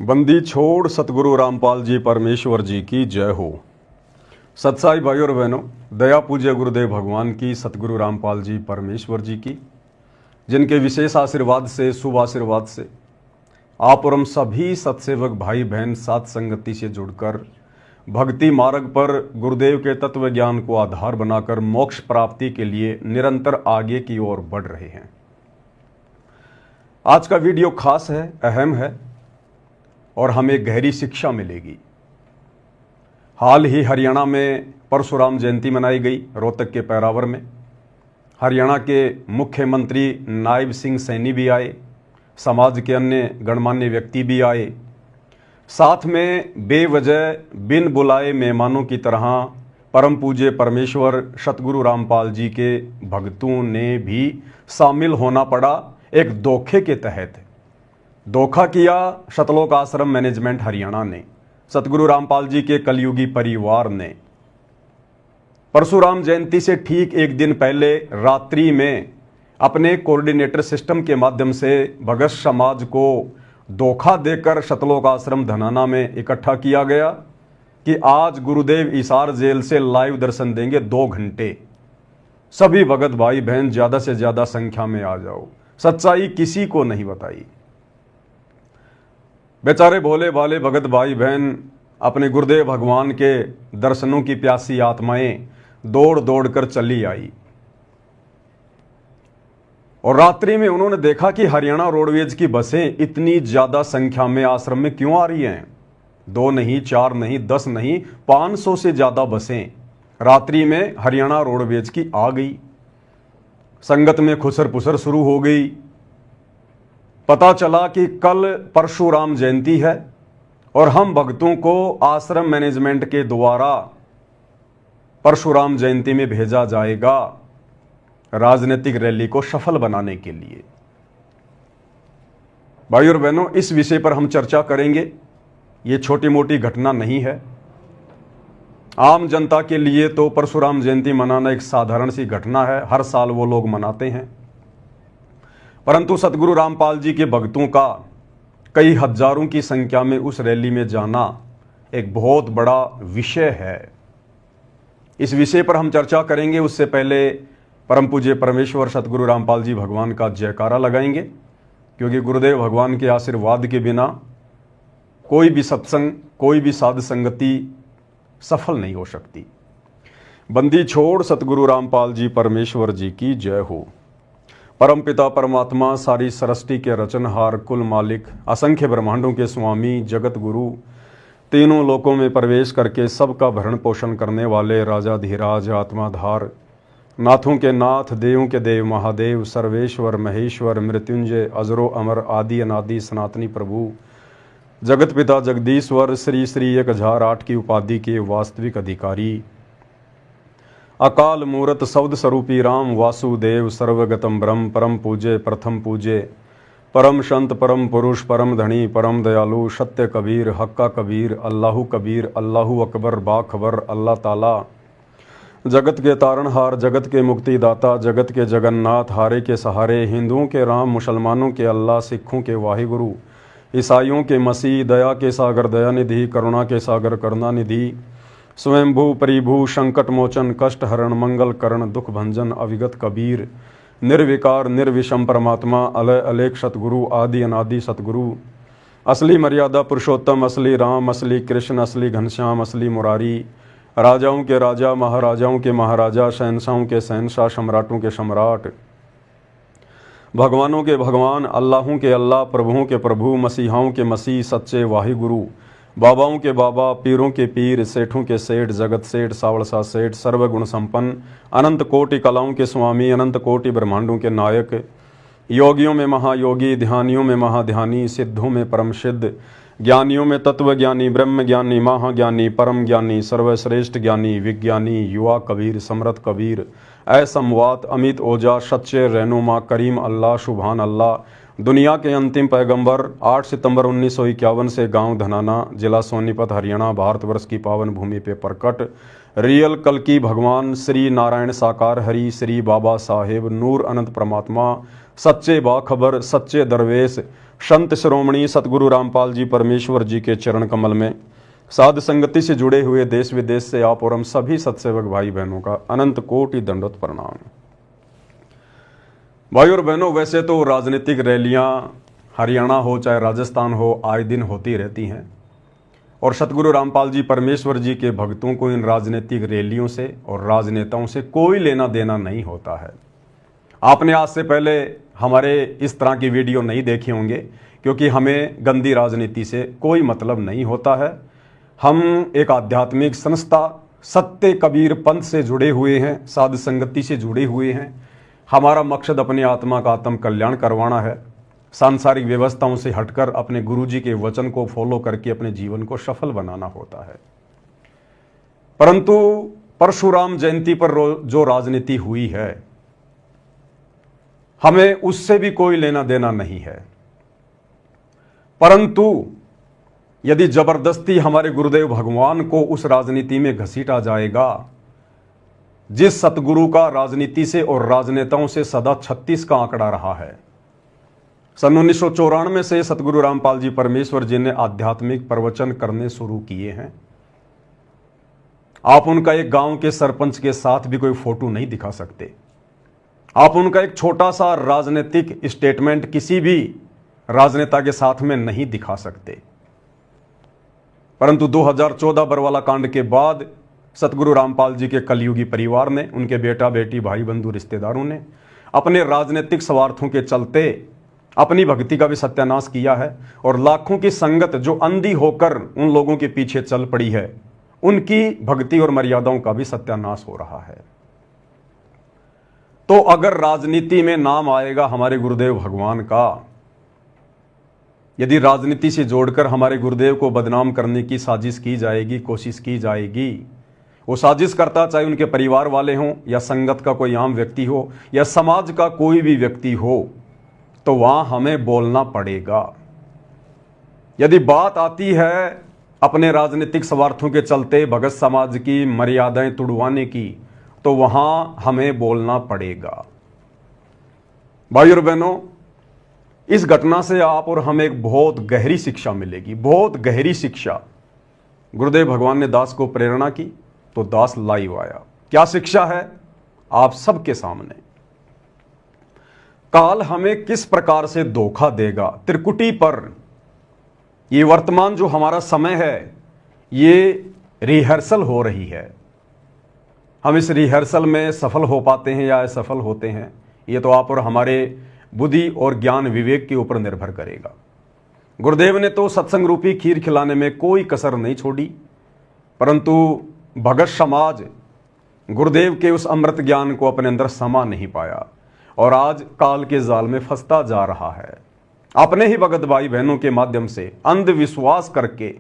बंदी छोड़ सतगुरु रामपाल जी परमेश्वर जी की जय हो। सत्साई भाई और बहनों, दया पूज्य गुरुदेव भगवान की, सतगुरु रामपाल जी परमेश्वर जी की, जिनके विशेष आशीर्वाद से, शुभ आशीर्वाद से आप और हम सभी सत्सेवक भाई बहन साथ संगति से जुड़कर भक्ति मार्ग पर गुरुदेव के तत्व ज्ञान को आधार बनाकर मोक्ष प्राप्ति के लिए निरंतर आगे की ओर बढ़ रहे हैं। आज का वीडियो खास है, अहम है और हमें गहरी शिक्षा मिलेगी। हाल ही हरियाणा में परशुराम जयंती मनाई गई, रोहतक के पैरावर में। हरियाणा के मुख्यमंत्री नायब सिंह सैनी भी आए, समाज के अन्य गणमान्य व्यक्ति भी आए। साथ में बेवजह बिन बुलाए मेहमानों की तरह परम पूज्य परमेश्वर सतगुरु रामपाल जी के भक्तों ने भी शामिल होना पड़ा। एक धोखे के तहत धोखा किया सतलोक आश्रम मैनेजमेंट हरियाणा ने, सतगुरु रामपाल जी के कलयुगी परिवार ने। परशुराम जयंती से ठीक एक दिन पहले रात्रि में अपने कोऑर्डिनेटर सिस्टम के माध्यम से भगत समाज को धोखा देकर सतलोक आश्रम धनाना में इकट्ठा किया गया कि आज गुरुदेव हिसार जेल से लाइव दर्शन देंगे 2 घंटे। सभी भगत भाई बहन ज्यादा से ज्यादा संख्या में आ जाओ। सच्चाई किसी को नहीं बताई। बेचारे भोले भाले भगत भाई बहन अपने गुरुदेव भगवान के दर्शनों की प्यासी आत्माएं दौड़ दौड़ कर चली आई और रात्रि में उन्होंने देखा कि हरियाणा रोडवेज की बसें इतनी ज्यादा संख्या में आश्रम में क्यों आ रही हैं। 2 नहीं, 4 नहीं, 10 नहीं, 500 से ज्यादा बसें रात्रि में हरियाणा रोडवेज की आ गई। संगत में खुसर पुसर शुरू हो गई। पता चला कि कल परशुराम जयंती है और हम भक्तों को आश्रम मैनेजमेंट के द्वारा परशुराम जयंती में भेजा जाएगा राजनीतिक रैली को सफल बनाने के लिए। भाई और बहनों, इस विषय पर हम चर्चा करेंगे। ये छोटी मोटी घटना नहीं है। आम जनता के लिए तो परशुराम जयंती मनाना एक साधारण सी घटना है, हर साल वो लोग मनाते हैं। परंतु सतगुरु रामपाल जी के भक्तों का कई हजारों की संख्या में उस रैली में जाना एक बहुत बड़ा विषय है। इस विषय पर हम चर्चा करेंगे। उससे पहले परम पूज्य परमेश्वर सतगुरु रामपाल जी भगवान का जयकारा लगाएंगे, क्योंकि गुरुदेव भगवान के आशीर्वाद के बिना कोई भी सत्संग, कोई भी साध संगति सफल नहीं हो सकती। बंदी छोड़ सतगुरु रामपाल जी परमेश्वर जी की जय हो। परम पिता परमात्मा, सारी सृष्टि के रचनहार, कुल मालिक, असंख्य ब्रह्मांडों के स्वामी, जगत गुरु, तीनों लोकों में प्रवेश करके सबका भरण पोषण करने वाले राजा धीराज, आत्माधार, नाथों के नाथ, देवों के देव, महादेव, सर्वेश्वर, महेश्वर, मृत्युंजय, अजरो अमर, आदि अनादि सनातनी प्रभु, जगत पिता जगदीश्वर, श्री श्री 1008 की उपाधि के वास्तविक अधिकारी, अकाल मूरत शब्द स्वरूपी राम वासुदेव, सर्वगतम ब्रह्म, परम पूज्य, प्रथम पूज्य, परम संत, परम पुरुष, परम धनी, परम दयालु, सत्य कबीर, हक्का कबीर, अल्लाहु कबीर, अल्लाहु अकबर, बाखबर, अल्लाह ताला, जगत के तारणहार, जगत के मुक्तिदाता, जगत के जगन्नाथ, हारे के सहारे, हिंदुओं के राम, मुसलमानों के अल्लाह, सिखों के वाहिगुरु, ईसाइयों के मसीह, दया के सागर दयानिधि, करुणा के सागर करुणानिधि, स्वयंभू परिभू, संकट मोचन, कष्ट हरण, मंगल करण, दुख भंजन, अविगत कबीर, निर्विकार निर्विषम परमात्मा, अलय अलेख सतगुरु, आदि अनादि सतगुरु, असली मर्यादा पुरुषोत्तम, असली राम, असली कृष्ण, असली घनश्याम, असली मुरारी, राजाओं के राजा, महाराजाओं के महाराजा, शहंशाहों के शहंशाह, सम्राटों के सम्राट, भगवानों के भगवान, अल्लाहों के अल्लाह, प्रभुओं के प्रभु, मसीहाओं के मसीह, सच्चे वाहिगुरु, बाबाओं के बाबा, पीरों के पीर, सेठों के सेठ, जगत सेठ, सावड़सा सेठ, सर्वगुण संपन्न, अनंत कोटि कलाओं के स्वामी, अनंत कोटि ब्रह्मांडों के नायक, योगियों में महायोगी, ध्यानियों में महाध्यानी, सिद्धों में परम सिद्ध, ज्ञानियों में तत्व ज्ञानी, ब्रह्म ज्ञानी, महाज्ञानी, परम ज्ञानी, सर्वश्रेष्ठ ज्ञानी, विज्ञानी, युवा कबीर, समृत कबीर, असमवात, अमित ओजा, सच्चे रहनुमा, करीम अल्लाह, सुभान अल्लाह, दुनिया के अंतिम पैगंबर, 8 सितंबर 1951 से गांव धनाना, जिला सोनीपत, हरियाणा, भारतवर्ष की पावन भूमि पे प्रकट रियल कल्कि भगवान श्री नारायण साकार हरि, श्री बाबा साहेब, नूर अनंत परमात्मा, सच्चे बाखबर, सच्चे दरवेश, संत शिरोमणि सतगुरु रामपाल जी परमेश्वर जी के चरण कमल में साध संगति से जुड़े हुए देश विदेश से आप और हम सभी सत्सेवक भाई बहनों का अनंत कोटि दंडवत प्रणाम। भाई और बहनों, वैसे तो राजनीतिक रैलियां हरियाणा हो चाहे राजस्थान हो आए दिन होती रहती हैं और सतगुरु रामपाल जी परमेश्वर जी के भक्तों को इन राजनीतिक रैलियों से और राजनेताओं से कोई लेना देना नहीं होता है। आपने आज से पहले हमारे इस तरह की वीडियो नहीं देखे होंगे, क्योंकि हमें गंदी राजनीति से कोई मतलब नहीं होता है। हम एक आध्यात्मिक संस्था सत्य कबीर पंथ से जुड़े हुए हैं, साध संगति से जुड़े हुए हैं। हमारा मकसद अपनी आत्मा का आत्म कल्याण करवाना है, सांसारिक व्यवस्थाओं से हटकर अपने गुरुजी के वचन को फॉलो करके अपने जीवन को सफल बनाना होता है। परंतु परशुराम जयंती पर जो राजनीति हुई है, हमें उससे भी कोई लेना देना नहीं है। परंतु यदि जबरदस्ती हमारे गुरुदेव भगवान को उस राजनीति में घसीटा जाएगा, जिस सतगुरु का राजनीति से और राजनेताओं से सदा 36 का आंकड़ा रहा है। सन 1994 से सतगुरु रामपाल जी परमेश्वर जी ने आध्यात्मिक प्रवचन करने शुरू किए हैं। आप उनका एक गांव के सरपंच के साथ भी कोई फोटो नहीं दिखा सकते। आप उनका एक छोटा सा राजनीतिक स्टेटमेंट किसी भी राजनेता के साथ में नहीं दिखा सकते। परंतु 2014 बरवाला कांड के बाद सतगुरु रामपाल जी के कलयुगी परिवार ने, उनके बेटा बेटी भाई बंधु रिश्तेदारों ने अपने राजनीतिक स्वार्थों के चलते अपनी भक्ति का भी सत्यानाश किया है और लाखों की संगत जो अंधी होकर उन लोगों के पीछे चल पड़ी है, उनकी भक्ति और मर्यादाओं का भी सत्यानाश हो रहा है। तो अगर राजनीति में नाम आएगा हमारे गुरुदेव भगवान का, यदि राजनीति से जोड़कर हमारे गुरुदेव को बदनाम करने की साजिश की जाएगी, कोशिश की जाएगी, वो साजिश करता चाहे उनके परिवार वाले हों या संगत का कोई आम व्यक्ति हो या समाज का कोई भी व्यक्ति हो, तो वहां हमें बोलना पड़ेगा। यदि बात आती है अपने राजनीतिक स्वार्थों के चलते भगत समाज की मर्यादाएं तुड़वाने की, तो वहां हमें बोलना पड़ेगा। भाई और बहनों, इस घटना से आप और हमें एक बहुत गहरी शिक्षा मिलेगी, बहुत गहरी शिक्षा। गुरुदेव भगवान ने दास को प्रेरणा की तो दास लाइव आया। क्या शिक्षा है आप सबके सामने। काल हमें किस प्रकार से धोखा देगा त्रिकुटी पर। ये वर्तमान जो हमारा समय है, ये रिहर्सल हो रही है। हम इस रिहर्सल में सफल हो पाते हैं या असफल होते हैं, ये तो आप और हमारे बुद्धि और ज्ञान विवेक के ऊपर निर्भर करेगा। गुरुदेव ने तो सत्संग रूपी खीर खिलाने में कोई कसर नहीं छोड़ी, परंतु भगत समाज गुरुदेव के उस अमृत ज्ञान को अपने अंदर समा नहीं पाया और आज काल के जाल में फंसता जा रहा है, अपने ही भगत भाई बहनों के माध्यम से अंधविश्वास करके।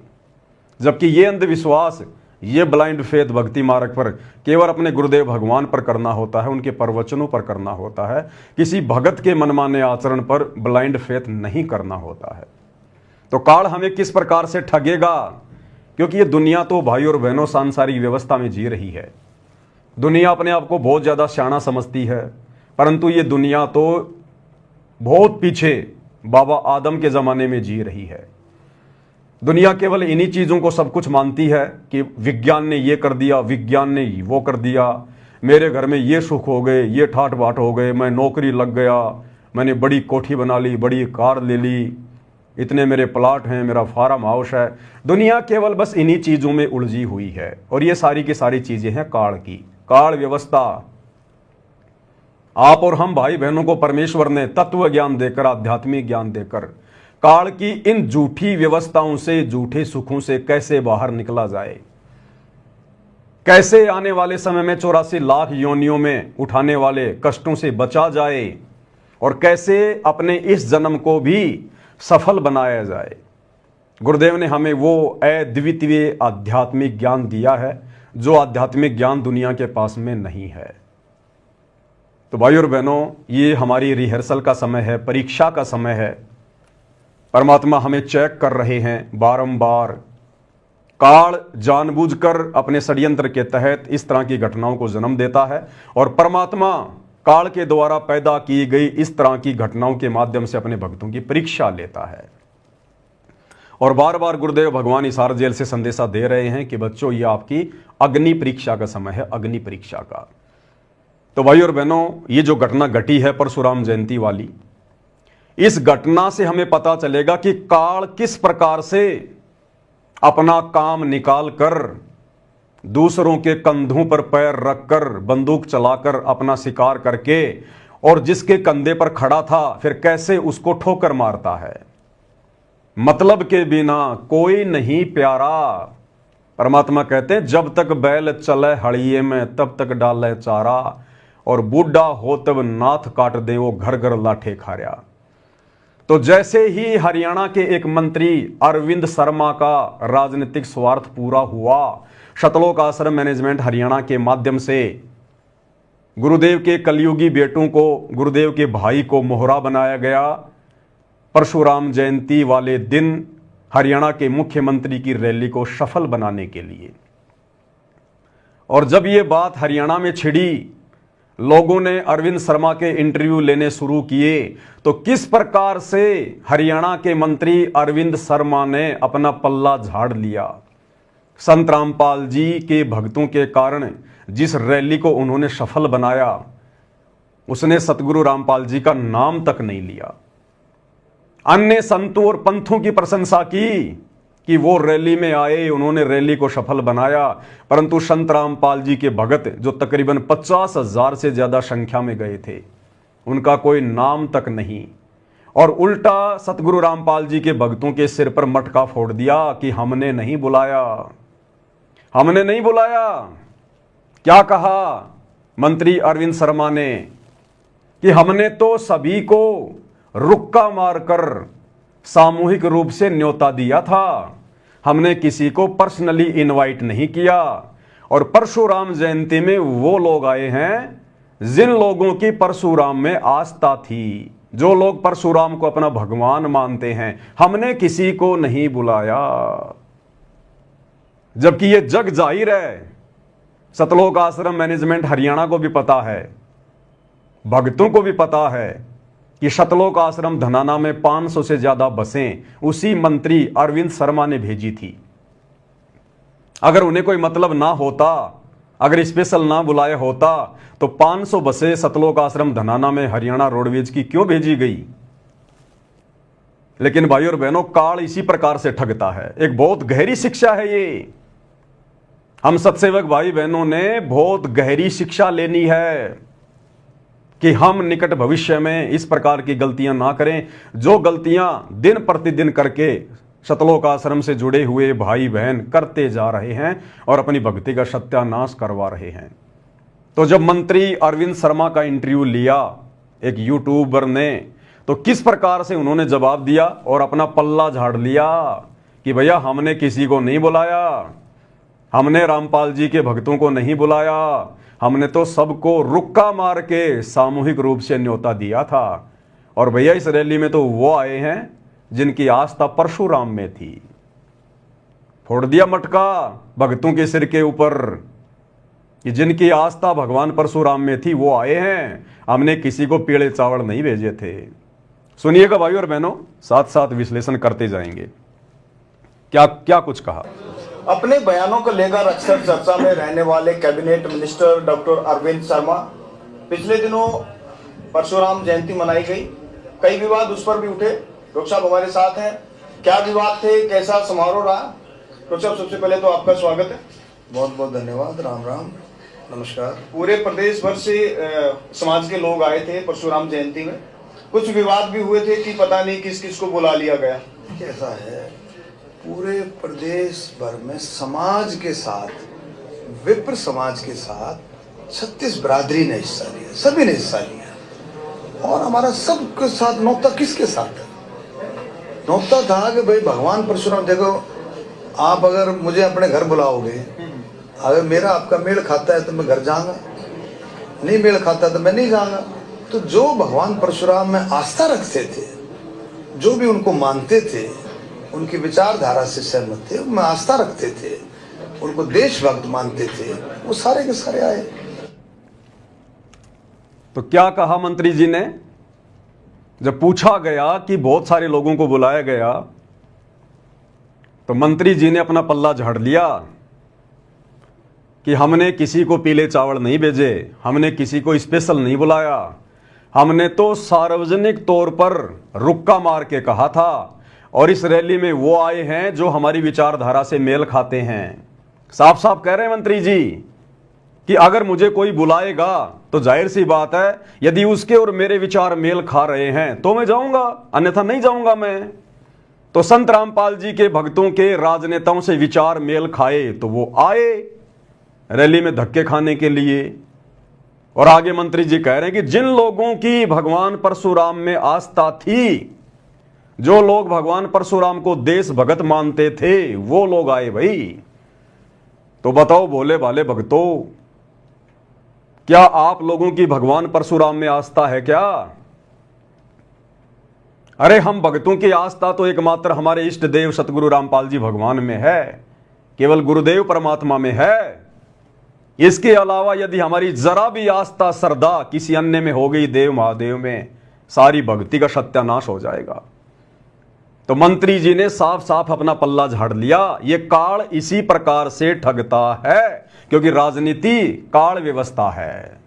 जबकि ये अंधविश्वास, ये ब्लाइंड फेथ भक्ति मार्ग पर केवल अपने गुरुदेव भगवान पर करना होता है, उनके प्रवचनों पर करना होता है। किसी भगत के मनमाने आचरण पर ब्लाइंड फेथ नहीं करना होता है। तो काल हमें किस प्रकार से ठगेगा, क्योंकि ये दुनिया तो भाई और बहनों सांसारिक व्यवस्था में जी रही है। दुनिया अपने आप को बहुत ज़्यादा सियाना समझती है, परंतु ये दुनिया तो बहुत पीछे बाबा आदम के ज़माने में जी रही है। दुनिया केवल इन्हीं चीज़ों को सब कुछ मानती है कि विज्ञान ने ये कर दिया, विज्ञान ने वो कर दिया, मेरे घर में ये सुख हो गए, ये ठाट बाट हो गए, मैं नौकरी लग गया, मैंने बड़ी कोठी बना ली, बड़ी कार ले ली, इतने मेरे प्लाट हैं, मेरा फार्म हाउस है। दुनिया केवल बस इन्हीं चीज़ों में उलझी हुई है और ये सारी की सारी चीज़ें हैं काल की, काल व्यवस्था। आप और हम भाई बहनों को परमेश्वर ने तत्व ज्ञान देकर, आध्यात्मिक ज्ञान देकर काल की इन झूठी व्यवस्थाओं से, झूठे सुखों से कैसे बाहर निकला जाए, कैसे आने वाले समय में 84 लाख योनियों में उठाने वाले कष्टों से बचा जाए और कैसे अपने इस जन्म को भी सफल बनाया जाए। गुरुदेव ने हमें वो अद्वितीय आध्यात्मिक ज्ञान दिया है जो आध्यात्मिक ज्ञान दुनिया के पास में नहीं है। तो भाई और बहनों, ये हमारी रिहर्सल का समय है, परीक्षा का समय है। परमात्मा हमें चेक कर रहे हैं बारंबार। काल जानबूझकर अपने षड्यंत्र के तहत इस तरह की घटनाओं को जन्म देता है और परमात्मा काल के द्वारा पैदा की गई इस तरह की घटनाओं के माध्यम से अपने भक्तों की परीक्षा लेता है। और बार बार गुरुदेव भगवान हिसार जेल से संदेशा दे रहे हैं कि बच्चों, ये आपकी अग्नि परीक्षा का समय है, अग्नि परीक्षा का। तो भाई और बहनों, ये जो घटना घटी है परशुराम जयंती वाली, इस घटना से हमें पता चलेगा कि काल किस प्रकार से अपना काम निकाल कर दूसरों के कंधों पर पैर रखकर बंदूक चलाकर अपना शिकार करके और जिसके कंधे पर खड़ा था फिर कैसे उसको ठोकर मारता है। मतलब के बिना कोई नहीं प्यारा। परमात्मा कहते हैं, जब तक बैल चले हड़िए में तब तक डाले चारा, और बूढ़ा हो तब नाथ काट दे वो घर घर लाठे खारिया। तो जैसे ही हरियाणा के एक मंत्री अरविंद शर्मा का राजनीतिक स्वार्थ पूरा हुआ, शतलोक आश्रम मैनेजमेंट हरियाणा के माध्यम से गुरुदेव के कलयुगी बेटों को, गुरुदेव के भाई को मोहरा बनाया गया। परशुराम जयंती वाले दिन हरियाणा के मुख्यमंत्री की रैली को सफल बनाने के लिए। और जब ये बात हरियाणा में छिड़ी, लोगों ने अरविंद शर्मा के इंटरव्यू लेने शुरू किए, तो किस प्रकार से हरियाणा के मंत्री अरविंद शर्मा ने अपना पल्ला झाड़ लिया। संत रामपाल जी के भक्तों के कारण जिस रैली को उन्होंने सफल बनाया, उसने सतगुरु रामपाल जी का नाम तक नहीं लिया। अन्य संतों और पंथों की प्रशंसा की कि वो रैली में आए, उन्होंने रैली को सफल बनाया, परंतु संत रामपाल जी के भगत जो तकरीबन 50,000 से ज्यादा संख्या में गए थे, उनका कोई नाम तक नहीं। और उल्टा सतगुरु रामपाल जी के भक्तों के सिर पर मटका फोड़ दिया कि हमने नहीं बुलाया, हमने नहीं बुलाया। क्या कहा मंत्री अरविंद शर्मा ने कि हमने तो सभी को रुक्का मारकर सामूहिक रूप से न्योता दिया था, हमने किसी को पर्सनली इनवाइट नहीं किया। और परशुराम जयंती में वो लोग आए हैं जिन लोगों की परशुराम में आस्था थी, जो लोग परशुराम को अपना भगवान मानते हैं, हमने किसी को नहीं बुलाया। जबकि ये जग जाहिर है, सतलोक आश्रम मैनेजमेंट हरियाणा को भी पता है, भक्तों को भी पता है कि सतलोक आश्रम धनाना में 500 से ज्यादा बसें उसी मंत्री अरविंद शर्मा ने भेजी थी। अगर उन्हें कोई मतलब ना होता, अगर स्पेशल ना बुलाया होता, तो 500 बसें सतलोक आश्रम धनाना में हरियाणा रोडवेज की क्यों भेजी गई। लेकिन भाइयों और बहनों, काल इसी प्रकार से ठगता है। एक बहुत गहरी शिक्षा है ये। हम सत्सेवक भाई बहनों ने बहुत गहरी शिक्षा लेनी है कि हम निकट भविष्य में इस प्रकार की गलतियां ना करें, जो गलतियां दिन प्रतिदिन करके सतलोक आश्रम से जुड़े हुए भाई बहन करते जा रहे हैं और अपनी भक्ति का सत्यानाश करवा रहे हैं। तो जब मंत्री अरविंद शर्मा का इंटरव्यू लिया एक यूट्यूबर ने, तो किस प्रकार से उन्होंने जवाब दिया और अपना पल्ला झाड़ लिया कि भैया हमने किसी को नहीं बुलाया, हमने रामपाल जी के भक्तों को नहीं बुलाया, हमने तो सबको रुक्का मार के सामूहिक रूप से न्योता दिया था। और भैया इस रैली में तो वो आए हैं जिनकी आस्था परशुराम में थी। फोड़ दिया मटका भक्तों के सिर के ऊपर कि जिनकी आस्था भगवान परशुराम में थी वो आए हैं, हमने किसी को पीले चावल नहीं भेजे थे। सुनिएगा भाइयों और बहनों, साथ साथ विश्लेषण करते जाएंगे। क्या क्या कुछ कहा। अपने बयानों को लेकर अक्सर चर्चा में रहने वाले cabinet minister doctor Arvind Sharma, पिछले दिनों परशुराम जयंती मनाई गई, कई विवाद उस पर भी उठे। डॉक्टर साहब हमारे साथ हैं, क्या विवाद थे, कैसा समारोह रहा? डॉक्टर साहब सबसे पहले तो आपका स्वागत है। बहुत बहुत धन्यवाद। राम राम, नमस्कार। पूरे प्रदेश भर से समाज के लोग आए थे परशुराम जयंती में, कुछ विवाद भी हुए थे कि पता नहीं किस किस को बुला लिया गया। कैसा है, पूरे प्रदेश भर में समाज के साथ, विप्र समाज के साथ 36 बिरादरी ने हिस्सा लिया, सभी ने हिस्सा लिया। और हमारा सबके साथ नौता किसके साथ है? नौता था कि भाई भगवान परशुराम, देखो आप अगर मुझे अपने घर बुलाओगे, अगर मेरा आपका मेल खाता है तो मैं घर जाऊंगा, नहीं मेल खाता तो मैं नहीं जाऊंगा। तो जो भगवान परशुराम में आस्था रखते थे, जो भी उनको मानते थे, उनकी विचारधारा से सहमत थे, उनमें आस्था रखते थे, उनको देशभक्त मानते थे, वो सारे के सारे आए। तो क्या कहा मंत्री जी ने? जब पूछा गया कि बहुत सारे लोगों को बुलाया गया, तो मंत्री जी ने अपना पल्ला झाड़ लिया कि हमने किसी को पीले चावल नहीं भेजे, हमने किसी को स्पेशल नहीं बुलाया, हमने तो सार्वजनिक तौर पर रुक्का मार के कहा था, और इस रैली में वो आए हैं जो हमारी विचारधारा से मेल खाते हैं। साफ साफ कह रहे हैं मंत्री जी कि अगर मुझे कोई बुलाएगा तो जाहिर सी बात है, यदि उसके और मेरे विचार मेल खा रहे हैं तो मैं जाऊंगा, अन्यथा नहीं जाऊंगा मैं। तो संत रामपाल जी के भक्तों के राजनेताओं से विचार मेल खाए तो वो आए रैली में धक्के खाने के लिए। और आगे मंत्री जी कह रहे हैं कि जिन लोगों की भगवान परशुराम में आस्था थी, जो लोग भगवान परशुराम को देश भगत मानते थे, वो लोग आए भाई। तो बताओ भोले भाले भक्तों, क्या आप लोगों की भगवान परशुराम में आस्था है क्या? अरे हम भक्तों की आस्था तो एकमात्र हमारे इष्ट देव सतगुरु रामपाल जी भगवान में है, केवल गुरुदेव परमात्मा में है। इसके अलावा यदि हमारी जरा भी आस्था श्रद्धा किसी अन्य में हो गई, देव महादेव में, सारी भक्ति का सत्यानाश हो जाएगा। तो मंत्री जी ने साफ साफ अपना पल्ला झाड़ लिया। ये काल इसी प्रकार से ठगता है, क्योंकि राजनीति काल व्यवस्था है।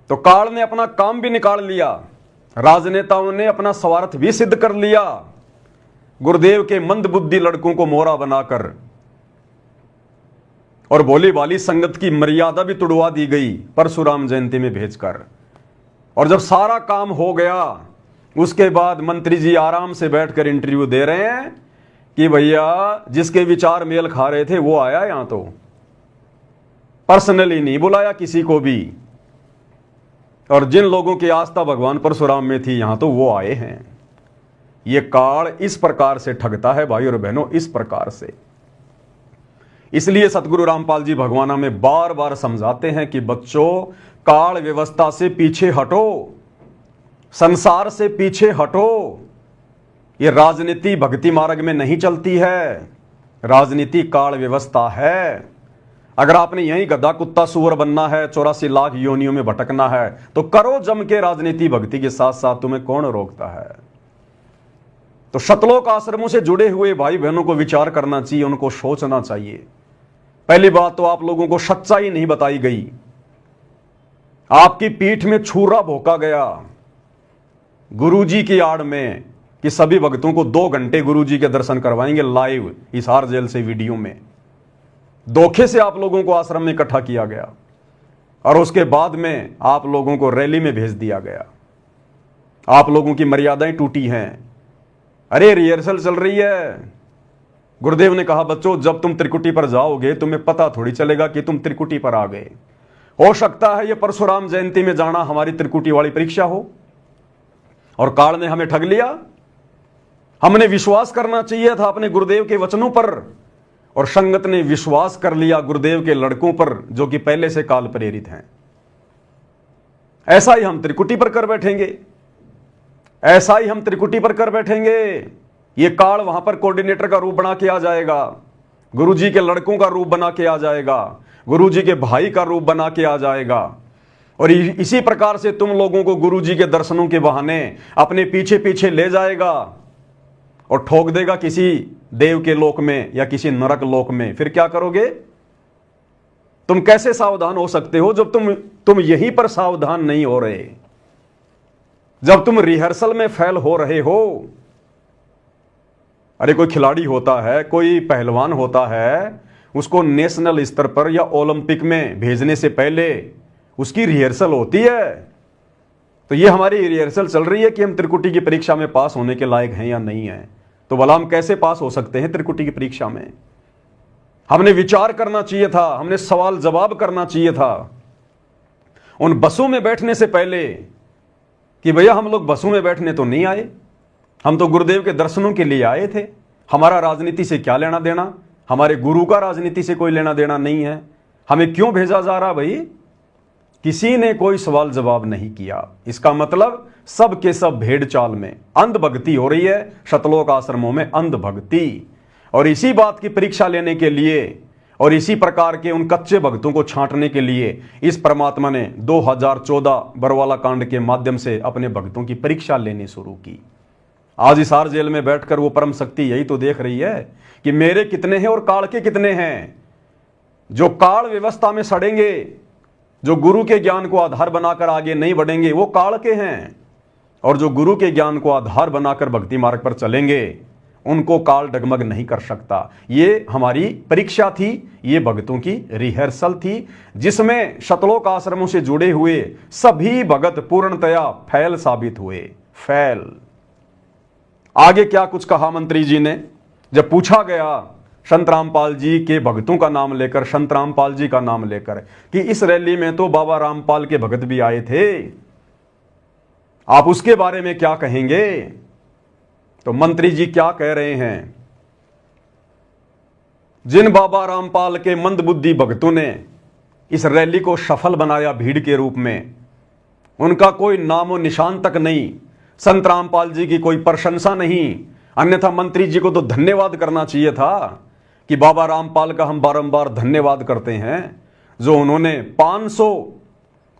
तो काल ने अपना काम भी निकाल लिया, राजनेताओं ने अपना स्वार्थ भी सिद्ध कर लिया, गुरुदेव के मंदबुद्धि लड़कों को मोहरा बनाकर, और भोली भाली संगत की मर्यादा भी तुड़वा दी गई परशुराम जयंती में भेजकर। और जब सारा काम हो गया, उसके बाद मंत्री जी आराम से बैठकर इंटरव्यू दे रहे हैं कि भैया जिसके विचार मेल खा रहे थे वो आया, यहां तो पर्सनली नहीं बुलाया किसी को भी, और जिन लोगों की आस्था भगवान परशुराम में थी यहां तो वो आए हैं। ये काल इस प्रकार से ठगता है भाई और बहनों, इस प्रकार से। इसलिए सतगुरु रामपाल जी भगवाना में बार बार समझाते हैं कि बच्चों, काल व्यवस्था से पीछे हटो, संसार से पीछे हटो। ये राजनीति भक्ति मार्ग में नहीं चलती है, राजनीति काल व्यवस्था है। अगर आपने यहीं गधा कुत्ता सुअर बनना है, 84 लाख योनियों में भटकना है, तो करो जम के राजनीति भक्ति के साथ साथ, तुम्हें कौन रोकता है। तो शतलोक आश्रमों से जुड़े हुए भाई बहनों को विचार करना चाहिए, उनको सोचना चाहिए। पहली बात तो आप लोगों को सच्चाई नहीं बताई गई, आपकी पीठ में छुरा भोंका गया गुरुजी की आड़ में कि सभी भक्तों को 2 घंटे गुरुजी के दर्शन करवाएंगे लाइव हिसार जेल से वीडियो में। धोखे से आप लोगों को आश्रम में इकट्ठा किया गया, और उसके बाद में आप लोगों को रैली में भेज दिया गया। आप लोगों की मर्यादाएं टूटी हैं। अरे रिहर्सल चल रही है। गुरुदेव ने कहा बच्चों, जब तुम त्रिकुटी पर जाओगे तुम्हें पता थोड़ी चलेगा कि तुम त्रिकुटी पर आ गए। हो सकता है ये परशुराम जयंती में जाना हमारी त्रिकुटी वाली परीक्षा हो, और काल ने हमें ठग लिया। हमने विश्वास करना चाहिए था अपने गुरुदेव के वचनों पर, और संगत ने विश्वास कर लिया गुरुदेव के लड़कों पर जो कि पहले से काल प्रेरित हैं। ऐसा ही हम त्रिकुटी पर कर बैठेंगे, ऐसा ही हम त्रिकुटी पर कर बैठेंगे। ये काल वहां पर कोऑर्डिनेटर का रूप बना के आ जाएगा, गुरुजी के लड़कों का रूप बना के आ जाएगा, गुरुजी के भाई का रूप बना के आ जाएगा, और इसी प्रकार से तुम लोगों को गुरुजी के दर्शनों के बहाने अपने पीछे पीछे ले जाएगा और ठोक देगा किसी देव के लोक में या किसी नरक लोक में। फिर क्या करोगे? तुम कैसे सावधान हो सकते हो जब तुम यहीं पर सावधान नहीं हो रहे, जब तुम रिहर्सल में फेल हो रहे हो। अरे कोई खिलाड़ी होता है, कोई पहलवान होता है, उसको नेशनल स्तर पर या ओलंपिक में भेजने से पहले उसकी रिहर्सल होती है। तो ये हमारी रिहर्सल चल रही है कि हम त्रिकुटी की परीक्षा में पास होने के लायक हैं या नहीं हैं। तो भला हम कैसे पास हो सकते हैं त्रिकुटी की परीक्षा में? हमने विचार करना चाहिए था, हमने सवाल जवाब करना चाहिए था उन बसों में बैठने से पहले कि भैया हम लोग बसों में बैठने तो नहीं आए, हम तो गुरुदेव के दर्शनों के लिए आए थे। हमारा राजनीति से क्या लेना देना, हमारे गुरु का राजनीति से कोई लेना देना नहीं है। हमें क्यों भेजा जा रहा भाई? किसी ने कोई सवाल जवाब नहीं किया। इसका मतलब सब के सब भेड़ चाल में अंध भक्ति हो रही है, शतलोक आश्रमों में अंध भक्ति। और इसी बात की परीक्षा लेने के लिए और इसी प्रकार के उन कच्चे भक्तों को छांटने के लिए इस परमात्मा ने 2014 बरवाला कांड के माध्यम से अपने भक्तों की परीक्षा लेनी शुरू की। आज हिसार जेल में बैठकर वो परम शक्ति यही तो देख रही है कि मेरे कितने हैं और काल के कितने हैं। जो काल व्यवस्था में सड़ेंगे, जो गुरु के ज्ञान को आधार बनाकर आगे नहीं बढ़ेंगे, वो काल के हैं, और जो गुरु के ज्ञान को आधार बनाकर भक्ति मार्ग पर चलेंगे उनको काल डगमग नहीं कर सकता। ये हमारी परीक्षा थी, ये भक्तों की रिहर्सल थी, जिसमें शतलोक आश्रमों से जुड़े हुए सभी भगत पूर्णतया फैल साबित हुए। फैल। आगे क्या कुछ कहा मंत्री जी ने, जब पूछा गया संत रामपाल जी के भक्तों का नाम लेकर, संत रामपाल जी का नाम लेकर, कि इस रैली में तो बाबा रामपाल के भगत भी आए थे, आप उसके बारे में क्या कहेंगे? तो मंत्री जी क्या कह रहे हैं, जिन बाबा रामपाल के मंदबुद्धि भक्तों ने इस रैली को सफल बनाया भीड़ के रूप में, उनका कोई नामो निशान तक नहीं, संत रामपाल जी की कोई प्रशंसा नहीं। अन्यथा मंत्री जी को तो धन्यवाद करना चाहिए था कि बाबा रामपाल का हम बारंबार धन्यवाद करते हैं, जो उन्होंने 500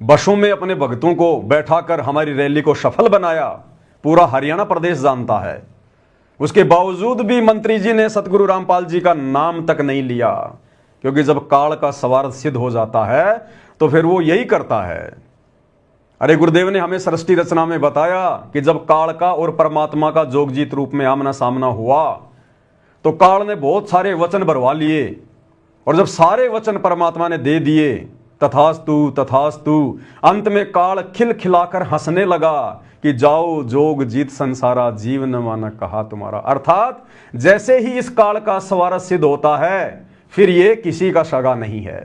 बसों में अपने भक्तों को बैठाकर हमारी रैली को सफल बनाया। पूरा हरियाणा प्रदेश जानता है। उसके बावजूद भी मंत्री जी ने सतगुरु रामपाल जी का नाम तक नहीं लिया, क्योंकि जब काल का स्वार्थ सिद्ध हो जाता है तो फिर वो यही करता है। अरे गुरुदेव ने हमें सृष्टि रचना में बताया कि जब काल का और परमात्मा का जोगजीत रूप में आमना सामना हुआ तो काल ने बहुत सारे वचन भरवा लिए, और जब सारे वचन परमात्मा ने दे दिए, तथास्तु तथास्तु, अंत में काल खिलखिलाकर हंसने लगा कि जाओ जोग जीत संसारा, जीवन माना कहा तुम्हारा। अर्थात जैसे ही इस काल का स्वार्थ सिद्ध होता है फिर ये किसी का सगा नहीं है।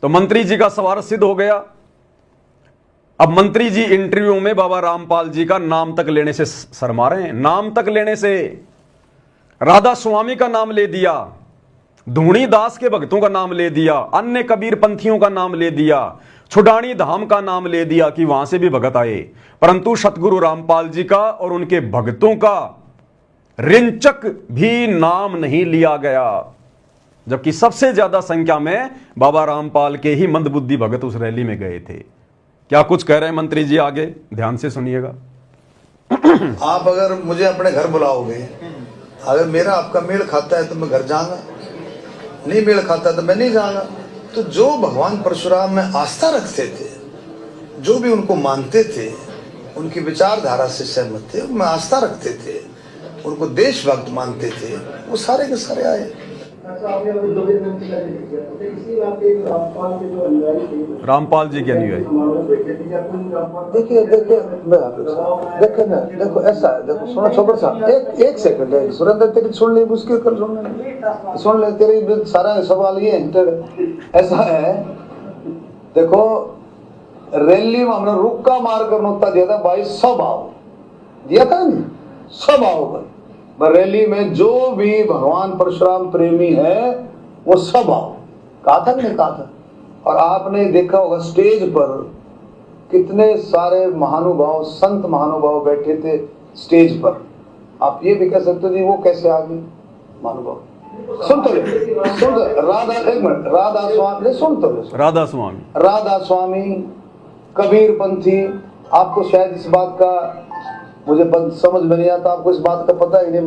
तो मंत्री जी का स्वार्थ सिद्ध हो गया। अब मंत्री जी इंटरव्यू में बाबा रामपाल जी का नाम तक लेने से शर्मा रहे हैं। नाम तक लेने से राधा स्वामी का नाम ले दिया, धूणी दास के भक्तों का नाम ले दिया, अन्य कबीर पंथियों का नाम ले दिया, छुडानी धाम का नाम ले दिया कि वहां से भी भगत आए, परंतु सतगुरु रामपाल जी का और उनके भक्तों का रिंचक भी नाम नहीं लिया गया, जबकि सबसे ज्यादा संख्या में बाबा रामपाल के ही मंदबुद्धि भगत उस रैली में गए थे। क्या कुछ कह रहे हैं मंत्री जी, आगे ध्यान से सुनिएगा। आप अगर मुझे अपने घर बुलाओगे, अगर मेरा आपका मेल खाता है तो मैं घर जाऊंगा, नहीं मेल खाता तो मैं नहीं जाऊंगा। तो जो भगवान परशुराम में आस्था रखते थे, जो भी उनको मानते थे, उनकी विचारधारा से सहमत थे, उनमें आस्था रखते थे, उनको देशभक्त मानते थे, वो सारे के सारे आए। रामपाल जी के अनुयायी देखिए देखिए ना, देखो ऐसा है, देखो सुनो छोकर साहब, एक सेकंड है, सुरेंद्र तेरी सुन ले, उसके कल सुन ले, तेरी सारा सवाल ये ऐसा है। देखो रैली में हमने रुक्का मारकर नुकता दिया था, भाई सब आओ, दिया था नहीं, सब आओ भाई। रैली में जो भी भगवान परशुराम प्रेमी है वो सब आओ, कहा था कि नहीं कहा था। और आपने देखा होगा स्टेज पर कितने सारे महानुभाव, संत महानुभाव बैठे थे स्टेज पर। आप ये भी कह सकते हो जी वो कैसे आ गए महानुभाव। सुन तो राधा, एक मिनट, राधा स्वामी, सुन तो राधा स्वामी, कबीर पंथी, आपको शायद इस बात का मुझे समझ में नहीं आता, आपको इस बात का पता ही नहीं,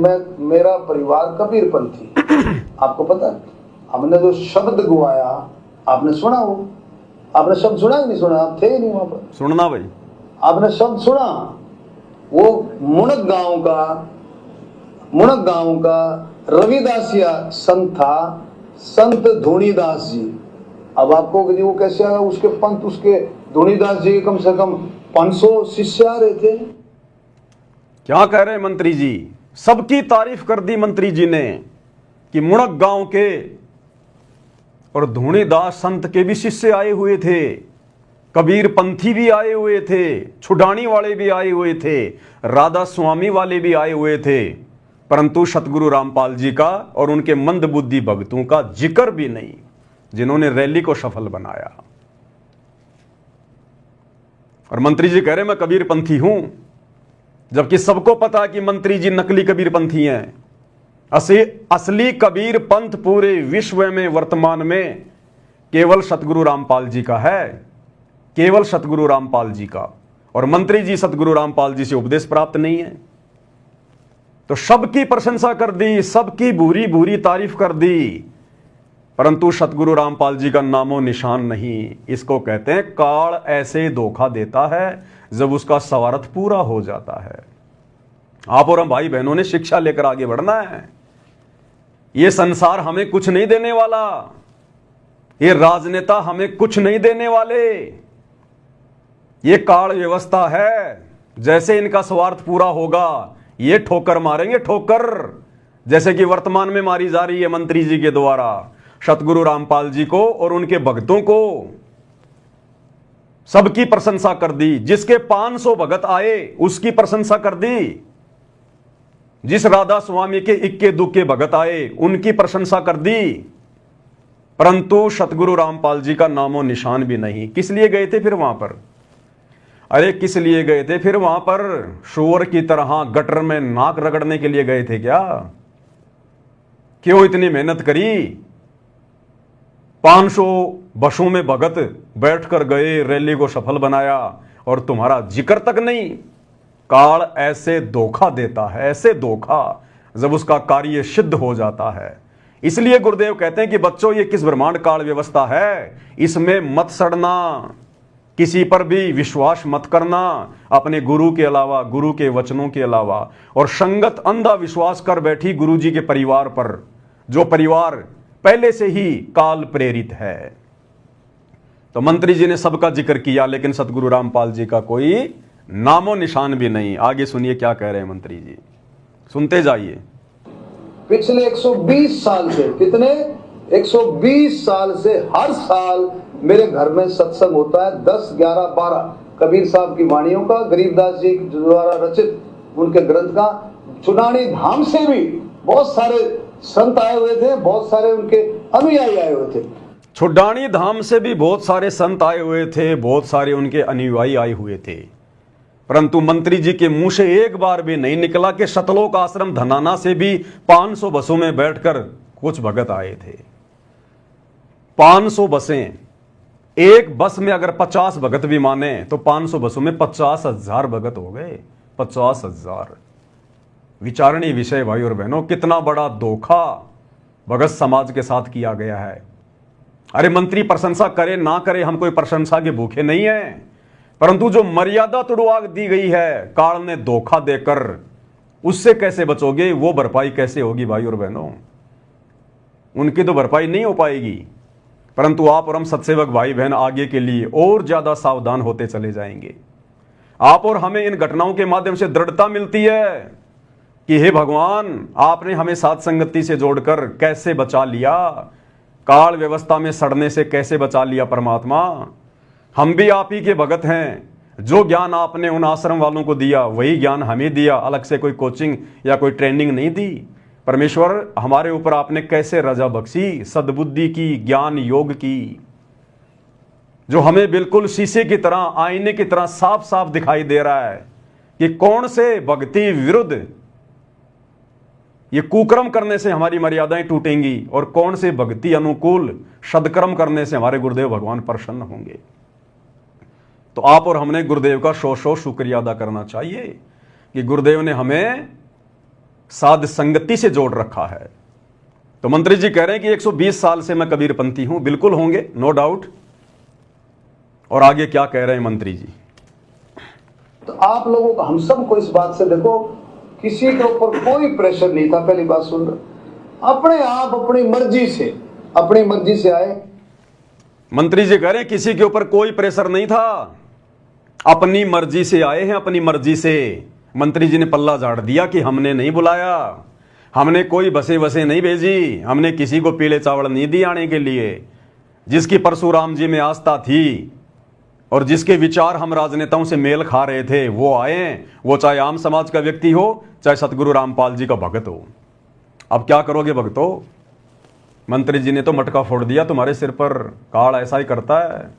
मेरा परिवार कबीर पंथी, आपको पता है। हमने जो शब्द गुआया आपने सुना, वो आपने शब्द सुना कि नहीं सुना, आप थे ही नहीं वहां पर। सुनना भाई, आपने शब्द सुना, वो मुनक गांव का रविदासिया संत था, संत धूणीदास जी। अब आपको वो कैसे आया, उसके पंथ, उसके धूणीदास जी कम से कम 500 शिष्य आ रहे थे। क्या कह रहे हैं मंत्री जी, सबकी तारीफ कर दी मंत्री जी ने कि मुणक गांव के और धूणीदास संत के भी शिष्य आए हुए थे, कबीर पंथी भी आए हुए थे, छुडानी वाले भी आए हुए थे, राधा स्वामी वाले भी आए हुए थे, परंतु सतगुरु रामपाल जी का और उनके मंदबुद्धि भक्तों का जिक्र भी नहीं, जिन्होंने रैली को सफल बनाया। और मंत्री जी कह रहे मैं कबीर पंथी हूं, जबकि सबको पता है कि मंत्री जी नकली कबीर पंथी हैं। असली कबीर पंथ पूरे विश्व में वर्तमान में केवल सतगुरु रामपाल जी का है, केवल सतगुरु रामपाल जी का। और मंत्री जी सतगुरु रामपाल जी से उपदेश प्राप्त नहीं है। तो सबकी प्रशंसा कर दी, सबकी बुरी बुरी तारीफ कर दी, परंतु सतगुरु रामपाल जी का नामो निशान नहीं। इसको कहते हैं काल ऐसे धोखा देता है जब उसका स्वार्थ पूरा हो जाता है। आप और हम भाई बहनों ने शिक्षा लेकर आगे बढ़ना है। ये संसार हमें कुछ नहीं देने वाला, ये राजनेता हमें कुछ नहीं देने वाले। ये काल व्यवस्था है, जैसे इनका स्वार्थ पूरा होगा ये ठोकर मारेंगे, ठोकर, जैसे कि वर्तमान में मारी जा रही है मंत्री जी के द्वारा सतगुरु रामपाल जी को और उनके भक्तों को। सबकी प्रशंसा कर दी, जिसके 500 भगत आए उसकी प्रशंसा कर दी, जिस राधा स्वामी के इक्के दुक्के भगत आए उनकी प्रशंसा कर दी, परंतु सतगुरु रामपाल जी का नामो निशान भी नहीं। किस लिए गए थे फिर वहां पर? अरे किस लिए गए थे फिर वहां पर? शुअर की तरह गटर में नाक रगड़ने के लिए गए थे क्या? क्यों इतनी मेहनत करी? 500 बसों में भगत बैठकर गए, रैली को सफल बनाया और तुम्हारा जिक्र तक नहीं। काल ऐसे धोखा देता है, ऐसे धोखा, जब उसका कार्य सिद्ध हो जाता है। इसलिए गुरुदेव कहते हैं कि बच्चों ये किस ब्रह्मांड काल व्यवस्था है, इसमें मत सड़ना, किसी पर भी विश्वास मत करना अपने गुरु के अलावा, गुरु के वचनों के अलावा। और संगत अंधा विश्वास कर बैठी गुरु जी के परिवार पर, जो परिवार पहले से ही काल प्रेरित है। तो मंत्री जी ने सबका जिक्र किया, लेकिन सतगुरु रामपाल जी का कोई नामो निशान भी नहीं। आगे सुनिए क्या कह रहे हैं मंत्री जी, सुनते जाइए। पिछले 120 साल से, कितने 120 साल से हर साल मेरे घर में सत्संग होता है। 10, 11, 12 कबीर साहब की वाणियों का, गरीबदास जी द्वारा रचित उनके ग्रंथ का। चुनानी धाम से भी बहुत सारे संत आए हुए थे, बहुत सारे उनके अनुयायी आए हुए थे। छुडानी धाम से भी बहुत सारे संत आए हुए थे, बहुत सारे उनके अनुयायी आए हुए थे, परंतु मंत्री जी के मुंह से एक बार भी नहीं निकला कि सतलोक आश्रम धनाना से भी 500 बसों में बैठकर कुछ भगत आए थे। 500 बसें, एक बस में अगर 50 भगत भी माने तो 500 बसों में 50,000 भगत हो गए। 50,000। विचारणीय विषय भाई और बहनों, कितना बड़ा धोखा भगत समाज के साथ किया गया है। अरे मंत्री प्रशंसा करे ना करे, हम कोई प्रशंसा के भूखे नहीं है, परंतु जो मर्यादा तुड़वा दी गई है काल ने धोखा देकर, उससे कैसे बचोगे? वो भरपाई कैसे होगी भाई और बहनों? उनकी तो भरपाई नहीं हो पाएगी। परंतु आप और हम सत्सेवक भाई बहन आगे के लिए और ज्यादा सावधान होते चले जाएंगे। आप और हमें इन घटनाओं के माध्यम से दृढ़ता मिलती है कि हे भगवान, आपने हमें साथ संगति से जोड़कर कैसे बचा लिया, काल व्यवस्था में सड़ने से कैसे बचा लिया परमात्मा। हम भी आप ही के भगत हैं। जो ज्ञान आपने उन आश्रम वालों को दिया वही ज्ञान हमें दिया, अलग से कोई कोचिंग या कोई ट्रेनिंग नहीं दी। परमेश्वर, हमारे ऊपर आपने कैसे रजा बख्शी, सद्बुद्धि की, ज्ञान योग की, जो हमें बिल्कुल शीशे की तरह, आईने की तरह साफ साफ दिखाई दे रहा है कि कौन से भक्ति विरुद्ध ये कुकर्म करने से हमारी मर्यादाएं टूटेंगी और कौन से भक्ति अनुकूल सदकर्म करने से हमारे गुरुदेव भगवान प्रसन्न होंगे। तो आप और हमने गुरुदेव का सौ शुक्रिया अदा करना चाहिए कि गुरुदेव ने हमें साध संगति से जोड़ रखा है। तो मंत्री जी कह रहे हैं कि 120 साल से मैं कबीरपंथी हूं। बिल्कुल होंगे, नो डाउट। और आगे क्या कह रहे हैं मंत्री जी? तो आप लोगों को, हम सबको इस बात से, देखो किसी के ऊपर कोई प्रेशर नहीं था। पहली बात सुन रहे, अपने आप अपनी मर्जी से आए। मंत्री जी कह रहे हैं किसी के ऊपर कोई प्रेशर नहीं था, अपनी मर्जी से आए हैं, अपनी मर्जी से। मंत्री जी ने पल्ला झाड़ दिया कि हमने नहीं बुलाया, हमने कोई बसे नहीं भेजी, हमने किसी को पीले चावल नहीं दिए आने के लिए। जिसकी परशुराम जी में आस्था थी और जिसके विचार हम राजनेताओं से मेल खा रहे थे वो आए, वो चाहे आम समाज का व्यक्ति हो, चाहे सतगुरु रामपाल जी का भगत हो। अब क्या करोगे भक्तों? मंत्री जी ने तो मटका फोड़ दिया तुम्हारे सिर पर। काल ऐसा ही करता है।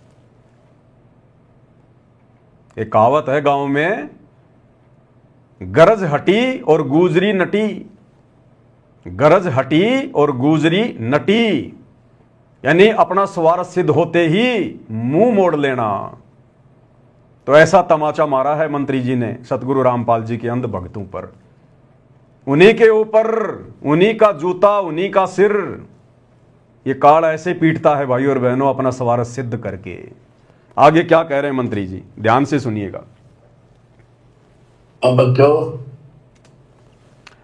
एक कहावत है गांव में, गरज हटी और गुजरी नटी। गरज हटी और गुजरी नटी, यानी अपना स्वार्थ सिद्ध होते ही मुंह मोड़ लेना। तो ऐसा तमाचा मारा है मंत्री जी ने सतगुरु रामपाल जी के अंध भक्तों पर। उन्हीं के ऊपर उन्हीं का जूता, उन्हीं का सिर। ये काल ऐसे पीटता है भाइयों और बहनों, अपना स्वार्थ सिद्ध करके। आगे क्या कह रहे हैं मंत्री जी, ध्यान से सुनिएगा।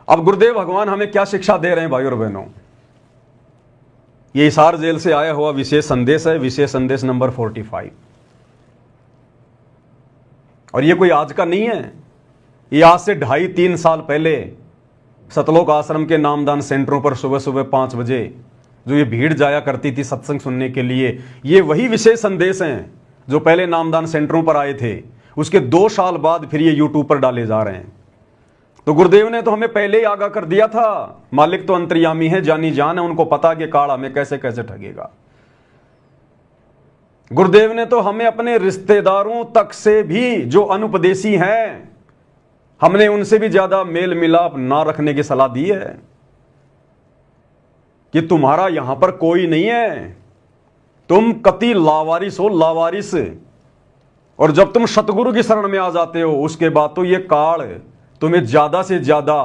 अब गुरुदेव भगवान हमें क्या शिक्षा दे रहे हैं भाइयों और बहनों। ये हिसार जेल से आया हुआ विशेष संदेश है, विशेष संदेश नंबर 45। और ये कोई आज का नहीं है, ये आज से 2.5-3 साल पहले सतलोक आश्रम के नामदान सेंटरों पर सुबह सुबह 5 बजे जो ये भीड़ जाया करती थी सत्संग सुनने के लिए, ये वही विशेष संदेश हैं जो पहले नामदान सेंटरों पर आए थे। उसके 2 साल बाद फिर ये यूट्यूब पर डाले जा रहे हैं। तो गुरुदेव ने तो हमें पहले ही आगाह कर दिया था, मालिक तो अंतर्यामी है, जानी जान है, उनको पता कि काल हमें कैसे कैसे ठगेगा। गुरुदेव ने तो हमें अपने रिश्तेदारों तक से भी जो अनुपदेशी हैं, हमने उनसे भी ज्यादा मेल मिलाप ना रखने की सलाह दी है कि तुम्हारा यहां पर कोई नहीं है, तुम कति लावारिस हो, लावारिस। और जब तुम सतगुरु की शरण में आ जाते हो उसके बाद तो ये काल तुम्हें ज्यादा से ज्यादा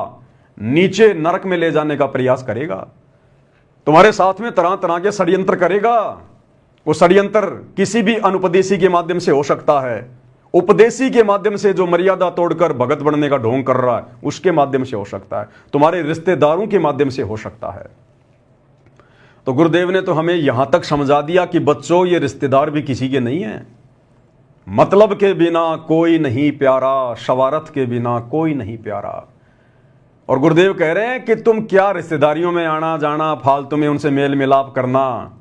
नीचे नरक में ले जाने का प्रयास करेगा। तुम्हारे साथ में तरह तरह के षड्यंत्र करेगा। वो षड्यंत्र किसी भी अनुपदेशी के माध्यम से हो सकता है, उपदेशी के माध्यम से जो मर्यादा तोड़कर भगत बनने का ढोंग कर रहा है उसके माध्यम से हो सकता है, तुम्हारे रिश्तेदारों के माध्यम से हो सकता है। तो गुरुदेव ने तो हमें यहां तक समझा दिया कि बच्चों ये रिश्तेदार भी किसी के नहीं है। मतलब के बिना कोई नहीं प्यारा, शवारत के बिना कोई नहीं प्यारा। और गुरुदेव कह रहे हैं कि तुम क्या रिश्तेदारियों में आना जाना, फालतू में उनसे मेल मिलाप करना,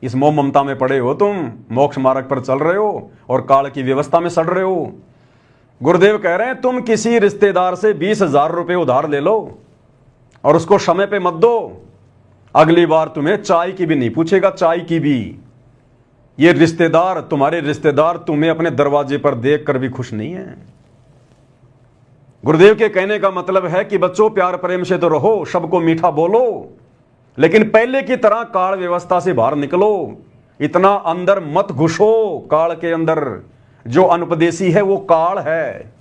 इस मोह ममता में पड़े हो, तुम मोक्ष मार्ग पर चल रहे हो और काल की व्यवस्था में सड़ रहे हो। गुरुदेव कह रहे हैं तुम किसी रिश्तेदार से 20,000 रुपये उधार ले लो और उसको समय पे मत दो, अगली बार तुम्हें चाय की भी नहीं पूछेगा, चाय की भी। ये रिश्तेदार, तुम्हारे रिश्तेदार तुम्हें अपने दरवाजे पर देखकर भी खुश नहीं है। गुरुदेव के कहने का मतलब है कि बच्चों प्यार प्रेम से तो रहो, सबको मीठा बोलो, लेकिन पहले की तरह काल व्यवस्था से बाहर निकलो, इतना अंदर मत घुसो। काल के अंदर जो अनुपदेशी है वो काल है।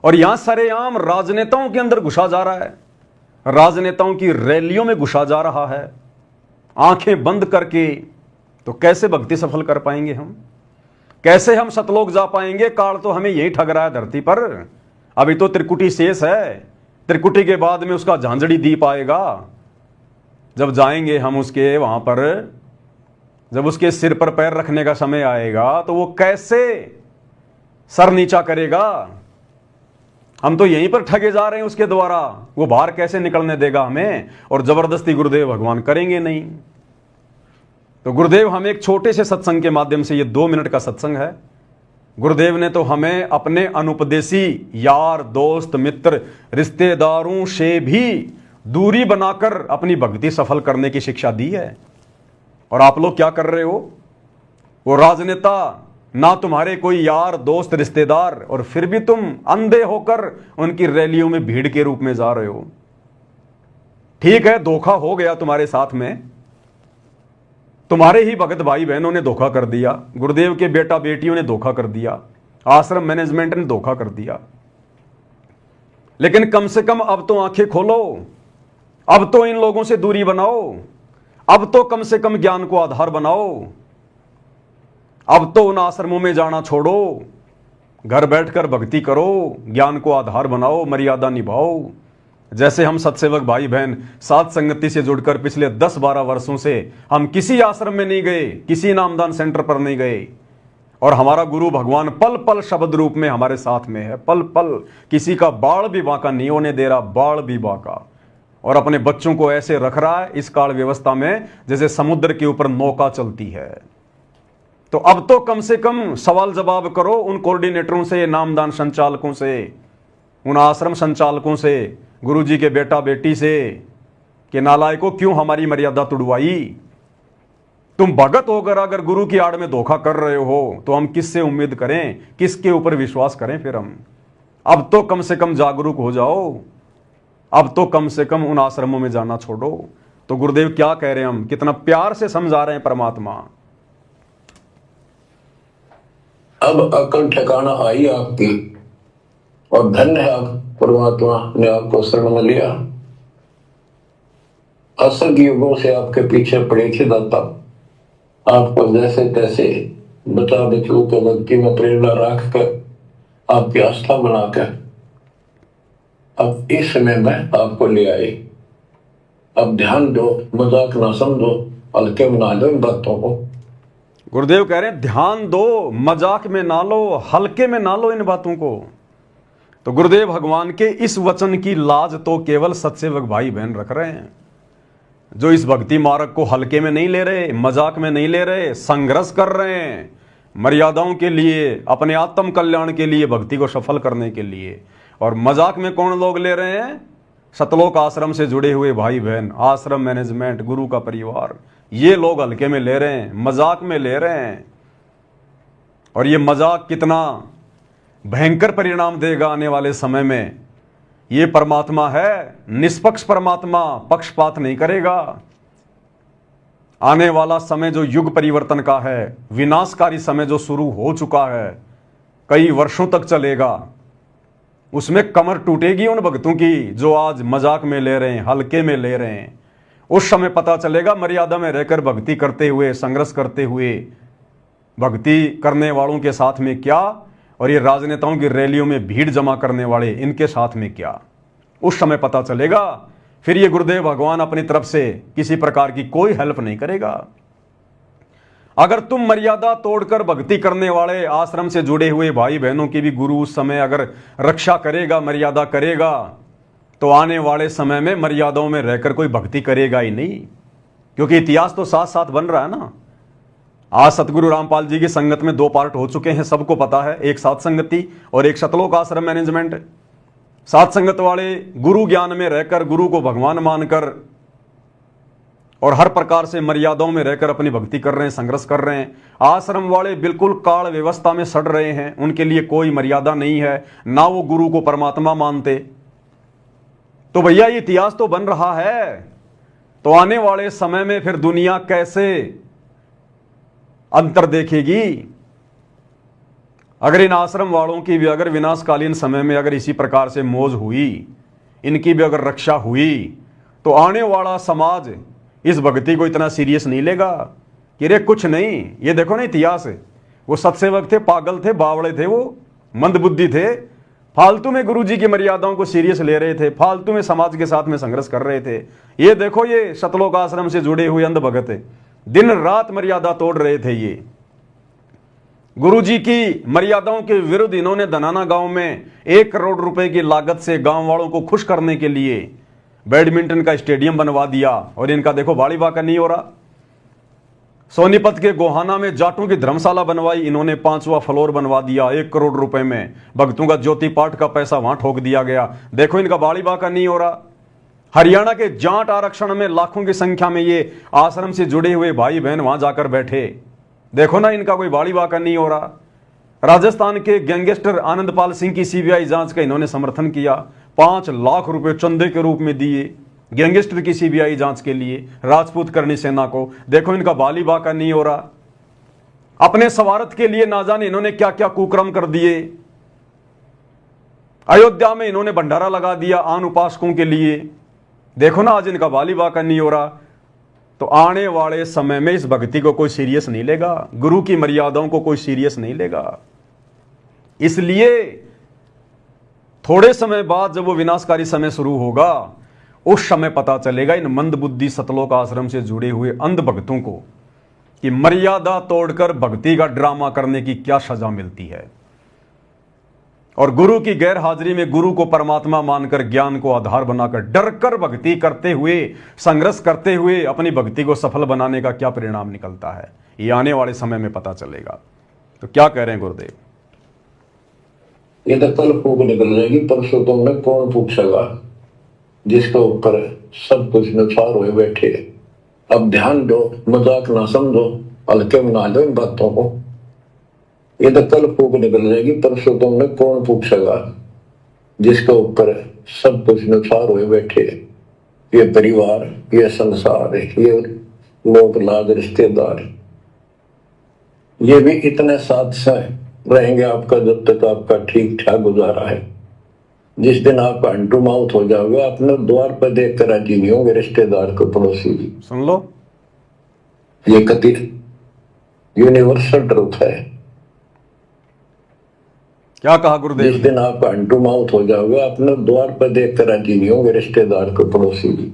और यहां सरेआम राजनेताओं के अंदर घुसा जा रहा है, राजनेताओं की रैलियों में घुसा जा रहा है। आंखें बंद करके तो कैसे भक्ति सफल कर पाएंगे हम, कैसे हम सतलोक जा पाएंगे। काल तो हमें यही ठग रहा है धरती पर। अभी तो त्रिकुटी शेष है, त्रिकुटी के बाद में उसका झांझड़ी दीप आएगा। जब जाएंगे हम उसके वहां पर, जब उसके सिर पर पैर रखने का समय आएगा तो वो कैसे सर नीचा करेगा। हम तो यहीं पर ठगे जा रहे हैं उसके द्वारा, वो बाहर कैसे निकलने देगा हमें। और जबरदस्ती गुरुदेव भगवान करेंगे नहीं। तो गुरुदेव हमें एक छोटे से सत्संग के माध्यम से, ये 2 मिनट का सत्संग है, गुरुदेव ने तो हमें अपने अनुपदेशी यार दोस्त मित्र रिश्तेदारों से भी दूरी बनाकर अपनी भक्ति सफल करने की शिक्षा दी है। और आप लोग क्या कर रहे हो, वो राजनेता ना तुम्हारे कोई यार दोस्त रिश्तेदार, और फिर भी तुम अंधे होकर उनकी रैलियों में भीड़ के रूप में जा रहे हो। ठीक है, धोखा हो गया तुम्हारे साथ में, तुम्हारे ही भगत भाई बहनों ने धोखा कर दिया, गुरुदेव के बेटा बेटियों ने धोखा कर दिया, आश्रम मैनेजमेंट ने धोखा कर दिया। लेकिन कम से कम अब तो आंखें खोलो, अब तो इन लोगों से दूरी बनाओ, अब तो कम से कम ज्ञान को आधार बनाओ। अब तो उन आश्रमों में जाना छोड़ो, घर बैठकर भक्ति करो, ज्ञान को आधार बनाओ, मर्यादा निभाओ। जैसे हम सत्सेवक भाई बहन साथ संगति से जुड़कर पिछले 10-12 वर्षों से हम किसी आश्रम में नहीं गए, किसी नामदान सेंटर पर नहीं गए, और हमारा गुरु भगवान पल पल शब्द रूप में हमारे साथ में है, पल पल किसी का बाल भी बांका नहीं होने दे रहा, बाल भी बांका, और अपने बच्चों को ऐसे रख रहा है इस काल व्यवस्था में जैसे समुद्र के ऊपर नौका चलती है। तो अब तो कम से कम सवाल जवाब करो उन कोऑर्डिनेटरों से, नामदान संचालकों से, उन आश्रम संचालकों से, गुरुजी के बेटा बेटी से, कि नालायकों क्यों हमारी मर्यादा तुड़वाई। तुम भगत होकर अगर गुरु की आड़ में धोखा कर रहे हो तो हम किससे उम्मीद करें, किसके ऊपर विश्वास करें फिर हम। अब तो कम से कम जागरूक हो जाओ। अब तो कम से कम उन आश्रमों में जाना छोड़ो। तो गुरुदेव क्या कह रहे हैं, हम कितना प्यार से समझा रहे हैं परमात्मा। अब अकल ठिकाना आई आपकी, और धन्य है आप, परमात्मा ने आपको शरण में लिया। असंग युगों से आपके पीछे पड़े थे दाता, आपको जैसे तैसे बचा बचू के भक्ति में प्रेरणा रख कर, आपकी आस्था बनाकर अब इस समय में आपको ले आए। अब ध्यान दो, मजाक ना समझो, हल्के में ना लो इन बातों को। गुरुदेव कह रहे हैं ध्यान दो, मजाक में ना लो, हल्के में ना लो इन बातों को। तो गुरुदेव भगवान के इस वचन की लाज तो केवल सत्सेवक भाई बहन रख रहे हैं, जो इस भक्ति मार्ग को हल्के में नहीं ले रहे, मजाक में नहीं ले रहे, संघर्ष कर रहे हैं मर्यादाओं के लिए, अपने आत्म कल्याण के लिए, भक्ति को सफल करने के लिए। और मजाक में कौन लोग ले रहे हैं? सतलोक आश्रम से जुड़े हुए भाई बहन, आश्रम मैनेजमेंट, गुरु का परिवार, ये लोग हल्के में ले रहे हैं, मजाक में ले रहे हैं। और ये मजाक कितना भयंकर परिणाम देगा आने वाले समय में। ये परमात्मा है निष्पक्ष परमात्मा, पक्षपात नहीं करेगा। आने वाला समय जो युग परिवर्तन का है, विनाशकारी समय जो शुरू हो चुका है, कई वर्षों तक चलेगा, उसमें कमर टूटेगी उन भक्तों की जो आज मजाक में ले रहे हैं, हल्के में ले रहे हैं। उस समय पता चलेगा मर्यादा में रहकर भक्ति करते हुए, संघर्ष करते हुए, भक्ति करने वालों के साथ में क्या, और ये राजनेताओं की रैलियों में भीड़ जमा करने वाले इनके साथ में क्या, उस समय पता चलेगा। फिर ये गुरुदेव भगवान अपनी तरफ से किसी प्रकार की कोई हेल्प नहीं करेगा। अगर तुम मर्यादा तोड़कर भक्ति करने वाले आश्रम से जुड़े हुए भाई बहनों की भी गुरु उस समय अगर रक्षा करेगा, मर्यादा करेगा, तो आने वाले समय में मर्यादाओं में रहकर कोई भक्ति करेगा ही नहीं, क्योंकि इतिहास तो साथ साथ बन रहा है ना। आज सतगुरु रामपाल जी की संगत में 2 पार्ट हो चुके हैं, सबको पता है, एक सात संगति और एक सतलोक आश्रम मैनेजमेंट। सात संगत वाले गुरु ज्ञान में रहकर, गुरु को भगवान मानकर और हर प्रकार से मर्यादाओं में रहकर अपनी भक्ति कर रहे हैं, संघर्ष कर रहे हैं। आश्रम वाले बिल्कुल काल व्यवस्था में सड़ रहे हैं, उनके लिए कोई मर्यादा नहीं है, ना वो गुरु को परमात्मा मानते। तो भैया ये इतिहास तो बन रहा है, तो आने वाले समय में फिर दुनिया कैसे अंतर देखेगी? अगर इन आश्रम वालों की भी अगर विनाशकालीन समय में अगर इसी प्रकार से मौज हुई, इनकी भी अगर रक्षा हुई, तो आने वाला समाज इस भक्ति को इतना सीरियस नहीं लेगा कि रे कुछ नहीं। ये देखो ना इतिहास, वो सत्सेवक थे, पागल थे, बावड़े थे, वो मंदबुद्धि थे, फालतू में गुरुजी की मर्यादाओं को सीरियस ले रहे थे, फालतू में समाज के साथ में संघर्ष कर रहे थे। ये देखो ये सतलोक आश्रम से जुड़े हुए अंध भगत दिन रात मर्यादा तोड़ रहे थे। ये गुरुजी की मर्यादाओं के विरुद्ध इन्होंने धनाना गांव में 1 करोड़ रुपए की लागत से गांव वालों को खुश करने के लिए बैडमिंटन का स्टेडियम बनवा दिया, और इनका देखो बाड़ी बाका नहीं हो रहा। सोनीपत के गोहाना में जाटों की धर्मशाला बनवाई इन्होंने, 5वां फ्लोर बनवा दिया 1 करोड़ रुपए में। भक्तों का ज्योति पाठ का पैसा वहां ठोक दिया गया, देखो इनका बाड़ी बाका नहीं हो रहा। हरियाणा के जाट आरक्षण में लाखों की संख्या में ये आश्रम से जुड़े हुए भाई बहन वहां जाकर बैठे, देखो ना इनका कोई बाड़ी बाका नहीं हो रहा। राजस्थान के गैंगस्टर आनंदपाल सिंह की सीबीआई जांच का इन्होंने समर्थन किया, 5 लाख रुपए चंदे के रूप में दिए गैंगस्टर की सीबीआई जांच के लिए राजपूत करनी सेना को, देखो इनका बाली बाका नहीं हो रहा। अपने स्वार्थ के लिए ना जाने इन्होंने क्या क्या कुकर्म कर दिए। अयोध्या में इन्होंने भंडारा लगा दिया आन उपासकों के लिए, देखो ना आज इनका बाली बाका नहीं हो रहा। तो आने वाले समय में इस भक्ति को कोई सीरियस नहीं लेगा, गुरु की मर्यादाओं को कोई सीरियस नहीं लेगा। इसलिए थोड़े समय बाद जब वो विनाशकारी समय शुरू होगा, उस समय पता चलेगा इन मंदबुद्धि सतलोक आश्रम से जुड़े हुए अंध भक्तों को कि मर्यादा तोड़कर भक्ति का ड्रामा करने की क्या सजा मिलती है। और गुरु की गैर हाजिरी में गुरु को परमात्मा मानकर, ज्ञान को आधार बनाकर, डरकर भक्ति करते हुए, संघर्ष करते हुए अपनी भक्ति को सफल बनाने का क्या परिणाम निकलता है, ये आने वाले समय में पता चलेगा। तो क्या कह रहे हैं गुरुदेव? ये तो कल फूक निकल जाएगी, परसों तुमने कौन पूछेगा, जिसके ऊपर सब कुछ निछार हुए बैठे। अब ध्यान दो, मजाक ना समझो, हल्के में ना लो इन बातों को। ये तो कल फूक निकल जाएगी, परसों तुमने कौन पूछेगा, जिसके ऊपर सब कुछ नुकसान हुए बैठे। ये परिवार, ये संसार, ये लोग लाद रिश्तेदार, ये भी इतने साथ से रहेंगे आपका जब तक आपका ठीक ठाक गुजारा है। जिस दिन आप हैंड टू माउथ हो जाओगे, अपने द्वार पर देख कर राजी नहीं होंगे रिश्तेदार को, पड़ोसी भी। सुन लो, ये कथित यूनिवर्सल ट्रुथ है। क्या कहा गुरुदेव? जिस दिन आप हैंड टू माउथ हो जाओगे, अपने द्वार पर देख कर राजी नहीं होंगे रिश्तेदार को, पड़ोसी भी।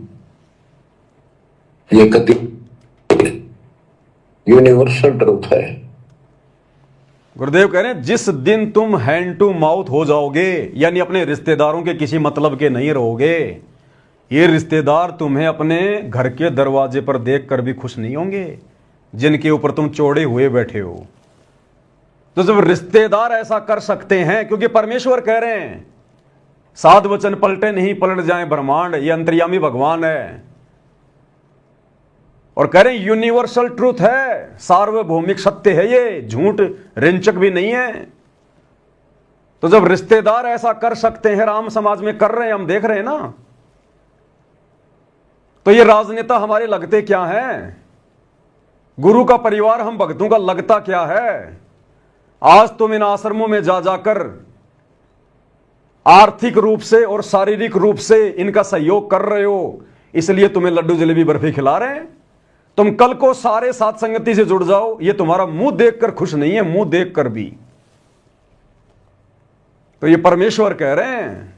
ये कथित यूनिवर्सल ट्रुथ है। गुरुदेव कह रहे हैं जिस दिन तुम हैंड टू माउथ हो जाओगे, यानी अपने रिश्तेदारों के किसी मतलब के नहीं रहोगे, ये रिश्तेदार तुम्हें अपने घर के दरवाजे पर देखकर भी खुश नहीं होंगे जिनके ऊपर तुम चौड़े हुए बैठे हो। तो जब रिश्तेदार ऐसा कर सकते हैं, क्योंकि परमेश्वर कह रहे हैं साध वचन पलटे नहीं पलट जाए ब्रह्मांड, ये अंतर्यामी भगवान है और कह रहे हैं यूनिवर्सल ट्रूथ है, सार्वभौमिक सत्य है, ये झूठ रिंचक भी नहीं है। तो जब रिश्तेदार ऐसा कर सकते हैं, राम समाज में कर रहे हैं, हम देख रहे हैं ना, तो ये राजनेता हमारे लगते क्या हैं? गुरु का परिवार हम भक्तों का लगता क्या है? आज तुम इन आश्रमों में जा जाकर आर्थिक रूप से और शारीरिक रूप से इनका सहयोग कर रहे हो, इसलिए तुम्हें लड्डू जलेबी बर्फी खिला रहे हैं। तुम कल को सारे साथ संगति से जुड़ जाओ, ये तुम्हारा मुंह देखकर खुश नहीं है, मुंह देखकर भी। तो ये परमेश्वर कह रहे हैं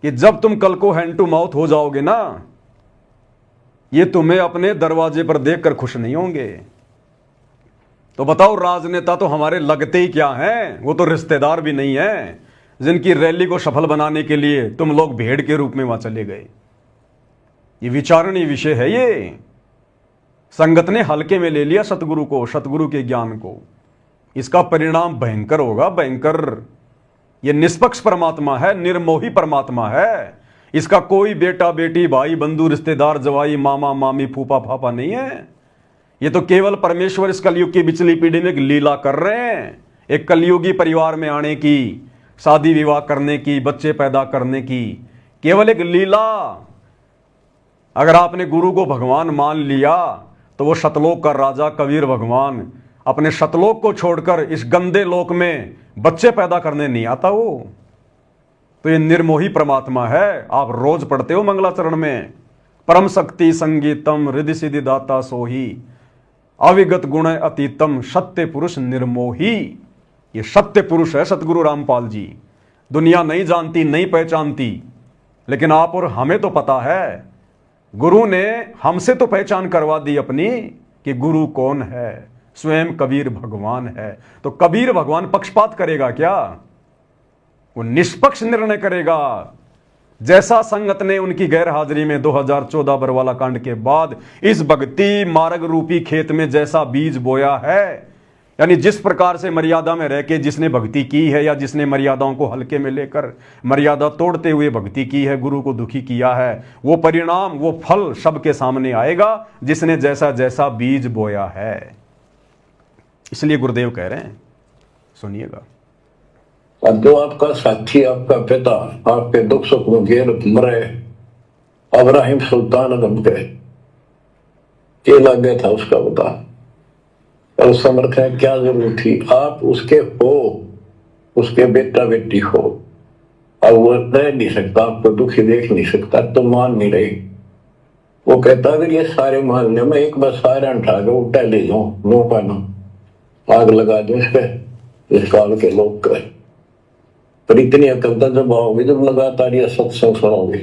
कि जब तुम कल को हैंड टू माउथ हो जाओगे ना, ये तुम्हें अपने दरवाजे पर देखकर खुश नहीं होंगे। तो बताओ, राजनेता तो हमारे लगते ही क्या हैं? वो तो रिश्तेदार भी नहीं है जिनकी रैली को सफल बनाने के लिए तुम लोग भेड़ के रूप में वहां चले गए। ये विचारणीय विषय है। ये संगत ने हल्के में ले लिया सतगुरु को, सतगुरु के ज्ञान को। इसका परिणाम भयंकर होगा, भयंकर। ये निष्पक्ष परमात्मा है, निर्मोही परमात्मा है। इसका कोई बेटा बेटी भाई बंधु रिश्तेदार जवाई मामा मामी फूफा फाफा नहीं है। ये तो केवल परमेश्वर इस कलयुग की बिचली पीढ़ी में एक लीला कर रहे हैं, एक कलयुगी परिवार में आने की, शादी विवाह करने की, बच्चे पैदा करने की, केवल एक लीला। अगर आपने गुरु को भगवान मान लिया तो वो शतलोक का राजा कबीर भगवान अपने शतलोक को छोड़कर इस गंदे लोक में बच्चे पैदा करने नहीं आता। वो तो ये निर्मोही परमात्मा है। आप रोज पढ़ते हो मंगलाचरण में, परम शक्ति संगीतम रिद्धि सिद्धि दाता सोही अविगत गुण अतीतम सत्य पुरुष निर्मोही। ये सत्य पुरुष है सतगुरु रामपाल जी। दुनिया नहीं जानती, नहीं पहचानती, लेकिन आप और हमें तो पता है। गुरु ने हमसे तो पहचान करवा दी अपनी कि गुरु कौन है, स्वयं कबीर भगवान है। तो कबीर भगवान पक्षपात करेगा क्या? वो निष्पक्ष निर्णय करेगा। जैसा संगत ने उनकी गैर हाजिरी में 2014 बरवाला कांड के बाद इस भक्ति मार्ग रूपी खेत में जैसा बीज बोया है, यानी जिस प्रकार से मर्यादा में रह के जिसने भक्ति की है या जिसने मर्यादाओं को हल्के में लेकर मर्यादा तोड़ते हुए भक्ति की है, गुरु को दुखी किया है, वो परिणाम, वो फल सबके सामने आएगा जिसने जैसा जैसा बीज बोया है। इसलिए गुरुदेव कह रहे हैं, सुनिएगा। अब जो आपका साथी, आपका पिता, आपके दुख सुख में घेर मरे, अब्राहिम सुल्तान आजम के ये लग गया था उसका बता, और समर्थ है क्या जरूरत थी? आप उसके हो, उसके बेटा बेटी हो, अब वो रह नहीं सकता, आपको दुखी देख नहीं सकता, तो मान नहीं रही। वो कहता अगर ये सारे मोहल्ले में एक बार सारे उठा के उल्टा ले जाऊं, नो पाना आग लगा दो इस पे, इस काल के लोग का। पर इतनी अकलता जब आओगे, जब लगातार ये सत्संग सुनोगे।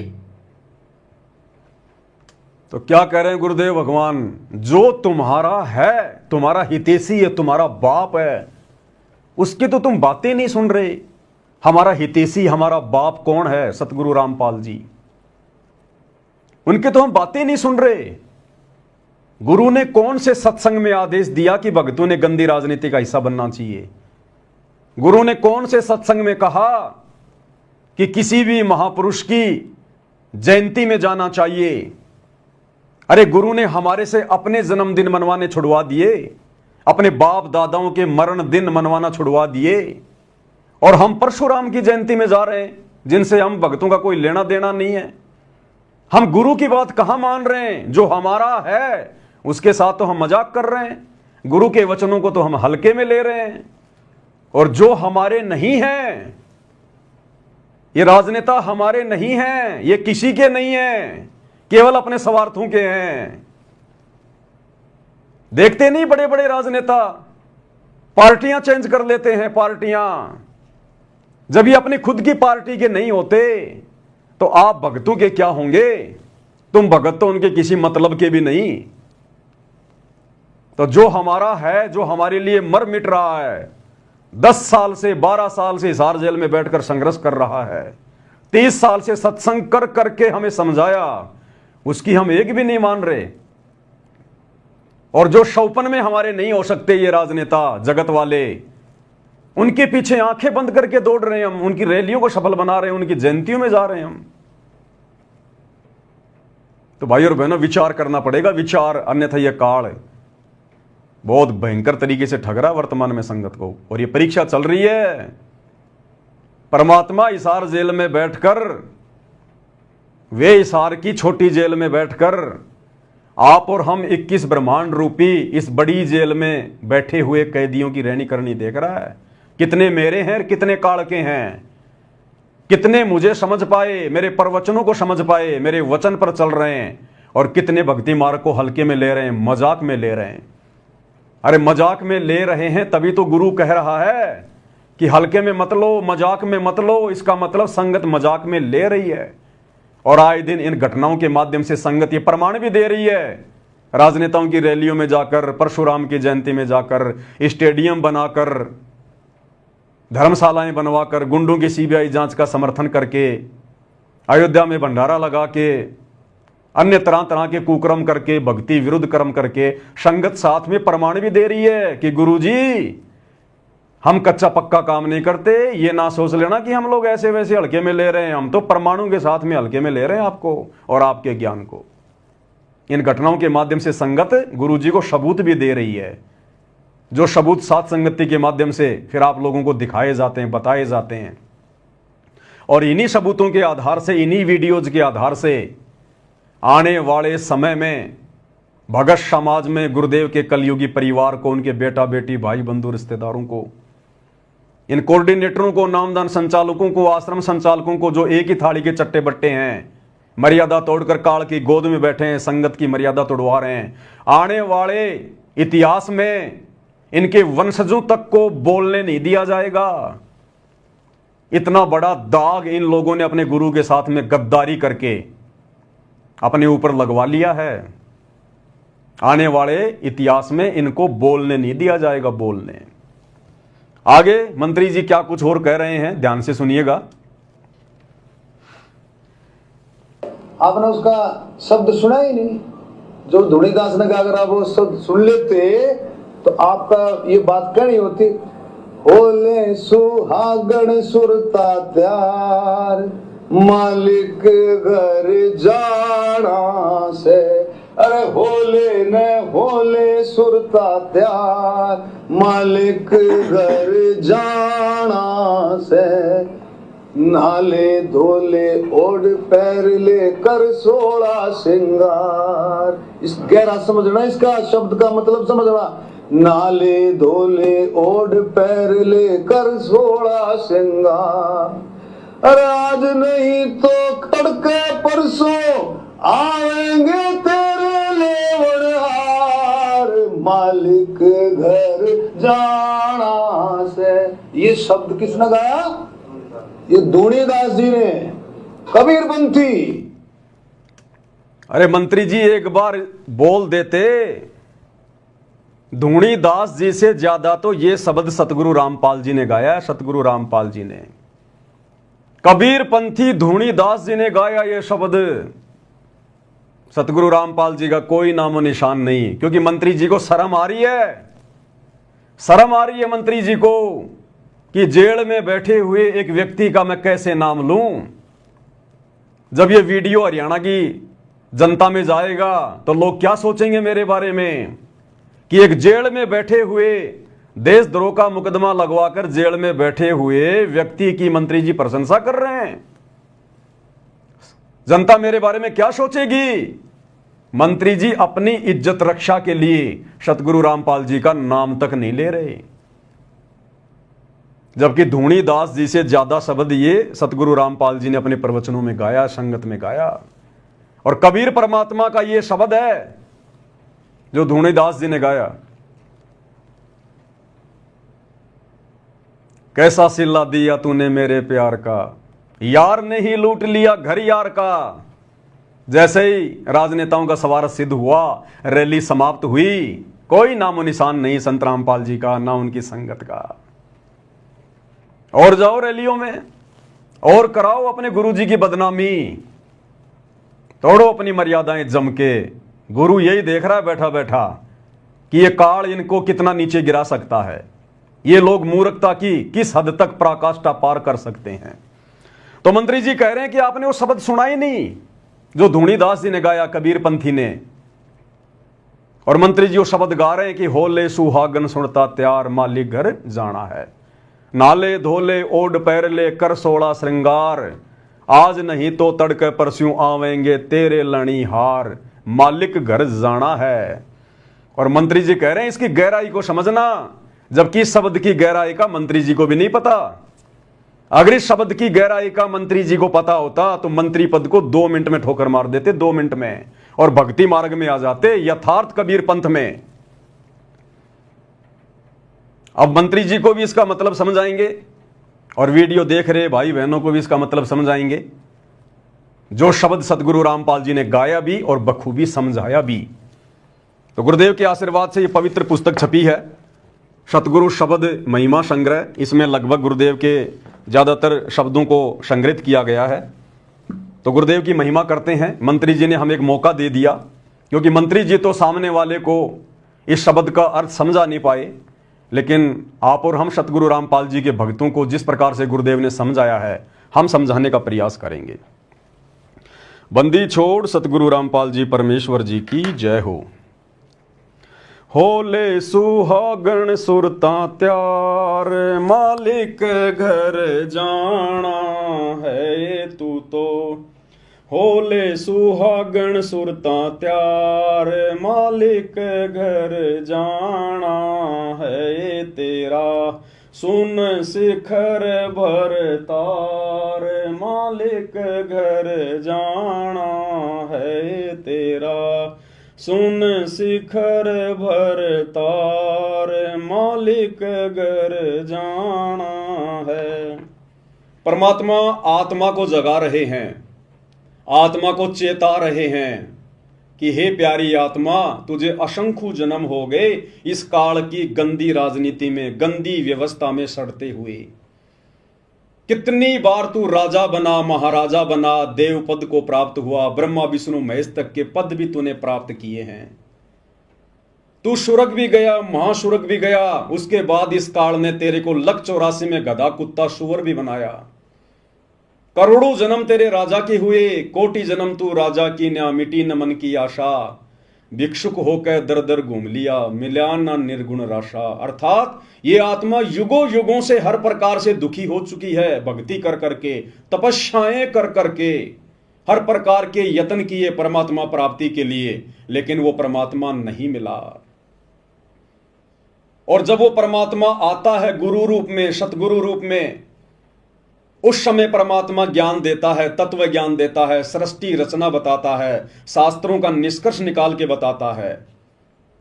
तो क्या कह रहे हैं गुरुदेव भगवान? जो तुम्हारा है, तुम्हारा हितैषी है, तुम्हारा बाप है, उसकी तो तुम बातें नहीं सुन रहे। हमारा हितैषी, हमारा बाप कौन है? सतगुरु रामपाल जी। उनके तो हम बातें नहीं सुन रहे। गुरु ने कौन से सत्संग में आदेश दिया कि भक्तों ने गंदी राजनीति का हिस्सा बनना चाहिए? गुरु ने कौन से सत्संग में कहा कि किसी भी महापुरुष की जयंती में जाना चाहिए? अरे गुरु ने हमारे से अपने जन्मदिन मनवाने छुड़वा दिए, अपने बाप दादाओं के मरण दिन मनवाना छुड़वा दिए, और हम परशुराम की जयंती में जा रहे हैं। जिनसे हम भक्तों का कोई लेना देना नहीं है। हम गुरु की बात कहां मान रहे हैं? जो हमारा है उसके साथ तो हम मजाक कर रहे हैं, गुरु के वचनों को तो हम हल्के में ले रहे हैं। और जो हमारे नहीं हैं, ये राजनेता हमारे नहीं हैं, ये किसी के नहीं हैं, केवल अपने स्वार्थों के हैं। देखते नहीं बड़े बड़े राजनेता पार्टियां चेंज कर लेते हैं, पार्टियां। जब ये अपनी खुद की पार्टी के नहीं होते तो आप भगतों के क्या होंगे? तुम भगत तो उनके किसी मतलब के भी नहीं। तो जो हमारा है, जो हमारे लिए मर मिट रहा है, 10 साल से 12 साल से हिसार जेल में बैठकर संघर्ष कर रहा है, 30 साल से सत्संग कर करके हमें समझाया, उसकी हम एक भी नहीं मान रहे। और जो शौपन में हमारे नहीं हो सकते ये राजनेता जगत वाले, उनके पीछे आंखें बंद करके दौड़ रहे हैं हम, उनकी रैलियों को सफल बना रहे हैं, उनकी जयंतियों में जा रहे हैं हम। तो भाई और बहनों, विचार करना पड़ेगा, विचार, अन्यथा यह काल बहुत भयंकर तरीके से ठग रहा है वर्तमान में संगत को। और ये परीक्षा चल रही है। परमात्मा हिसार जेल में बैठकर, वे हिसार की छोटी जेल में बैठकर आप और हम 21 ब्रह्मांड रूपी इस बड़ी जेल में बैठे हुए कैदियों की रहनी करनी देख रहा है। कितने मेरे हैं, कितने काल के हैं, कितने मुझे समझ पाए, मेरे प्रवचनों को समझ पाए, मेरे वचन पर चल रहे हैं, और कितने भक्ति मार्ग को हल्के में ले रहे हैं, मजाक में ले रहे हैं। अरे मजाक में ले रहे हैं तभी तो गुरु कह रहा है कि हल्के में मत लो, मजाक में मत लो। इसका मतलब संगत मजाक में ले रही है। और आए दिन इन घटनाओं के माध्यम से संगत ये प्रमाण भी दे रही है। राजनेताओं की रैलियों में जाकर, परशुराम की जयंती में जाकर, स्टेडियम बनाकर, धर्मशालाएं बनवाकर, गुंडों की सीबीआई जांच का समर्थन करके, अयोध्या में भंडारा लगा के, अन्य तरह तरह के कुकर्म करके, भक्ति विरुद्ध कर्म करके, संगत साथ में प्रमाण भी दे रही है कि गुरुजी हम कच्चा पक्का काम नहीं करते। ये ना सोच लेना कि हम लोग ऐसे वैसे हल्के में ले रहे हैं, हम तो परमाणु के साथ में हल्के में ले रहे हैं आपको और आपके ज्ञान को। इन घटनाओं के माध्यम से संगत गुरुजी को सबूत भी दे रही है, जो सबूत सात संगति के माध्यम से फिर आप लोगों को दिखाए जाते हैं, बताए जाते हैं। और इन्हीं सबूतों के आधार से, इन्हीं वीडियोज के आधार से आने वाले समय में भगत समाज में गुरुदेव के कलयुगी परिवार को, उनके बेटा बेटी, भाई बंधु, रिश्तेदारों को, इन कोऑर्डिनेटरों को, नामदान संचालकों को, आश्रम संचालकों को, जो एक ही थाली के चट्टे बट्टे हैं, मर्यादा तोड़कर काल की गोद में बैठे हैं, संगत की मर्यादा तोड़वा रहे हैं, आने वाले इतिहास में इनके वंशजों तक को बोलने नहीं दिया जाएगा। इतना बड़ा दाग इन लोगों ने अपने गुरु के साथ में गद्दारी करके अपने ऊपर लगवा लिया है। आने वाले इतिहास में इनको बोलने नहीं दिया जाएगा। बोलने आगे मंत्री जी क्या कुछ और कह रहे हैं, ध्यान से सुनिएगा। आपने उसका शब्द सुना ही नहीं जो धुनीदास ने कहा। अगर आप वो शब्द सुन लेते तो आपका ये बात कहनी होती, होले सुहागण सुरता त्यार, मालिक घर जाना से। अरे होले न होले सुरता त्यार, मालिक घर जाना से। नाले धोले ओढ़ पैर ले कर 16 श्रृंगार। इस गहरा समझना, इसका शब्द का मतलब समझना। नाले धोले ओढ़ पैर ले कर 16 श्रृंगार। अरे आज नहीं तो तड़के परसों आएंगे तेरे लेवड़हार, मालिक घर जाना से। ये शब्द किसने गाया? ये धुनीदास जी ने, कबीरपंथी। अरे मंत्री जी एक बार बोल देते। धुनीदास जी से ज्यादा तो ये शब्द सतगुरु रामपाल जी ने गाया। सतगुरु रामपाल जी ने, कबीरपंथी धुनीदास जी ने गाया ये शब्द। सतगुरु रामपाल जी का कोई नामो निशान नहीं, क्योंकि मंत्री जी को शर्म आ रही है। शर्म आ रही है मंत्री जी को कि जेल में बैठे हुए एक व्यक्ति का मैं कैसे नाम लूं। जब ये वीडियो हरियाणा की जनता में जाएगा तो लोग क्या सोचेंगे मेरे बारे में, कि एक जेल में बैठे हुए, देशद्रोह का मुकदमा लगवाकर जेल में बैठे हुए व्यक्ति की मंत्री जी प्रशंसा कर रहे हैं। जनता मेरे बारे में क्या सोचेगी? मंत्री जी अपनी इज्जत रक्षा के लिए सतगुरु रामपाल जी का नाम तक नहीं ले रहे, जबकि धूणी दास जी से ज्यादा शब्द ये सतगुरु रामपाल जी ने अपने प्रवचनों में गाया, संगत में गाया। और कबीर परमात्मा का ये शब्द है जो धूणी दास जी ने गाया, कैसा सिला दिया तूने मेरे प्यार का, यार ने ही लूट लिया घर यार का। जैसे ही राजनेताओं का सवार सिद्ध हुआ, रैली समाप्त हुई, कोई नामो निशान नहीं संत रामपाल जी का, ना उनकी संगत का। और जाओ रैलियों में और कराओ अपने गुरु जी की बदनामी, तोड़ो अपनी मर्यादाएं जम के। गुरु यही देख रहा है बैठा बैठा कि ये काल इनको कितना नीचे गिरा सकता है, ये लोग मूर्खता की किस हद तक पराकाष्ठा पार कर सकते हैं। तो मंत्री जी कह रहे हैं कि आपने वो शब्द सुना ही नहीं जो धूणी दास जी ने गाया, कबीर पंथी ने। और मंत्री जी वो शब्द गा रहे हैं कि होले सुहागन सुनता त्यार मालिक घर जाना है, नाले धोले ओड पैरले कर सोड़ा श्रृंगार, आज नहीं तो तड़के परस्यों आवेंगे तेरे लणी हार, मालिक घर जाना है। और मंत्री जी कह रहे हैं इसकी गहराई को समझना, जबकि इस शब्द की गहराई का मंत्री जी को भी नहीं पता। अगर इस शब्द की गहराई का मंत्री जी को पता होता तो मंत्री पद को 2 मिनट में ठोकर मार देते, 2 मिनट में, और भक्ति मार्ग में आ जाते, यथार्थ कबीर पंथ में। अब मंत्री जी को भी इसका मतलब समझाएंगे और वीडियो देख रहे भाई बहनों को भी इसका मतलब समझाएंगे, जो शब्द सतगुरु रामपाल जी ने गाया भी और बखूबी समझाया भी। तो गुरुदेव के आशीर्वाद से ये पवित्र पुस्तक छपी है, सतगुरु शब्द महिमा संग्रह। इसमें लगभग गुरुदेव के ज़्यादातर शब्दों को संग्रहित किया गया है। तो गुरुदेव की महिमा करते हैं। मंत्री जी ने हमें एक मौका दे दिया, क्योंकि मंत्री जी तो सामने वाले को इस शब्द का अर्थ समझा नहीं पाए, लेकिन आप और हम सतगुरु रामपाल जी के भक्तों को जिस प्रकार से गुरुदेव ने समझाया है, हम समझाने का प्रयास करेंगे। बंदी छोड़ सतगुरु रामपाल जी परमेश्वर जी की जय हो। होले सुहागण सुरता त्यार मालिक घर जाना है तू तो, होले सुहागण सुरता त्यार मालिक घर जाना है तेरा, सुन शिखर भर तार मालिक घर जाना है तेरा, सुन शिखर भर तार मालिक घर जाना है। परमात्मा आत्मा को जगा रहे हैं, आत्मा को चेता रहे हैं कि हे प्यारी आत्मा, तुझे असंख्य जन्म हो गए इस काल की गंदी राजनीति में, गंदी व्यवस्था में सड़ते हुए। कितनी बार तू राजा बना, महाराजा बना, देव पद को प्राप्त हुआ, ब्रह्मा विष्णु महेश तक के पद भी तूने प्राप्त किए हैं। तू सुरग भी गया, महासुरग भी गया, उसके बाद इस काल ने तेरे को लक 84 में गधा कुत्ता सुअर भी बनाया। करोड़ों जन्म तेरे राजा के हुए, कोटि जन्म तू राजा की न मिटी न मन की आशा, भिक्षुक होकर दर दर घूम लिया, मिला न निर्गुण राशा। अर्थात ये आत्मा युगों युगों से हर प्रकार से दुखी हो चुकी है, भक्ति कर करके, तपस्याएं कर करके, हर प्रकार के यत्न किए परमात्मा प्राप्ति के लिए, लेकिन वो परमात्मा नहीं मिला। और जब वो परमात्मा आता है गुरु रूप में, सतगुरु रूप में, उस समय परमात्मा ज्ञान देता है, तत्व ज्ञान देता है, सृष्टि रचना बताता है, शास्त्रों का निष्कर्ष निकाल के बताता है।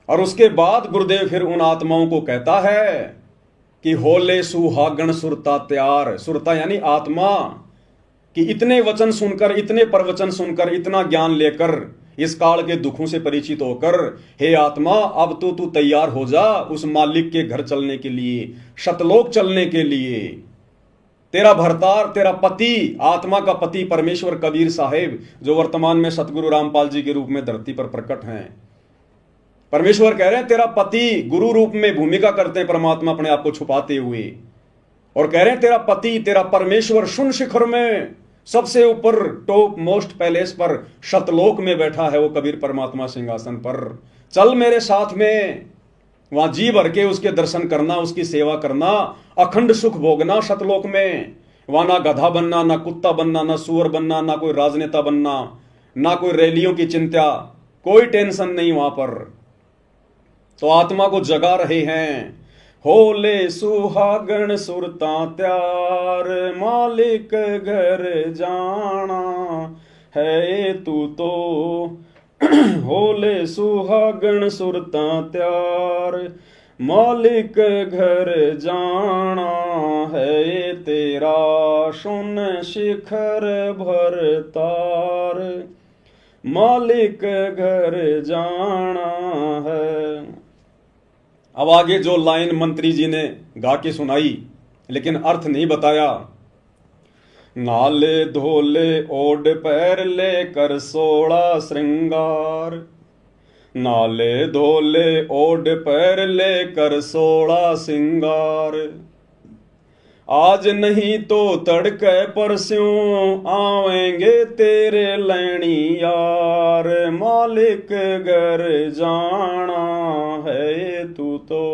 और उसके बाद गुरुदेव फिर उन आत्माओं को कहता है कि होले सुहागण सुरता त्यार, सुरता यानी आत्मा, कि इतने वचन सुनकर, इतने प्रवचन सुनकर, इतना ज्ञान लेकर, इस काल के दुखों से परिचित होकर, हे आत्मा अब तो तू तैयार हो जा उस मालिक के घर चलने के लिए, शतलोक चलने के लिए। तेरा भरतार, तेरा पति, आत्मा का पति परमेश्वर कबीर साहेब, जो वर्तमान में सतगुरु रामपाल जी के रूप में धरती पर प्रकट हैं, परमेश्वर कह रहे हैं तेरा पति गुरु रूप में भूमिका करते हैं परमात्मा अपने आप को छुपाते हुए, और कह रहे हैं तेरा पति, तेरा परमेश्वर शून्य शिखर में सबसे ऊपर टॉप मोस्ट पैलेस पर शतलोक में बैठा है वो कबीर परमात्मा सिंहासन पर। चल मेरे साथ में, वहां जी भर के उसके दर्शन करना, उसकी सेवा करना, अखंड सुख भोगना शतलोक में। वहां ना गधा बनना, ना कुत्ता बनना, ना सुअर बनना, ना कोई राजनेता बनना, ना कोई रैलियों की चिंता, कोई टेंशन नहीं वहां पर। तो आत्मा को जगा रहे हैं। होले सुहागण सुरता त्यार, मालिक घर जाना है तू तो। होले सुहागण सुरता त्यार, मालिक घर जाना है तेरा। सुन शिखर भर तार, मालिक घर जाना है। अब आगे जो लाइन मंत्री जी ने गा के सुनाई लेकिन अर्थ नहीं बताया। नाले धोले ओड पैर लेकर 16 श्रृंगार, नाले धोले ओड पैर लेकर 16 श्रृंगार। आज नहीं तो तड़के परस्यों आवेंगे तेरे लैणी यार, मालिक घर जाना है तू तो।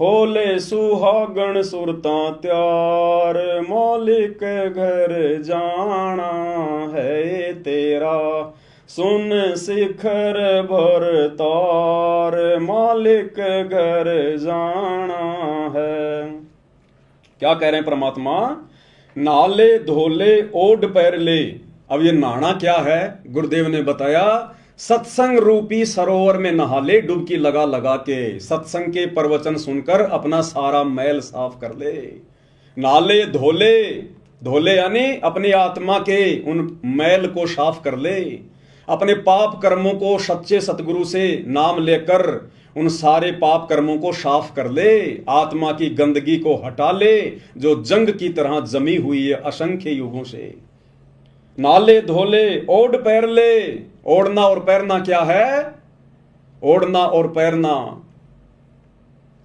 होले सुहागण सुरता त्यार, मालिक घर जाना है तेरा। सुन शिखर भर तार, मालिक घर जाना है। क्या कह रहे हैं परमात्मा? नाले धोले ओड पैर ले। अब ये नहाना क्या है? गुरुदेव ने बताया, सत्संग रूपी सरोवर में नहा ले डुबकी लगा लगा के। सत्संग के प्रवचन सुनकर अपना सारा मैल साफ कर ले। नाले धोले, धोले यानी अपनी आत्मा के उन मैल को साफ कर ले। अपने पाप कर्मों को सच्चे सतगुरु से नाम लेकर उन सारे पाप कर्मों को साफ कर ले। आत्मा की गंदगी को हटा ले जो जंग की तरह जमी हुई है असंख्य युगों से। नाले धोले ओढ़ पैर ले। ओढ़ना और पैरना क्या है? ओढ़ना और पैरना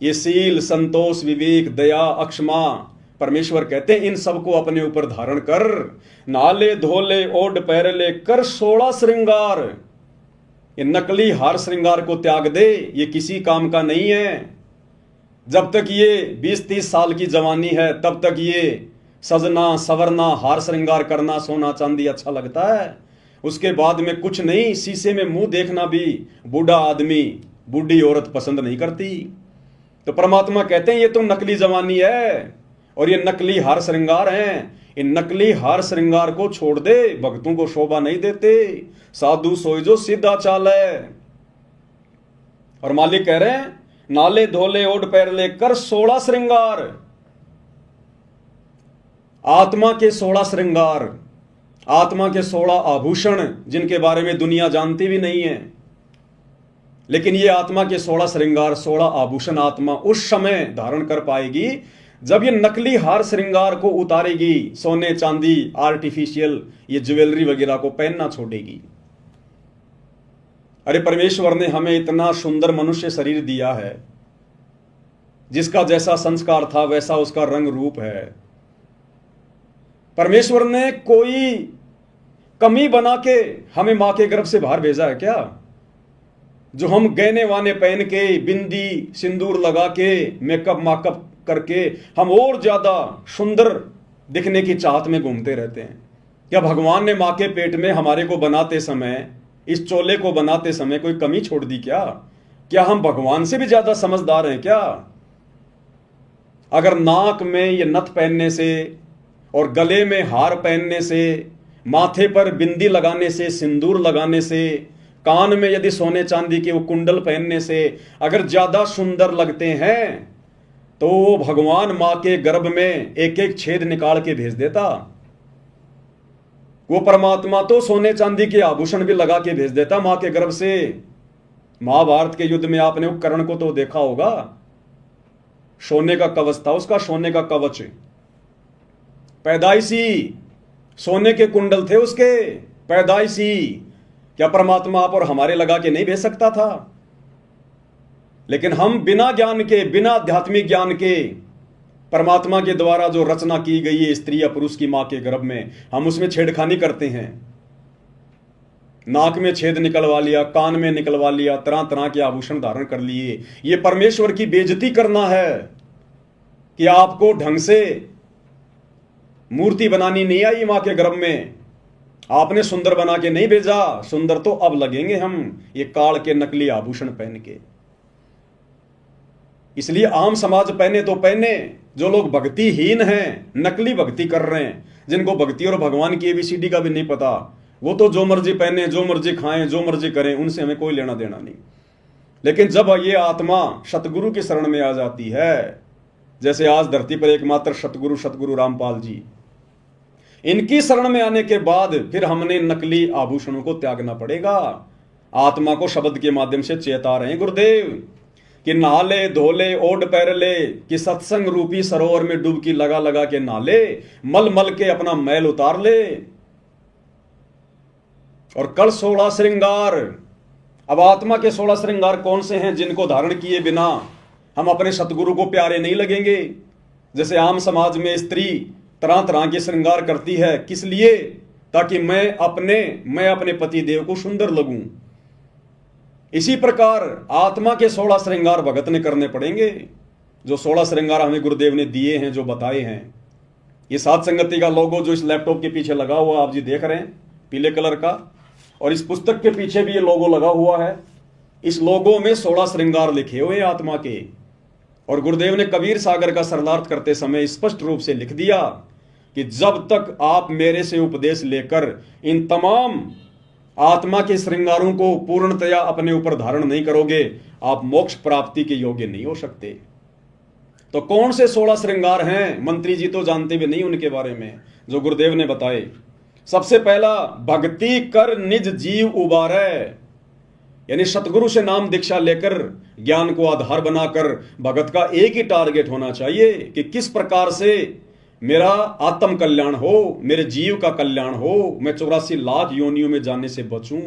ये सील, संतोष, विवेक, दया, अक्षमा परमेश्वर कहते हैं इन सबको अपने ऊपर धारण कर। नाले धोले ओढ़ पैर ले कर 16 श्रृंगार। ये नकली हार श्रृंगार को त्याग दे, ये किसी काम का नहीं है। जब तक ये 20-30 साल की जवानी है तब तक ये सजना सवरना हार श्रृंगार करना सोना चांदी अच्छा लगता है। उसके बाद में कुछ नहीं। शीशे में मुंह देखना भी बूढ़ा आदमी बूढ़ी औरत पसंद नहीं करती। तो परमात्मा कहते हैं ये तो नकली जवानी है और ये नकली हार श्रृंगार हैं। इन नकली हार श्रृंगार को छोड़ दे, भक्तों को शोभा नहीं देते। साधु सोई जो सीधा चाल है। और मालिक कह रहे हैं नाले धोले ओढ़ पैर लेकर 16 श्रृंगार। आत्मा के 16 श्रृंगार, आत्मा के 16 आभूषण जिनके बारे में दुनिया जानती भी नहीं है। लेकिन ये आत्मा के 16 श्रृंगार, 16 आभूषण आत्मा उस समय धारण कर पाएगी जब ये नकली हार श्रृंगार को उतारेगी। सोने चांदी आर्टिफिशियल ये ज्वेलरी वगैरह को पहनना छोड़ेगी। अरे परमेश्वर ने हमें इतना सुंदर मनुष्य शरीर दिया है, जिसका जैसा संस्कार था वैसा उसका रंग रूप है। परमेश्वर ने कोई कमी बना के हमें मां के गर्भ से बाहर भेजा है क्या? जो हम गहने वाने पहन के, बिंदी सिंदूर लगा के, मेकअप माकअप करके हम और ज्यादा सुंदर दिखने की चाहत में घूमते रहते हैं। क्या भगवान ने मां के पेट में हमारे को बनाते समय, इस चोले को बनाते समय कोई कमी छोड़ दी क्या? क्या हम भगवान से भी ज्यादा समझदार हैं क्या? अगर नाक में ये नथ पहनने से और गले में हार पहनने से, माथे पर बिंदी लगाने से, सिंदूर लगाने से, कान में यदि सोने चांदी के वो कुंडल पहनने से अगर ज्यादा सुंदर लगते हैं तो वो भगवान मां के गर्भ में एक एक छेद निकाल के भेज देता। वो परमात्मा तो सोने चांदी के आभूषण भी लगा के भेज देता मां के गर्भ से। महाभारत के युद्ध में आपने उपकरण को तो देखा होगा, सोने का कवच था उसका, सोने का कवच पैदाइशी सोने के कुंडल थे उसके, पैदाइशी। क्या परमात्मा आप और हमारे लगा के नहीं भेज सकता था? लेकिन हम बिना ज्ञान के, बिना आध्यात्मिक ज्ञान के, परमात्मा के द्वारा जो रचना की गई है स्त्री या पुरुष की मां के गर्भ में, हम उसमें छेड़खानी करते हैं। नाक में छेद निकलवा लिया, कान में निकलवा लिया, तरह तरह के आभूषण धारण कर लिए। ये परमेश्वर की बेइज्जती करना है कि आपको ढंग से मूर्ति बनानी नहीं आई मां के गर्भ में, आपने सुंदर बना के नहीं भेजा। सुंदर तो अब लगेंगे हम ये काल के नकली आभूषण पहन के। इसलिए आम समाज पहने तो पहने, जो लोग भक्तिहीन हैं, नकली भक्ति कर रहे हैं, जिनको भक्ति और भगवान की एबीसीडी का भी नहीं पता, वो तो जो मर्जी पहने, जो मर्जी खाएं, जो मर्जी करें, उनसे हमें कोई लेना देना नहीं। लेकिन जब ये आत्मा सतगुरु की शरण में आ जाती है, जैसे आज धरती पर एकमात्र सतगुरु रामपाल जी, इनकी शरण में आने के बाद फिर हमने नकली आभूषणों को त्यागना पड़ेगा। आत्मा को शब्द के माध्यम से चेता रहे हैं गुरुदेव कि नहाले धोले ओढ़ पैर ले, कि सत्संग रूपी सरोवर में डुबकी लगा लगा के नाले, मल मल के अपना मैल उतार ले और कर 16 श्रृंगार। अब आत्मा के 16 श्रृंगार कौन से हैं जिनको धारण किए बिना हम अपने सतगुरु को प्यारे नहीं लगेंगे। जैसे आम समाज में स्त्री तरह तरह के श्रृंगार करती है, किस लिए? ताकि मैं अपने पति देव को सुंदर लगूं। इसी प्रकार आत्मा के 16 श्रृंगार भगत ने करने पड़ेंगे, जो 16 श्रृंगार हमें गुरुदेव ने दिए हैं, जो बताए हैं। ये सात संगति का लोगो जो इस लैपटॉप के पीछे लगा हुआ आप जी देख रहे हैं, पीले कलर का, और इस पुस्तक के पीछे भी ये लोगो लगा हुआ है। इस लोगो में 16 श्रृंगार लिखे हुए आत्मा के। और गुरुदेव ने कबीर सागर का सरलार्थ करते समय स्पष्ट रूप से लिख दिया कि जब तक आप मेरे से उपदेश लेकर इन तमाम आत्मा के श्रृंगारों को पूर्णतया अपने ऊपर धारण नहीं करोगे, आप मोक्ष प्राप्ति के योग्य नहीं हो सकते। तो कौन से 16 श्रृंगार हैं? मंत्री जी तो जानते भी नहीं उनके बारे में, जो गुरुदेव ने बताए। सबसे पहला, भक्ति कर निज जीव उबारे, यानी सतगुरु से नाम दीक्षा लेकर ज्ञान को आधार बनाकर भगत का एक ही टारगेट होना चाहिए कि किस प्रकार से मेरा आत्म कल्याण हो, मेरे जीव का कल्याण हो, मैं 84 लाख योनियों में जाने से बचूं।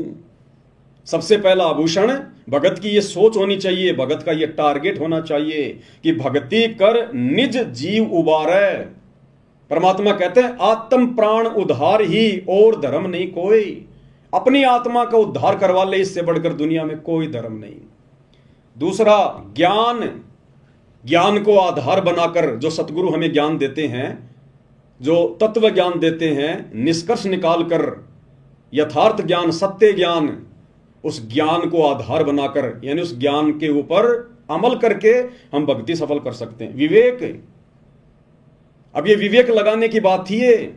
सबसे पहला आभूषण भगत की ये सोच होनी चाहिए, भगत का ये टारगेट होना चाहिए कि भक्ति कर निज जीव उबारे। परमात्मा कहते हैं आत्म प्राण उद्धार ही और धर्म नहीं कोई। अपनी आत्मा का उद्धार करवा ले, इससे बढ़कर दुनिया में कोई धर्म नहीं। दूसरा, ज्ञान को आधार बनाकर जो सतगुरु हमें ज्ञान देते हैं, जो तत्व ज्ञान देते हैं, निष्कर्ष निकालकर यथार्थ ज्ञान, सत्य ज्ञान, उस ज्ञान को आधार बनाकर, यानी उस ज्ञान के ऊपर अमल करके हम भक्ति सफल कर सकते हैं। विवेक, अब ये विवेक लगाने की बात थी ये।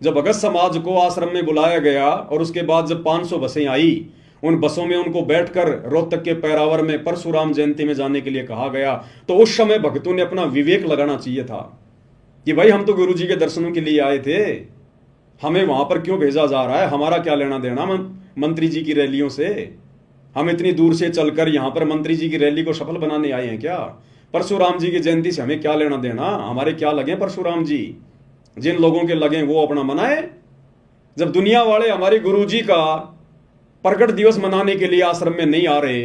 जब भगत समाज को आश्रम में बुलाया गया और उसके बाद जब 500 बसें आई, उन बसों में उनको बैठकर रोहतक के पैरावर में परशुराम जयंती में जाने के लिए कहा गया, तो उस समय भक्तों ने अपना विवेक लगाना चाहिए था कि भाई हम तो गुरु जी के दर्शनों के लिए आए थे, हमें वहां पर क्यों भेजा जा रहा है, हमारा क्या लेना देना मंत्री जी की रैलियों से। हम इतनी दूर से चलकर यहां पर मंत्री जी की रैली को सफल बनाने आए हैं क्या? परशुराम जी की जयंती से हमें क्या लेना देना, हमारे क्या लगे परशुराम जी, जिन लोगों के लगे वो अपना मनाए। जब दुनिया वाले हमारे गुरु जी का प्रकट दिवस मनाने के लिए आश्रम में नहीं आ रहे,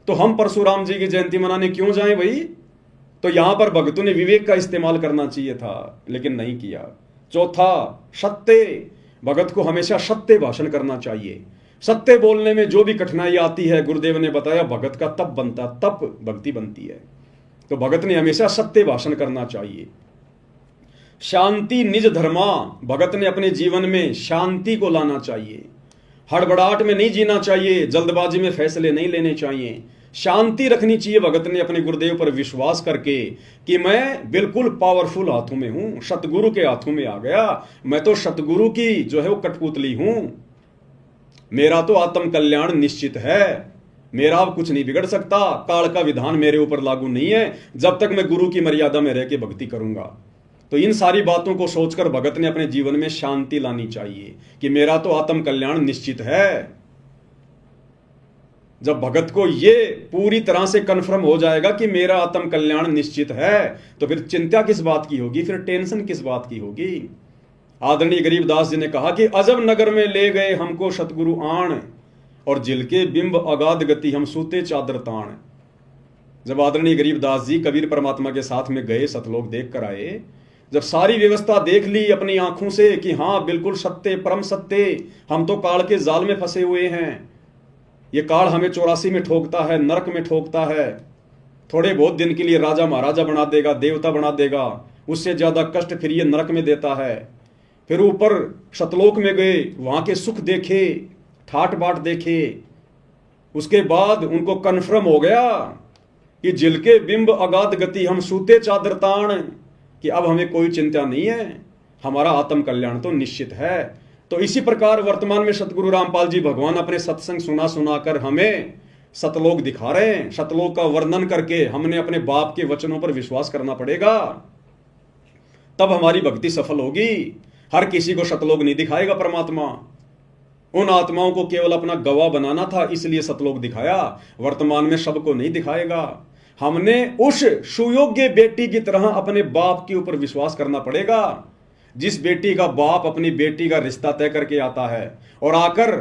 तो हम परशुराम जी की जयंती मनाने क्यों जाएं भाई? तो यहां पर भक्तों ने विवेक का इस्तेमाल करना चाहिए था, लेकिन नहीं किया। चौथा, सत्य, भगत को हमेशा सत्य भाषण करना चाहिए। सत्य बोलने में जो भी कठिनाई आती है, गुरुदेव ने बताया, भगत का तप बनता, तप भक्ति बनती है। तो भगत ने हमेशा सत्य भाषण करना चाहिए। शांति निज धर्मा, भगत ने अपने जीवन में शांति को लाना चाहिए। हड़बड़ाहट में नहीं जीना चाहिए, जल्दबाजी में फैसले नहीं लेने चाहिए, शांति रखनी चाहिए। भगत ने अपने गुरुदेव पर विश्वास करके कि मैं बिल्कुल पावरफुल हाथों में हूं, सतगुरु के हाथों में आ गया, मैं तो सतगुरु की जो है वो कठपुतली हूं, मेरा तो आत्म कल्याण निश्चित है, मेरा अब कुछ नहीं बिगड़ सकता, काल का विधान मेरे ऊपर लागू नहीं है जब तक मैं गुरु की मर्यादा में रह के भक्ति करूंगा। तो इन सारी बातों को सोचकर भगत ने अपने जीवन में शांति लानी चाहिए कि मेरा तो आत्म कल्याण निश्चित है। जब भगत को ये पूरी तरह से कन्फर्म हो जाएगा कि मेरा आत्म कल्याण निश्चित है, तो फिर चिंता किस बात की होगी, फिर टेंशन किस बात की होगी। आदरणीय गरीबदास जी ने कहा कि अजब नगर में ले गए हमको सतगुरु आण, और जिलके बिंब अगाध गति हम सूते चादर ताण। जब आदरणीय गरीबदास जी कबीर परमात्मा के साथ में गए, सतलोक देख कर आए, जब सारी व्यवस्था देख ली अपनी आंखों से कि हाँ बिल्कुल सत्य, परम सत्य, हम तो काल के जाल में फंसे हुए हैं, ये काल हमें 84 में ठोकता है, नरक में ठोकता है, थोड़े बहुत दिन के लिए राजा महाराजा बना देगा, देवता बना देगा, उससे ज़्यादा कष्ट फिर ये नरक में देता है। फिर ऊपर सतलोक में गए, वहाँ के सुख देखे, ठाट बाट देखे। उसके बाद उनको कन्फर्म हो गया कि जिलके बिंब अगाध गति, हम सूते चादर ताण, कि अब हमें कोई चिंता नहीं है, हमारा आत्म कल्याण तो निश्चित है। तो इसी प्रकार वर्तमान में सतगुरु रामपाल जी भगवान अपने सत्संग सुना सुनाकर हमें सतलोक दिखा रहे हैं। सतलोक का वर्णन करके हमने अपने बाप के वचनों पर विश्वास करना पड़ेगा, तब हमारी भक्ति सफल होगी। हर किसी को सतलोक नहीं दिखाएगा परमात्मा। उन आत्माओं को केवल अपना गवाह बनाना था, इसलिए सतलोक दिखाया। वर्तमान में सबको नहीं दिखाएगा। हमने उस सुयोग्य बेटी की तरह अपने बाप के ऊपर विश्वास करना पड़ेगा। जिस बेटी का बाप अपनी बेटी का रिश्ता तय करके आता है और आकर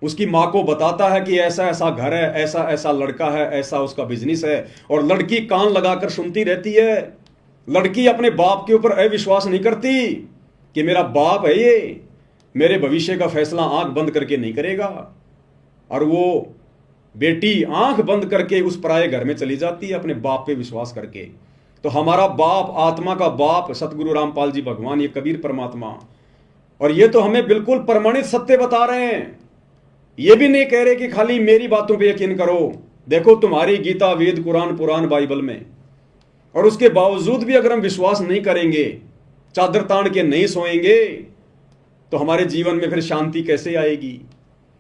उसकी मां को बताता है कि ऐसा ऐसा घर है, ऐसा ऐसा लड़का है, ऐसा उसका बिजनेस है, और लड़की कान लगाकर सुनती रहती है। लड़की अपने बाप के ऊपर अविश्वास नहीं करती कि मेरा बाप है ये, मेरे भविष्य का फैसला आंख बंद करके नहीं करेगा। और वो बेटी आंख बंद करके उस पराये घर में चली जाती है अपने बाप पे विश्वास करके। तो हमारा बाप, आत्मा का बाप सतगुरु रामपाल जी भगवान, ये कबीर परमात्मा, और ये तो हमें बिल्कुल प्रमाणित सत्य बता रहे हैं। ये भी नहीं कह रहे कि खाली मेरी बातों पे यकीन करो। देखो तुम्हारी गीता, वेद, कुरान, पुराण, बाइबल में, और उसके बावजूद भी अगर हम विश्वास नहीं करेंगे, चादर तान के नहीं सोएंगे, तो हमारे जीवन में फिर शांति कैसे आएगी।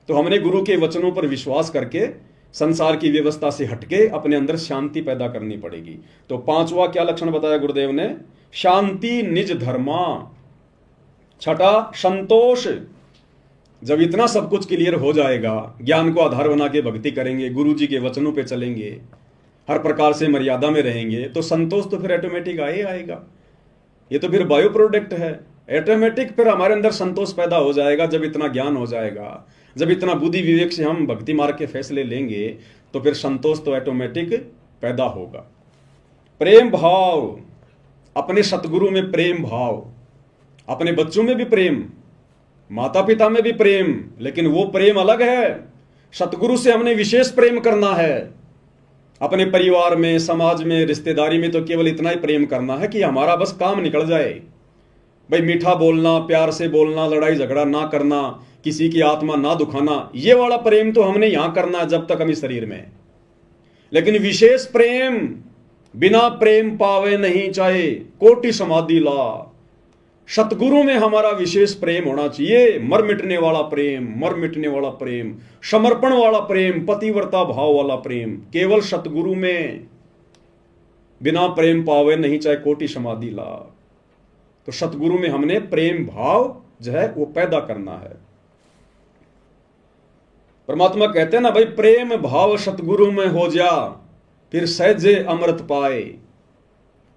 तो हमने गुरु के वचनों पर विश्वास करके संसार की व्यवस्था से हटके अपने अंदर शांति पैदा करनी पड़ेगी। तो पांचवा क्या लक्षण बताया गुरुदेव ने? शांति निज धर्मा। छठा संतोष। जब इतना सब कुछ क्लियर हो जाएगा, ज्ञान को आधार बना के भक्ति करेंगे, गुरु जी के वचनों पे चलेंगे, हर प्रकार से मर्यादा में रहेंगे, तो संतोष तो फिर ऑटोमेटिक आएगा। ये तो फिर बायो प्रोडक्ट है, ऑटोमेटिक फिर हमारे अंदर संतोष पैदा हो जाएगा। जब इतना ज्ञान हो जाएगा, जब इतना बुद्धि विवेक से हम भक्ति मार्ग के फैसले लेंगे, तो फिर संतोष तो ऑटोमेटिक पैदा होगा। प्रेम भाव, अपने सतगुरु में प्रेम भाव, अपने बच्चों में भी प्रेम, माता पिता में भी प्रेम, लेकिन वो प्रेम अलग है। सतगुरु से हमने विशेष प्रेम करना है। अपने परिवार में, समाज में, रिश्तेदारी में तो केवल इतना ही प्रेम करना है कि हमारा बस काम निकल जाए। भाई मीठा बोलना, प्यार से बोलना, लड़ाई झगड़ा ना करना, किसी की आत्मा ना दुखाना, ये वाला प्रेम तो हमने यहां करना है जब तक हम इस शरीर में। लेकिन विशेष प्रेम, बिना प्रेम पावे नहीं चाहे कोटि समाधि ला। सतगुरु में हमारा विशेष प्रेम होना चाहिए। मर मिटने वाला प्रेम, मर मिटने वाला प्रेम, समर्पण वाला प्रेम, पतिव्रता भाव वाला प्रेम, केवल सतगुरु में। बिना प्रेम पावे नहीं चाहे कोटि समाधि ला। तो सतगुरु में हमने प्रेम भाव जो है वो पैदा करना है। परमात्मा कहते हैं ना भाई, प्रेम भाव सतगुरु में हो जा, फिर सहजे अमृत पाए।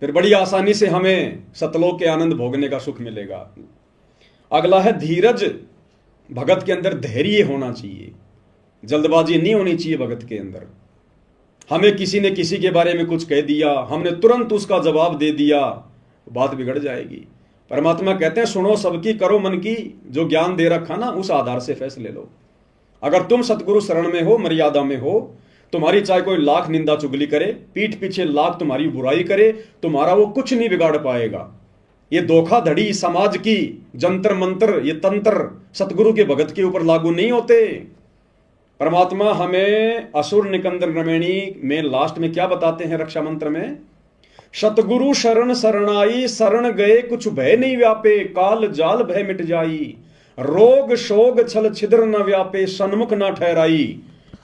फिर बड़ी आसानी से हमें सतलोक के आनंद भोगने का सुख मिलेगा। अगला है धीरज। भगत के अंदर धैर्य होना चाहिए, जल्दबाजी नहीं होनी चाहिए भगत के अंदर। हमें किसी ने किसी के बारे में कुछ कह दिया, हमने तुरंत उसका जवाब दे दिया, बात बिगड़ जाएगी। परमात्मा कहते हैं सुनो सबकी, करो मन की, जो ज्ञान दे रखा ना उस आधार से फैसले लो। अगर तुम सतगुरु शरण में हो, मर्यादा में हो, तुम्हारी चाहे कोई लाख निंदा चुगली करे, पीठ पीछे लाख तुम्हारी बुराई करे, तुम्हारा वो कुछ नहीं बिगाड़ पाएगा। ये धोखाधड़ी समाज की, जंतर मंत्र, ये तंत्र सतगुरु के भगत के ऊपर लागू नहीं होते। परमात्मा हमें असुर निकंदर रमणी में लास्ट में क्या बताते हैं रक्षा मंत्र में? सतगुरु शरण शरणाई, शरण गए कुछ भय नहीं व्यापे, काल जाल भय मिट जाई, रोग शोग छल छिद्र न व्यापे, सन्मुख न ठहराई,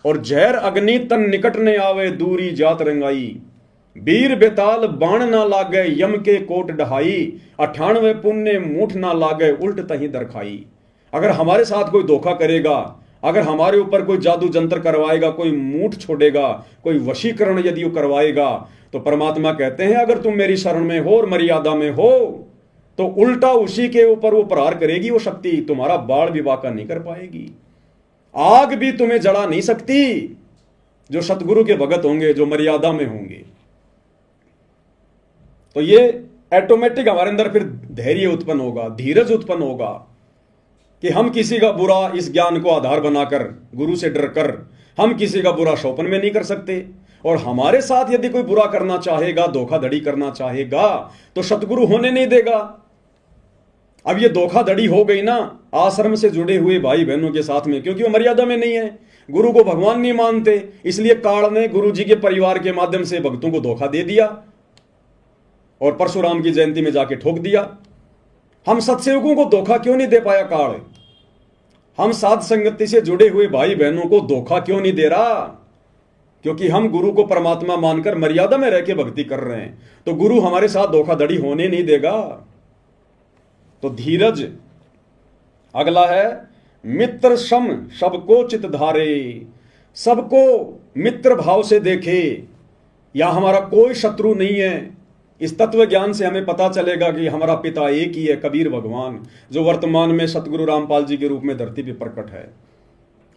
और जहर अग्नि तन निकट ने आवे, दूरी जात रंगाई, वीर बेताल बाण ना लागे, यम के कोट ढहाई, 98 पुण्य मूठ ना लागे, उल्ट तही दरखाई। अगर हमारे साथ कोई धोखा करेगा, अगर हमारे ऊपर कोई जादू जंत्र करवाएगा, कोई मूठ छोड़ेगा, कोई वशीकरण यदि वो करवाएगा, तो परमात्मा कहते हैं अगर तुम मेरी शरण में हो और मर्यादा में हो, तो उल्टा उसी के ऊपर वो प्रहार करेगी। वो शक्ति तुम्हारा बाढ़ भी वाका नहीं कर पाएगी, आग भी तुम्हें जला नहीं सकती। जो सतगुरु के भगत होंगे, जो मर्यादा में होंगे, तो ये ऑटोमेटिक हमारे अंदर फिर धैर्य उत्पन्न होगा, धीरज उत्पन्न होगा कि हम किसी का बुरा, इस ज्ञान को आधार बनाकर, गुरु से डरकर हम किसी का बुरा शोपन में नहीं कर सकते। और हमारे साथ यदि कोई बुरा करना चाहेगा, धोखाधड़ी करना चाहेगा, तो सतगुरु होने नहीं देगा। अब ये धोखाधड़ी हो गई ना आश्रम से जुड़े हुए भाई बहनों के साथ में, क्योंकि वो मर्यादा में नहीं है, गुरु को भगवान नहीं मानते, इसलिए काल ने गुरु जी के परिवार के माध्यम से भक्तों को धोखा दे दिया और परशुराम की जयंती में जाके ठोक दिया। हम सत्सेवकों को धोखा क्यों नहीं दे पाया काल? हम साध संगति से जुड़े हुए भाई बहनों को धोखा क्यों नहीं दे रहा? क्योंकि हम गुरु को परमात्मा मानकर मर्यादा में रह के भक्ति कर रहे हैं, तो गुरु हमारे साथ धोखाधड़ी होने नहीं देगा। तो धीरज। अगला है मित्र सम सबको चित धारे, सबको मित्र भाव से देखे, या हमारा कोई शत्रु नहीं है। इस तत्व ज्ञान से हमें पता चलेगा कि हमारा पिता एक ही है, कबीर भगवान, जो वर्तमान में सतगुरु रामपाल जी के रूप में धरती पर प्रकट है।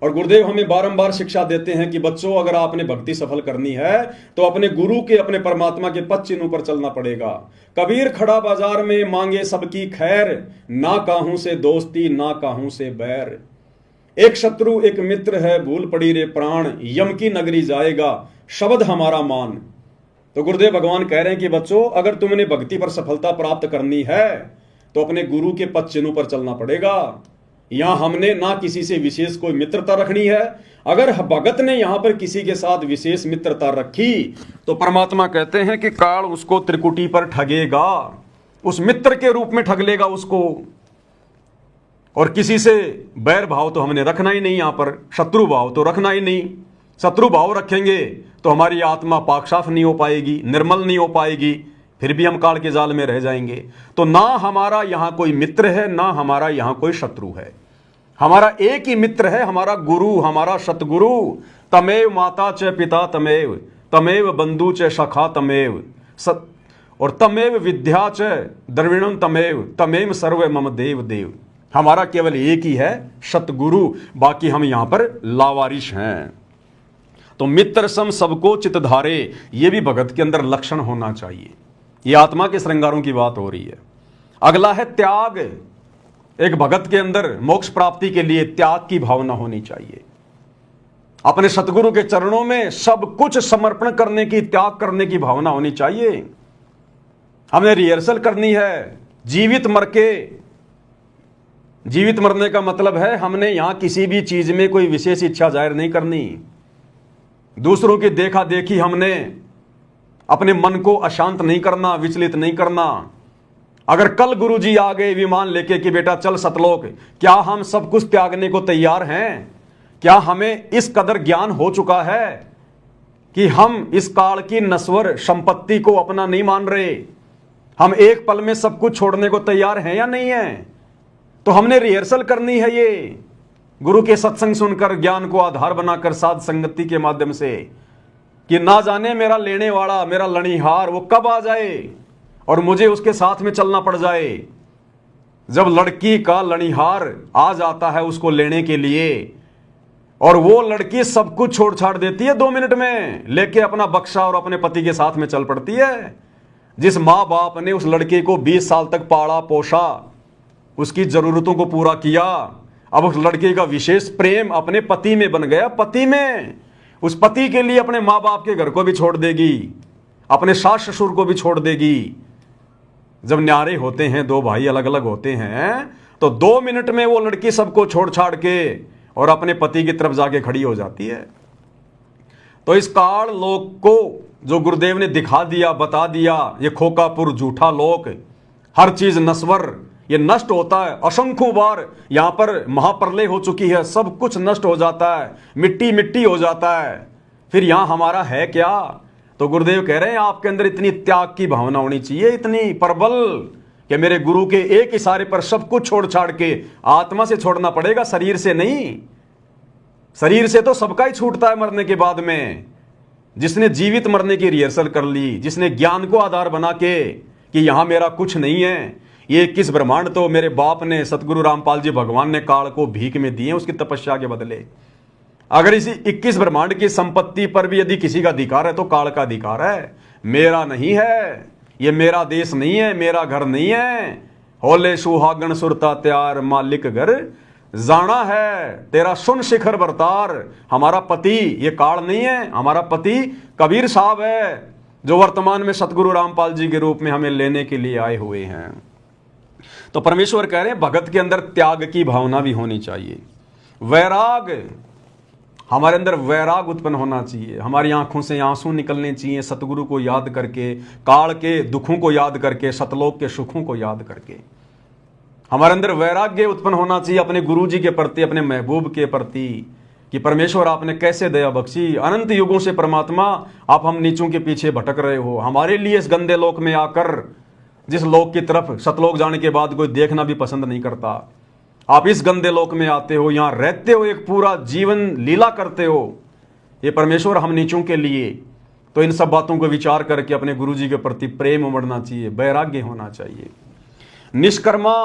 और गुरुदेव हमें बारंबार शिक्षा देते हैं कि बच्चों, अगर आपने भक्ति सफल करनी है तो अपने गुरु के, अपने परमात्मा के पद चिन्हों पर चलना पड़ेगा। कबीर खड़ा बाजार में मांगे सबकी खैर, ना काहू से दोस्ती ना काहू से बैर। एक शत्रु एक मित्र है, भूल पड़ी रे प्राण, यम की नगरी जाएगा शब्द हमारा मान। तो गुरुदेव भगवान कह रहे हैं कि बच्चों, अगर तुमने भक्ति पर सफलता प्राप्त करनी है तो अपने गुरु के पद चिन्हों पर चलना पड़ेगा। यहां हमने ना किसी से विशेष कोई मित्रता रखनी है। अगर भगत ने यहां पर किसी के साथ विशेष मित्रता रखी तो परमात्मा कहते हैं कि काल उसको त्रिकुटी पर ठगेगा, उस मित्र के रूप में ठग लेगा उसको। और किसी से बैर भाव तो हमने रखना ही नहीं, यहां पर शत्रु भाव तो रखना ही नहीं। शत्रु भाव रखेंगे तो हमारी आत्मा पाक साफ नहीं हो पाएगी, निर्मल नहीं हो पाएगी, फिर भी हम काल के जाल में रह जाएंगे। तो ना हमारा यहां कोई मित्र है, ना हमारा यहां कोई शत्रु है। हमारा एक ही मित्र है, हमारा गुरु, हमारा सतगुरु। तमेव माता च पिता तमेव, तमेव बंधु च सखा तमेव, और तमेव विद्या च द्रविणम तमेव, तमेव सर्व मम देव देव। हमारा केवल एक ही है सतगुरु, बाकी हम यहां पर लावारिश हैं। तो मित्र सम सबको चित धारे, ये भी भगत के अंदर लक्षण होना चाहिए। ये आत्मा के श्रृंगारों की बात हो रही है। अगला है त्याग। एक भगत के अंदर मोक्ष प्राप्ति के लिए त्याग की भावना होनी चाहिए। अपने सतगुरु के चरणों में सब कुछ समर्पण करने की, त्याग करने की भावना होनी चाहिए। हमने रिहर्सल करनी है जीवित मर के। जीवित मरने का मतलब है हमने यहां किसी भी चीज में कोई विशेष इच्छा जाहिर नहीं करनी। दूसरों की देखा देखी हमने अपने मन को अशांत नहीं करना, विचलित नहीं करना। अगर कल गुरुजी आ गए विमान लेके कि बेटा चल सतलोक, क्या हम सब कुछ त्यागने को तैयार हैं? क्या हमें इस कदर ज्ञान हो चुका है कि हम इस काल की नश्वर संपत्ति को अपना नहीं मान रहे? हम एक पल में सब कुछ छोड़ने को तैयार हैं या नहीं है? तो हमने रिहर्सल करनी है ये, गुरु के सत्संग सुनकर, ज्ञान को आधार बनाकर, साध संगति के माध्यम से, कि ना जाने मेरा लेने वाला, मेरा लड़ीहार वो कब आ जाए और मुझे उसके साथ में चलना पड़ जाए। जब लड़की का लड़ीहार आ जाता है उसको लेने के लिए, और वो लड़की सब कुछ छोड़ छाड़ देती है 2 मिनट में, लेके अपना बक्सा और अपने पति के साथ में चल पड़ती है। जिस माँ बाप ने उस लड़के को 20 साल तक पाला पोषा, उसकी जरूरतों को पूरा किया, अब उस लड़के का विशेष प्रेम अपने पति में बन गया। पति में, उस पति के लिए अपने माँ बाप के घर को भी छोड़ देगी, अपने सास ससुर को भी छोड़ देगी। जब न्यारे होते हैं, 2 भाई अलग अलग होते हैं, तो 2 मिनट में वो लड़की सबको छोड़ छाड़ के और अपने पति की तरफ जाके खड़ी हो जाती है। तो इस काल लोक को जो गुरुदेव ने दिखा दिया, बता दिया, ये खोकापुर झूठा लोक, हर चीज नश्वर, ये नष्ट होता है। असंख्य बार यहां पर महाप्रलय हो चुकी है, सब कुछ नष्ट हो जाता है, मिट्टी मिट्टी हो जाता है। फिर यहां हमारा है क्या? तो गुरुदेव कह रहे हैं आपके अंदर इतनी त्याग की भावना होनी चाहिए, इतनी प्रबल, कि मेरे गुरु के एक इशारे पर सब कुछ छोड़ छाड़ के, आत्मा से छोड़ना पड़ेगा, शरीर से नहीं। शरीर से तो सबका ही छूटता है मरने के बाद में। जिसने जीवित मरने की रिहर्सल कर ली, जिसने ज्ञान को आधार बना के कि यहां मेरा कुछ नहीं है, ये 21 ब्रह्मांड तो मेरे बाप ने, सतगुरु रामपाल जी भगवान ने काल को भीख में दिए उसकी तपस्या के बदले। अगर इसी 21 ब्रह्मांड की संपत्ति पर भी यदि किसी का अधिकार है तो काल का अधिकार है, मेरा नहीं है। ये मेरा देश नहीं है, मेरा घर नहीं है। होले सुहागन सुरता त्यार मालिक घर, जाना है तेरा सुन शिखर बरतार। हमारा पति ये काल नहीं है, हमारा पति कबीर साहब है, जो वर्तमान में सतगुरु रामपाल जी के रूप में हमें लेने के लिए आए हुए हैं। तो परमेश्वर कह रहे हैं भगत के अंदर त्याग की भावना भी होनी चाहिए, वैराग, हमारे अंदर वैराग उत्पन्न होना चाहिए, हमारी आंखों से आंसू निकलने चाहिए सतगुरु को याद करके, काल के दुखों को याद करके, सतलोक के सुखों को याद करके। हमारे अंदर वैराग्य उत्पन्न होना चाहिए अपने गुरु जी के प्रति, अपने महबूब के प्रति, कि परमेश्वर आपने कैसे दया बख्शी, अनंत युगों से परमात्मा आप हम नीचों के पीछे भटक रहे हो, हमारे लिए इस गंदे लोक में आकर, जिस लोक की तरफ सतलोक जाने के बाद कोई देखना भी पसंद नहीं करता, आप इस गंदे लोक में आते हो, यहां रहते हो, एक पूरा जीवन लीला करते हो, ये परमेश्वर हम नीचों के लिए। तो इन सब बातों को विचार करके अपने गुरु जी के प्रति प्रेम उमड़ना चाहिए, वैराग्य होना चाहिए। निष्कर्मा,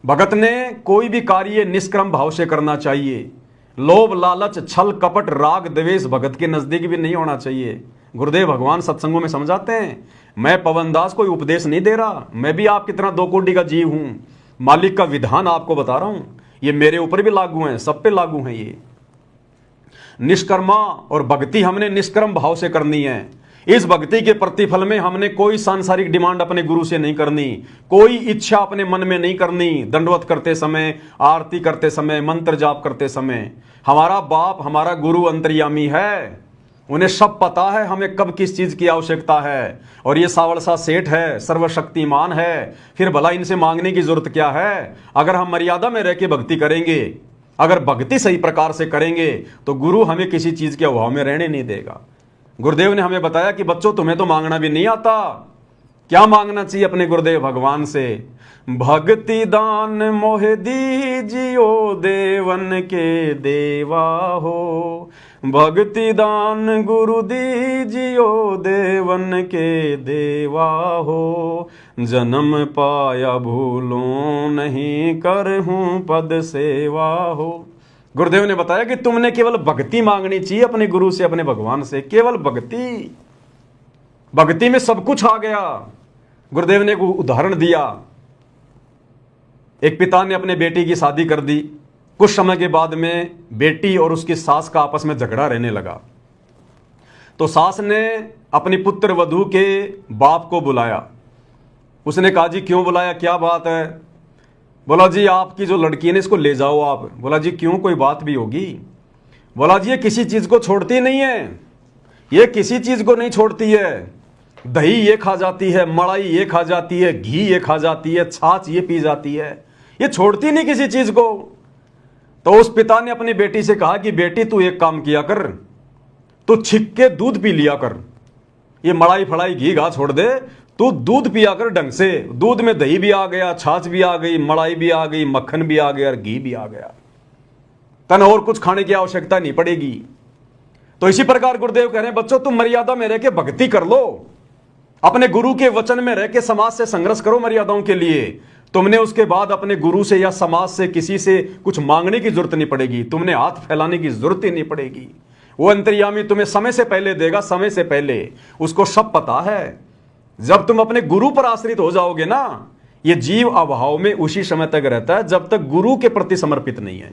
भगत ने कोई भी कार्य निष्क्रम भाव से करना चाहिए। लोभ, लालच, छल, कपट, राग, द्वेष भगत के नजदीक भी नहीं होना चाहिए। गुरुदेव भगवान सत्संगों में समझाते हैं, मैं पवन दास कोई उपदेश नहीं दे रहा, मैं भी आपकी तरह दो कोटि का जीव हूं, मालिक का विधान आपको बता रहा हूं, ये मेरे ऊपर भी लागू है, सब पे लागू है। ये निष्कर्मा और भक्ति हमने निष्कर्म भाव से करनी है। इस भक्ति के प्रतिफल में हमने कोई सांसारिक डिमांड अपने गुरु से नहीं करनी, कोई इच्छा अपने मन में नहीं करनी। दंडवत करते समय, आरती करते समय, मंत्र जाप करते समय, हमारा बाप, हमारा गुरु अंतर्यामी है, उन्हें सब पता है हमें कब किस चीज की आवश्यकता है। और ये सावल सा सेठ है, सर्वशक्तिमान है, फिर भला इनसे मांगने की जरूरत क्या है। अगर हम मर्यादा में रह के भक्ति करेंगे, अगर भक्ति सही प्रकार से करेंगे, तो गुरु हमें किसी चीज के अभाव में रहने नहीं देगा। गुरुदेव ने हमें बताया कि बच्चों तुम्हें तो मांगना भी नहीं आता, क्या मांगना चाहिए अपने गुरुदेव भगवान से? भक्ति दान मोहे दीजियो देवन के देवा हो, भक्ति दान गुरु दीजियो देवन के देवा हो, जन्म पाया भूलों नहीं करहूं पद सेवा हो। गुरुदेव ने बताया कि तुमने केवल भक्ति मांगनी चाहिए अपने गुरु से, अपने भगवान से, केवल भक्ति। भक्ति में सब कुछ आ गया। गुरुदेव ने एक उदाहरण दिया, एक पिता ने अपने बेटी की शादी कर दी, कुछ समय के बाद में बेटी और उसकी सास का आपस में झगड़ा रहने लगा। तो सास ने अपनी पुत्र वधू के बाप को बुलाया। उसने कहा जी क्यों बुलाया, क्या बात है? बोला जी आपकी जो लड़की है ना इसको ले जाओ आप। बोला जी क्यों, कोई बात भी होगी? बोला जी ये किसी चीज को छोड़ती नहीं है, ये किसी चीज को नहीं छोड़ती है। दही ये खा जाती है, मलाई ये खा जाती है, घी ये खा जाती है, छाछ ये पी जाती है, ये छोड़ती नहीं किसी चीज को। तो उस पिता ने अपनी बेटी से कहा कि बेटी तू एक काम किया कर, तू छिक के दूध पी लिया कर, ये मलाई फलाई घी घा छोड़ दे, तू दूध पिया कर ढंग से। दूध में दही भी आ गया, छाछ भी आ गई, मलाई भी आ गई, मक्खन भी आ गया और घी भी आ गया, तन और कुछ खाने की आवश्यकता नहीं पड़ेगी। तो इसी प्रकार गुरुदेव कह रहे हैं बच्चों तुम मर्यादा में रह के भक्ति कर लो, अपने गुरु के वचन में रह के समाज से संघर्ष करो मर्यादाओं के लिए। तुमने उसके बाद अपने गुरु से या समाज से किसी से कुछ मांगने की जरूरत नहीं पड़ेगी, तुमने हाथ फैलाने की जरूरत ही नहीं पड़ेगी। वो अंतर्यामी तुम्हें समय से पहले देगा, समय से पहले, उसको सब पता है। जब तुम अपने गुरु पर आश्रित हो जाओगे ना, ये जीव अभाव में उसी समय तक रहता है जब तक गुरु के प्रति समर्पित नहीं है।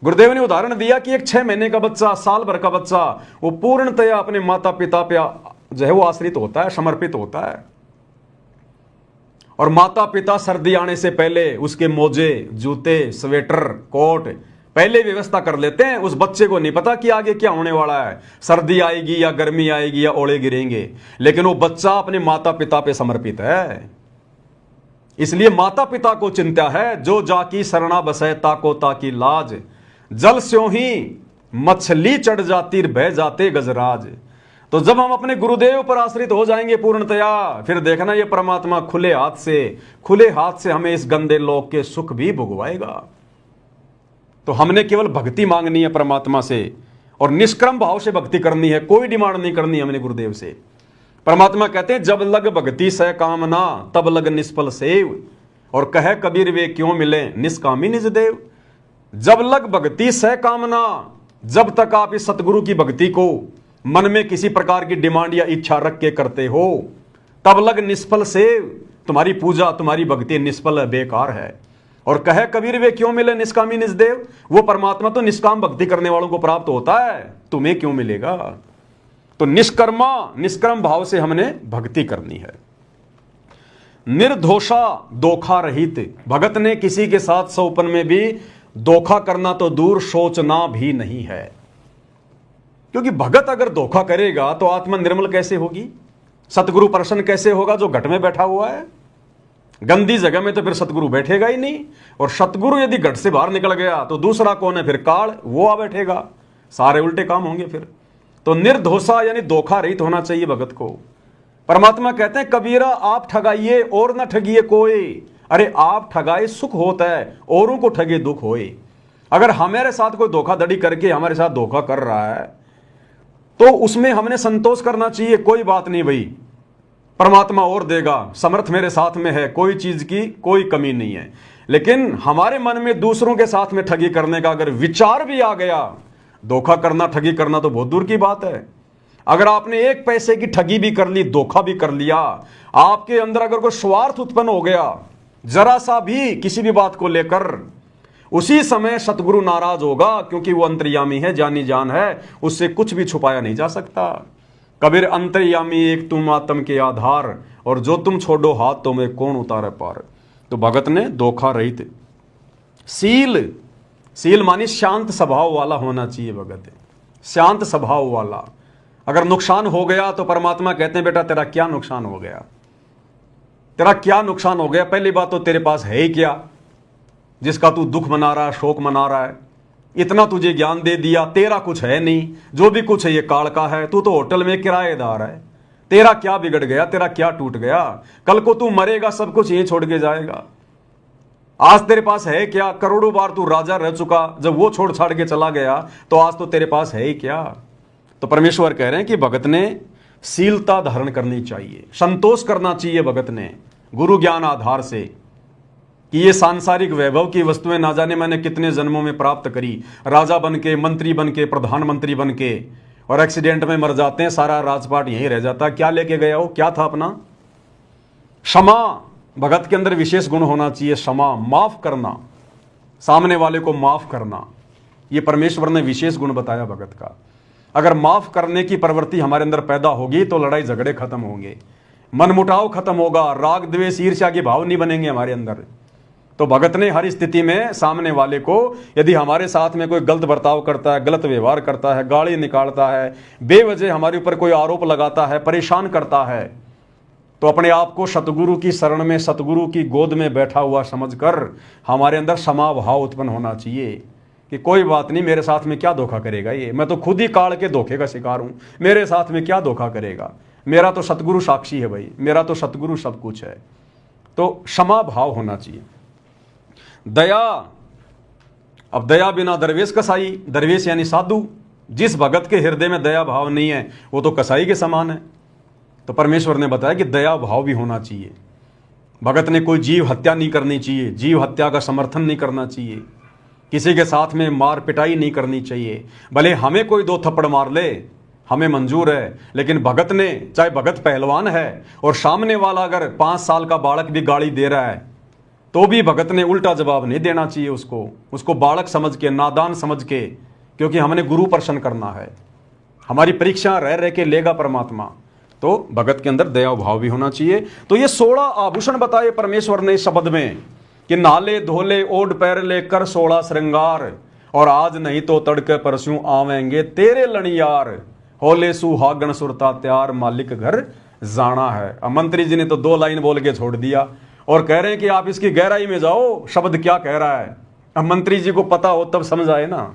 गुरुदेव ने उदाहरण दिया कि एक 6 महीने का बच्चा, साल भर का बच्चा, वो पूर्णतया अपने माता पिता पे जो है वो आश्रित होता है, समर्पित होता है। और माता पिता सर्दी आने से पहले उसके मोजे, जूते, स्वेटर, कोट पहले व्यवस्था कर लेते हैं। उस बच्चे को नहीं पता कि आगे क्या होने वाला है, सर्दी आएगी या गर्मी आएगी या ओले गिरेंगे, लेकिन वो बच्चा अपने माता पिता पे समर्पित है। इसलिए माता पिता को चिंता है, जो जाकी शरणा बसै ताको ताकी लाज, जल स्यों ही मछली चढ़ जाती बह जाते गजराज। तो जब हम अपने गुरुदेव पर आश्रित हो जाएंगे पूर्णतया, फिर देखना ये परमात्मा खुले हाथ से हमें इस गंदे लोक के सुख भी भुगवाएगा। तो हमने केवल भक्ति मांगनी है परमात्मा से, और निष्क्रम भाव से भक्ति करनी है, कोई डिमांड नहीं करनी हमने गुरुदेव से। परमात्मा कहते हैं जब लग भक्ति सह कामना तब लग निष्फल सेव, और कहे कबीर वे क्यों मिले निष्कामी निज देव। जब लग भक्ति सह कामना, जब तक आप इस सतगुरु की भक्ति को मन में किसी प्रकार की डिमांड या इच्छा रख के करते हो, तब लग निष्फल सेव, तुम्हारी पूजा तुम्हारी भक्ति निष्फल है, बेकार है। और कहे कबीर वे क्यों मिले निष्कामी निजदेव, वो परमात्मा तो निष्काम भक्ति करने वालों को प्राप्त होता है, तुम्हें क्यों मिलेगा। तो निष्क्रम भाव से हमने भक्ति करनी है। निर्दोषा धोखा रहित, भगत ने किसी के साथ सौपन में भी धोखा करना तो दूर सोचना भी नहीं है, क्योंकि भगत अगर धोखा करेगा तो आत्मा निर्मल कैसे होगी, सतगुरु प्रसन्न कैसे होगा जो घट में बैठा हुआ है। गंदी जगह में तो फिर सतगुरु बैठेगा ही नहीं, और सतगुरु यदि घट से बाहर निकल गया तो दूसरा कौन है फिर, काल, वो आ बैठेगा, सारे उल्टे काम होंगे फिर। तो निर्दोषा यानी धोखा रहित होना चाहिए भगत को। परमात्मा कहते हैं कबीरा आप ठगाइए और न ठगिए कोई, अरे आप ठगाए सुख होता है, औरों को ठगे दुख होए। अगर हमारे साथ कोई धोखाधड़ी करके हमारे साथ धोखा कर रहा है तो उसमें हमने संतोष करना चाहिए, कोई बात नहीं भाई, परमात्मा और देगा, समर्थ मेरे साथ में है, कोई चीज की कोई कमी नहीं है। लेकिन हमारे मन में दूसरों के साथ में ठगी करने का अगर विचार भी आ गया, धोखा करना ठगी करना तो बहुत दूर की बात है। अगर आपने एक पैसे की ठगी भी कर ली, धोखा भी कर लिया, आपके अंदर अगर कोई स्वार्थ उत्पन्न हो गया जरा सा भी किसी भी बात को लेकर, उसी समय सतगुरु नाराज होगा, क्योंकि वो अंतर्यामी है, जानी जान है, उससे कुछ भी छुपाया नहीं जा सकता। कबीर अंतर्यामी एक तुम आत्म के आधार, और जो तुम छोड़ो हाथ तो में कौन उतारे पार। तो भगत ने धोखा रहित सील, सील मानी शांत स्वभाव वाला होना चाहिए भगत, शांत स्वभाव वाला। अगर नुकसान हो गया तो परमात्मा कहते हैं बेटा तेरा क्या नुकसान हो गया, तेरा क्या नुकसान हो गया। पहली बात तो तेरे पास है ही क्या जिसका तू दुख मना रहा है, शोक मना रहा है। इतना तुझे ज्ञान दे दिया, तेरा कुछ है नहीं, जो भी कुछ है ये काल का है, तू तो होटल में किराएदार है। तेरा क्या बिगड़ गया, तेरा क्या टूट गया, कल को तू मरेगा सब कुछ यहीं छोड़ के जाएगा। आज तेरे पास है क्या, करोड़ों बार तू राजा रह चुका, जब वो छोड़ छाड़ के चला गया तो आज तो तेरे पास है ही क्या। तो परमेश्वर कह रहे हैं कि भगत ने शीलता धारण करनी चाहिए, संतोष करना चाहिए भगत ने गुरु ज्ञान आधार से, कि ये सांसारिक वैभव की वस्तुएं ना जाने मैंने कितने जन्मों में प्राप्त करी, राजा बन के, मंत्री बन के, प्रधानमंत्री बन के, और एक्सीडेंट में मर जाते हैं, सारा राजपाट यहीं रह जाता। क्या लेके गया हो, क्या था अपना। क्षमा, भगत के अंदर विशेष गुण होना चाहिए, क्षमा, माफ करना, सामने वाले को माफ करना, ये परमेश्वर ने विशेष गुण बताया भगत का। अगर माफ करने की प्रवृत्ति हमारे अंदर पैदा होगी तो लड़ाई झगड़े खत्म होंगे, मनमुटाव खत्म होगा, राग द्वेष ईर्ष्या के भाव नहीं बनेंगे हमारे अंदर। तो भगत ने हर स्थिति में सामने वाले को, यदि हमारे साथ में कोई गलत बर्ताव करता है, गलत व्यवहार करता है, गाली निकालता है, बेवजह हमारे ऊपर कोई आरोप लगाता है, परेशान करता है, तो अपने आप को सतगुरु की शरण में, सतगुरु की गोद में बैठा हुआ समझकर हमारे अंदर क्षमा भाव उत्पन्न होना चाहिए कि कोई बात नहीं, मेरे साथ में क्या धोखा करेगा ये, मैं तो खुद ही काल के धोखे का शिकार हूं, मेरे साथ में क्या धोखा करेगा, मेरा तो सतगुरु साक्षी है भाई, मेरा तो सतगुरु सब कुछ है। तो क्षमा भाव होना चाहिए। दया, अब दया बिना दरवेश कसाई, दरवेश यानी साधु, जिस भगत के हृदय में दया भाव नहीं है वो तो कसाई के समान है। तो परमेश्वर ने बताया कि दया भाव भी होना चाहिए। भगत ने कोई जीव हत्या नहीं करनी चाहिए, जीव हत्या का समर्थन नहीं करना चाहिए, किसी के साथ में मार पिटाई नहीं करनी चाहिए। भले हमें कोई दो थप्पड़ मार ले हमें मंजूर है, लेकिन भगत ने, चाहे भगत पहलवान है और सामने वाला अगर 5 साल का बालक भी गाली दे रहा है तो भी भगत ने उल्टा जवाब नहीं देना चाहिए उसको बालक समझ के, नादान समझ के, क्योंकि हमने गुरु प्रसन्न करना है, हमारी परीक्षा रह रह के लेगा परमात्मा। तो भगत के अंदर दया भाव भी होना चाहिए। तो ये 16 आभूषण बताए परमेश्वर ने शब्द में कि नाले धोले ओढ़ पैर ले कर 16 श्रृंगार, और आज नहीं तो तड़के परसों आवेंगे तेरे लणियार, होले सुहागण सुरता त्यार, मालिक घर जाना है। अब मंत्री जी ने तो 2 लाइन बोल के छोड़ दिया और कह रहे हैं कि आप इसकी गहराई में जाओ, शब्द क्या कह रहा है। अब मंत्री जी को पता हो तब समझ आए ना।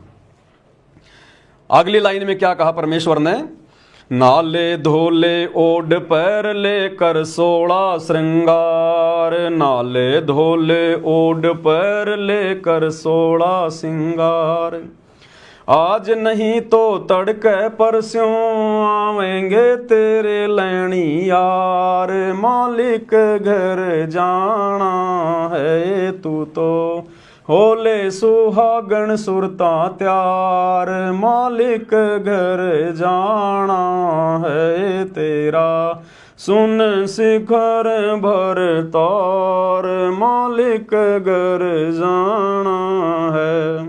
अगली लाइन में क्या कहा परमेश्वर ने, नाले धोले ओढ़ पैर लेकर 16 श्रृंगार, नाले धोले ओढ़ पैर लेकर 16 श्रृंगार, आज नहीं तो तड़के परसों आवेंगे तेरे लैनी यार, मालिक घर जाना है तू तो होले सुहागण सुरता त्यार, मालिक घर जाना है तेरा, सुन शिखर भर तार, मालिक घर जाना है।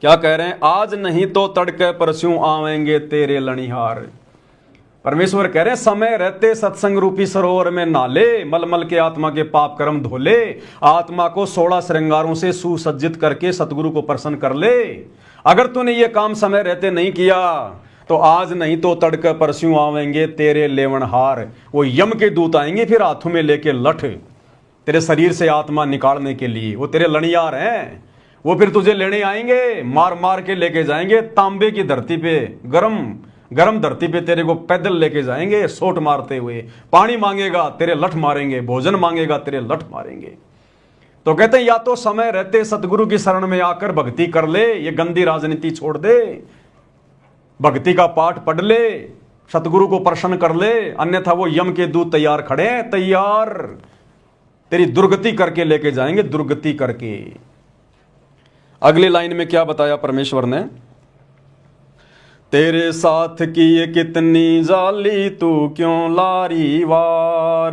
क्या कह रहे हैं? आज नहीं तो तड़के परस्यों आवेंगे तेरे लणिहार। परमेश्वर कह रहे हैं समय रहते सत्संग रूपी सरोवर में नाले, मलमल के आत्मा के पाप कर्म धोले, आत्मा को 16 श्रृंगारों से सुसज्जित करके सतगुरु को प्रसन्न कर ले। अगर तूने ये काम समय रहते नहीं किया तो आज नहीं तो तड़के परस्यों आवेंगे तेरे लेवनहार। वो यम के दूत आएंगे फिर हाथों में लेके लठ, तेरे शरीर से आत्मा निकालने के लिए। वो तेरे लणियार हैं, वो फिर तुझे लेने आएंगे, मार मार के लेके जाएंगे तांबे की धरती पे, गरम धरती पे तेरे को पैदल लेके जाएंगे सोट मारते हुए। पानी मांगेगा तेरे लठ मारेंगे, भोजन मांगेगा तेरे लठ मारेंगे। तो कहते हैं या तो समय रहते सतगुरु की शरण में आकर भक्ति कर ले, ये गंदी राजनीति छोड़ दे, भक्ति का पाठ पढ़ ले, सतगुरु को प्रसन्न कर ले, अन्यथा वो यम के दूत तैयार खड़े हैं, तैयार तेरी दुर्गति करके लेके जाएंगे, दुर्गति करके। अगली लाइन में क्या बताया परमेश्वर ने? तेरे साथ की ये कितनी जाली तू क्यों लारी वार,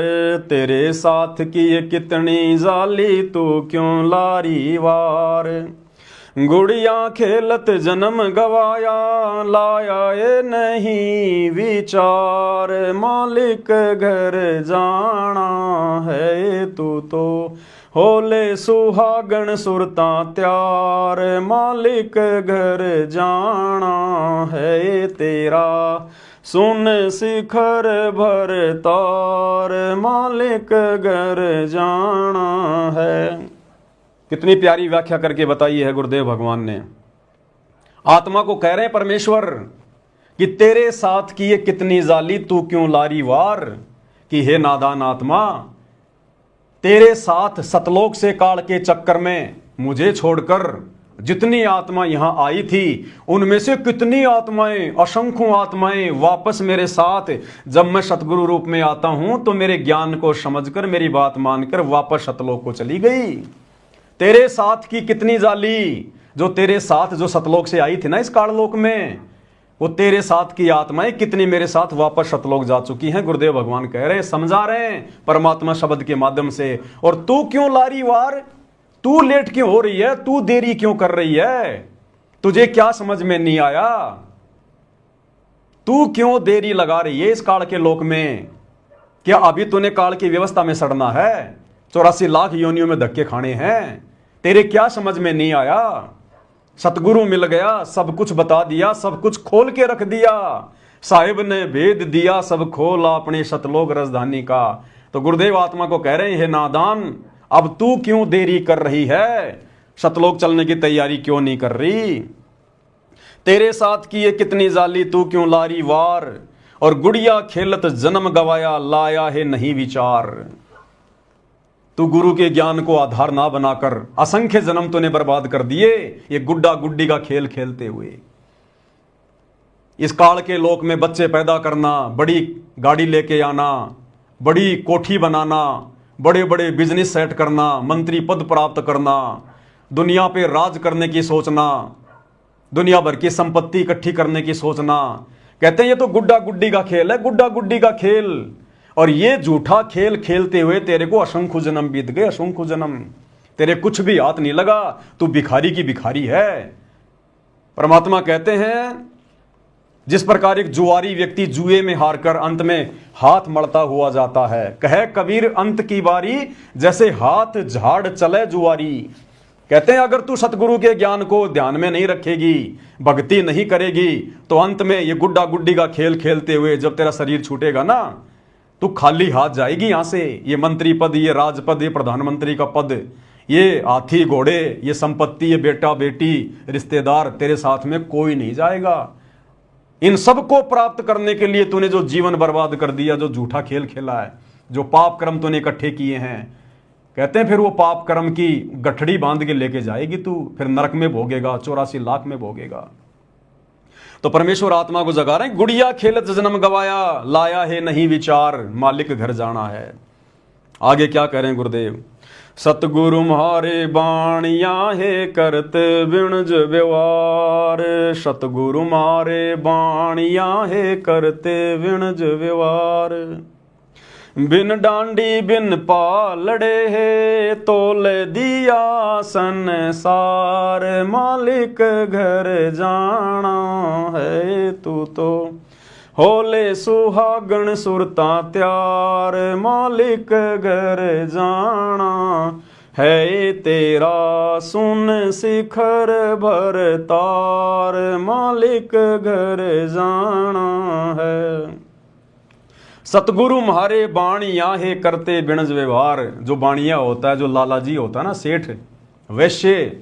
तेरे साथ की ये कितनी जाली तू क्यों लारी वार। गुड़िया खेलत जन्म गवाया, लाया ये नहीं विचार, मालिक घर जाना है तू तो होले सुहागण सुरता त्यार, मालिक घर जाना है तेरा, सुन शिखर भर तार, मालिक घर जाना है। कितनी प्यारी व्याख्या करके बताई है गुरुदेव भगवान ने। आत्मा को कह रहे हैं परमेश्वर कि तेरे साथ की ये कितनी जाली तू क्यों लारी वार, कि हे नादान आत्मा, तेरे साथ सतलोक से काल के चक्कर में मुझे छोड़कर जितनी आत्मा यहां आई थी उनमें से कितनी आत्माएं, असंख्यों आत्माएं वापस मेरे साथ जब मैं सतगुरु रूप में आता हूं तो मेरे ज्ञान को समझकर मेरी बात मानकर वापस सतलोक को चली गई। तेरे साथ की कितनी जाली, जो तेरे साथ जो सतलोक से आई थी ना इस काललोक में, वो तेरे साथ की आत्माएं कितनी मेरे साथ वापस सतलोक जा चुकी हैं। गुरुदेव भगवान कह रहे हैं, समझा रहे हैं परमात्मा शब्द के माध्यम से। और तू क्यों लारी वार, तू लेट क्यों हो रही है, तू देरी क्यों कर रही है, तुझे क्या समझ में नहीं आया, तू क्यों देरी लगा रही है इस काल के लोक में? क्या अभी तूने काल की व्यवस्था में सड़ना है? 84 लाख योनियों में धक्के खाने हैं, तेरे क्या समझ में नहीं आया? सतगुरु मिल गया, सब कुछ बता दिया, सब कुछ खोल के रख दिया, साहिब ने भेद दिया सब खोला अपने सतलोक राजधानी का। तो गुरुदेव आत्मा को कह रहे हैं, हे नादान, अब तू क्यों देरी कर रही है, सतलोक चलने की तैयारी क्यों नहीं कर रही? तेरे साथ की ये कितनी जाली तू क्यों लारी वार, और गुड़िया खेलत जन्म गवाया, लाया है नहीं विचार। तू गुरु के ज्ञान को आधार ना बनाकर असंख्य जन्म तूने बर्बाद कर दिए ये गुड्डा गुड्डी का खेल खेलते हुए। इस काल के लोक में बच्चे पैदा करना, बड़ी गाड़ी लेके आना, बड़ी कोठी बनाना, बड़े बड़े बिजनेस सेट करना, मंत्री पद प्राप्त करना, दुनिया पे राज करने की सोचना, दुनिया भर की संपत्ति इकट्ठी करने की सोचना। कहते हैं ये तो गुड्डा गुड्डी का खेल है, गुड्डा गुड्डी का खेल। और ये झूठा खेल खेलते हुए तेरे को असंख्य जन्म बीत गए, असंख्य जन्म, तेरे कुछ भी हाथ नहीं लगा, तू भिखारी की भिखारी है। परमात्मा कहते हैं जिस प्रकार एक जुआरी व्यक्ति जुए में हारकर अंत में हाथ मलता हुआ जाता है, कहे कबीर अंत की बारी जैसे हाथ झाड़ चले जुआरी। कहते हैं अगर तू सतगुरु के ज्ञान को ध्यान में नहीं रखेगी, भक्ति नहीं करेगी, तो अंत में ये गुड्डा गुड्डी का खेल खेलते हुए जब तेरा शरीर छूटेगा ना, तू खाली हाथ जाएगी यहां से। ये मंत्री पद, ये राजपद, ये प्रधानमंत्री का पद, ये हाथी घोड़े, ये संपत्ति, ये बेटा बेटी, रिश्तेदार, तेरे साथ में कोई नहीं जाएगा। इन सब को प्राप्त करने के लिए तूने जो जीवन बर्बाद कर दिया, जो झूठा खेल खेला है, जो पाप कर्म तूने इकट्ठे किए हैं, कहते हैं फिर वो पाप कर्म की गठड़ी बांध के लेके जाएगी तू, फिर नरक में भोगेगा, 84 लाख में भोगेगा। तो परमेश्वर आत्मा को जगा रहे हैं, गुड़िया खेलत जन्म गवाया, लाया है नहीं विचार, मालिक घर जाना है। आगे क्या कह रहे हैं गुरुदेव? सतगुरु म्हारे बाणिया हे करते बिणज व्यवहार। सतगुरु म्हारे बाणिया हे करते बिणज व्यवहार। बिन डांडी बिन पालड़े है तोल दिया संसार। मालिक घर जाना है तू तो होले सुहागण सुरता त्यार। मालिक घर जाना है तेरा सुन शिखर भर तार। मालिक घर जाना है। सतगुरु म्हारे बाणिया हे करते बिणज व्यवहार। जो बाणिया होता है, जो लालाजी होता है ना, सेठ वैश्य,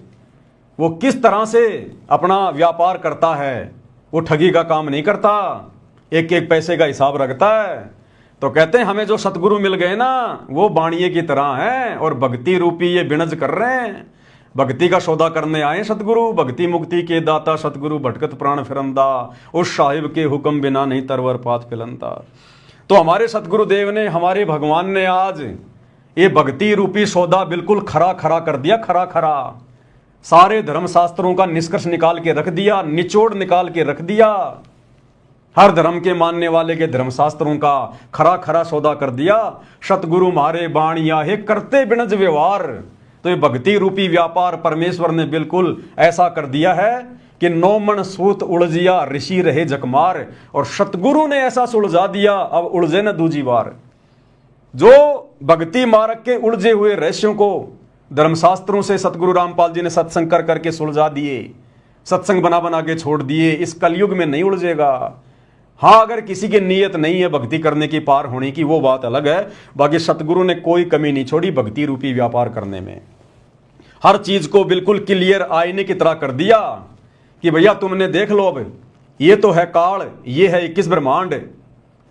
वो किस तरह से अपना व्यापार करता है। वो ठगी का काम नहीं करता, एक एक पैसे का हिसाब रखता है। तो कहते हैं हमें जो सतगुरु मिल गए ना, वो बाणिये की तरह हैं और भक्ति रूपी ये बिणज कर रहे हैं। भक्ति का सौदा करने आए सतगुरु, भक्ति मुक्ति के दाता सतगुरु भटकत प्राण फिरंदा। उस साहिब के हुक्म बिना नहीं तरवर पात फिलंदा। तो हमारे सतगुरु देव ने, हमारे भगवान ने आज ये भक्ति रूपी सौदा बिल्कुल खरा खरा कर दिया, खरा खरा। सारे धर्मशास्त्रों का निष्कर्ष निकाल के रख दिया, निचोड़ निकाल के रख दिया। हर धर्म के मानने वाले के धर्मशास्त्रों का खरा खरा सौदा कर दिया। सतगुरु म्हारे बाणिया हे करते बिणज व्यवहार। तो ये भक्ति रूपी व्यापार परमेश्वर ने बिल्कुल ऐसा कर दिया है कि 9 मन सूत उलझिया ऋषि रहे जकमार। और सतगुरु ने ऐसा सुलझा दिया, अब उलझे न दूजी बार। जो भक्ति मार्ग के उलझे हुए रहस्यों को धर्मशास्त्रों से सतगुरु रामपाल जी ने सत्संग कर करके सुलझा दिए, सत्संग बना बना के छोड़ दिए। इस कलयुग में नहीं उलझेगा। हाँ, अगर किसी की नीयत नहीं है भक्ति करने की, पार होने की, वो बात अलग है। बाकी सतगुरु ने कोई कमी नहीं छोड़ी भक्ति रूपी व्यापार करने में। हर चीज को बिल्कुल क्लियर आईने की तरह कर दिया कि भैया तुमने देख लो, अब ये तो है काल, ये है 21 ब्रह्मांड,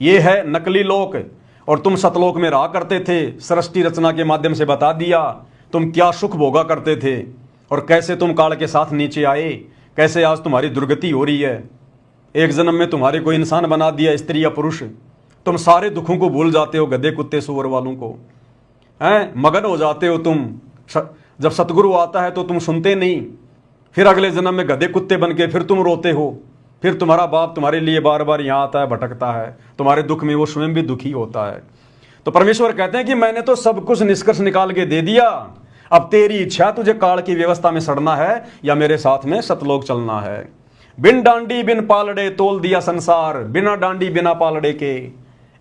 ये है नकली लोक, और तुम सतलोक में रहा करते थे। सृष्टि रचना के माध्यम से बता दिया तुम क्या सुख भोगा करते थे और कैसे तुम काल के साथ नीचे आए, कैसे आज तुम्हारी दुर्गति हो रही है। एक जन्म में तुम्हारे को इंसान बना दिया, स्त्री या पुरुष। तुम सारे दुखों को भूल जाते हो, गधे कुत्ते सुअर वालों को, हैं, मगन हो जाते हो तुम। जब सतगुरु आता है तो तुम सुनते नहीं, फिर अगले जन्म में गधे कुत्ते बन के फिर तुम रोते हो। फिर तुम्हारा बाप तुम्हारे लिए बार बार यहाँ आता है, भटकता है, तुम्हारे दुख में वो स्वयं भी दुखी होता है। तो परमेश्वर कहते हैं कि मैंने तो सब कुछ निष्कर्ष निकाल के दे दिया, अब तेरी इच्छा, तुझे काल की व्यवस्था में सड़ना है या मेरे साथ में सतलोक चलना है। बिन डांडी बिन पालड़े तोल दिया संसार। बिना डांडी बिना पालड़े के।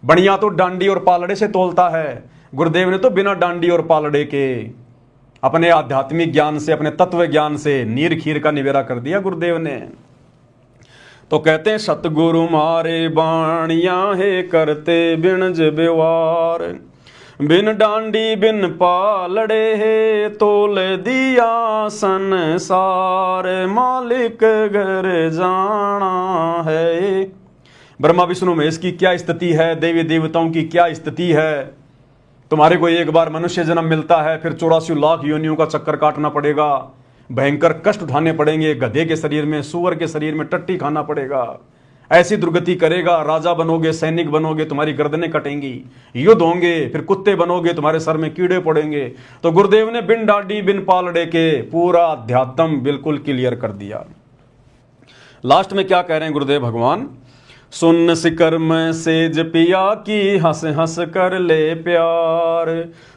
बढ़िया तो डांडी और पालड़े से तोलता है, गुरुदेव ने तो बिना डांडी और पालड़े के अपने आध्यात्मिक ज्ञान से, अपने तत्व ज्ञान से नीर खीर का निवेरा कर दिया गुरुदेव ने। तो कहते हैं सतगुरु म्हारे बाणिया हे करते बिणज व्यवहार। बिन डांडी बिन पालड़े हे तोल दिया संसार। मालिक घर जाना है। ब्रह्मा विष्णु महेश की क्या स्थिति है, देवी देवताओं की क्या स्थिति है। तुम्हारे को एक बार मनुष्य जन्म मिलता है, फिर 84 लाख योनियों का चक्कर काटना पड़ेगा, भयंकर कष्ट उठाने पड़ेंगे, गधे के शरीर में, सुअर के शरीर में टट्टी खाना पड़ेगा। ऐसी दुर्गति करेगा, राजा बनोगे, सैनिक बनोगे, तुम्हारी गर्दनें कटेंगी, युद्ध होंगे, फिर कुत्ते बनोगे, तुम्हारे सर में कीड़े पड़ेंगे। तो गुरुदेव ने बिन डांडी बिन पालड़े के पूरा अध्यात्म बिल्कुल क्लियर कर दिया। लास्ट में क्या कह रहे हैं गुरुदेव भगवान? सुन सिकर में सेज पिया की हंस हंस कर ले प्यार।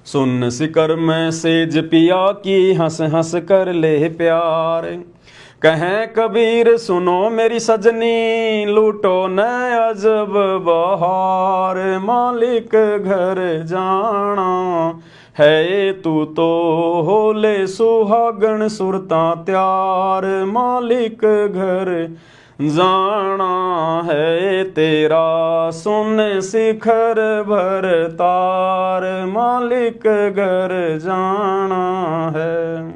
सुन सिकर में सेज पिया की हंस हंस कर ले प्यार। कहें कबीर सुनो मेरी सजनी, लूटो न अजब बहार। मालिक घर जाना है तू तो होले सुहागण सुरता त्यार। मालिक घर जाना है तेरा सुन शिखर भर तार। मालिक घर जाना है।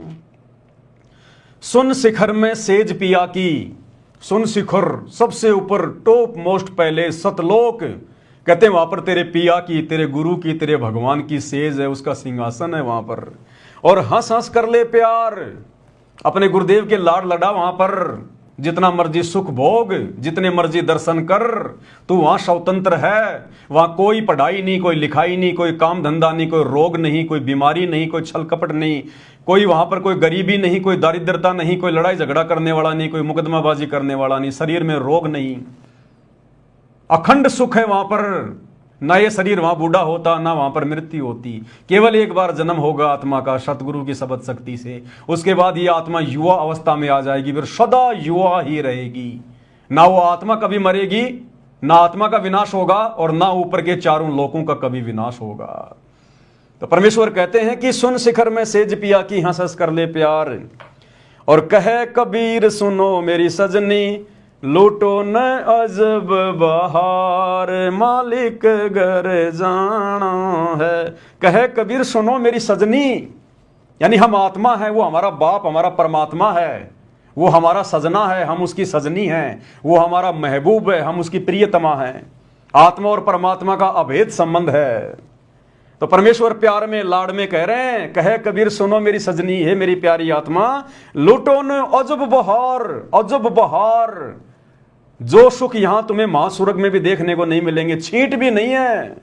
सुन शिखर में सेज पिया की। सुन शिखर सबसे ऊपर, टॉप मोस्ट पहले सतलोक। कहते हैं वहां पर तेरे पिया की, तेरे गुरु की, तेरे भगवान की सेज है, उसका सिंहासन है वहां पर। और हंस हंस कर ले प्यार। अपने गुरुदेव के लाड़ लड़ा वहां पर, जितना मर्जी सुख भोग, जितने मर्जी दर्शन कर, तू वहां स्वतंत्र है। वहां कोई पढ़ाई नहीं, कोई लिखाई नहीं, कोई काम धंधा नहीं, कोई रोग नहीं, कोई बीमारी नहीं, कोई छल कपट नहीं, कोई वहां पर कोई गरीबी नहीं, कोई दारिद्रता नहीं, कोई लड़ाई झगड़ा करने वाला नहीं, कोई मुकदमाबाजी करने वाला नहीं, शरीर में रोग नहीं, अखंड सुख है वहां पर। ना ये शरीर वहां बूढ़ा होता, ना वहां पर मृत्यु होती। केवल एक बार जन्म होगा आत्मा का सतगुरु की शब्द शक्ति से, उसके बाद ये आत्मा युवा अवस्था में आ जाएगी, फिर सदा युवा ही रहेगी। ना वो आत्मा कभी मरेगी, ना आत्मा का विनाश होगा, और ना ऊपर के चारों लोकों का कभी विनाश होगा। तो परमेश्वर कहते हैं कि सुन शिखर में सेज पिया की हंस हंस कर ले प्यार, और कहे कबीर सुनो मेरी सजनी, लूटो न अजब बहार, मालिक घर जाना है। कहे कबीर सुनो मेरी सजनी, यानी हम आत्मा है, वो हमारा बाप, हमारा परमात्मा है, वो हमारा सजना है, हम उसकी सजनी हैं, वो हमारा महबूब है, हम उसकी प्रियतमा हैं। आत्मा और परमात्मा का अभेद संबंध है। तो परमेश्वर प्यार में, लाड़ में कह रहे हैं, कहे कबीर सुनो मेरी सजनी, है मेरी प्यारी आत्मा, लूटो न अजब बहार, अजब बहार। जो सुख यहां तुम्हें महास्वर्ग में भी देखने को नहीं मिलेंगे, छींट भी नहीं है,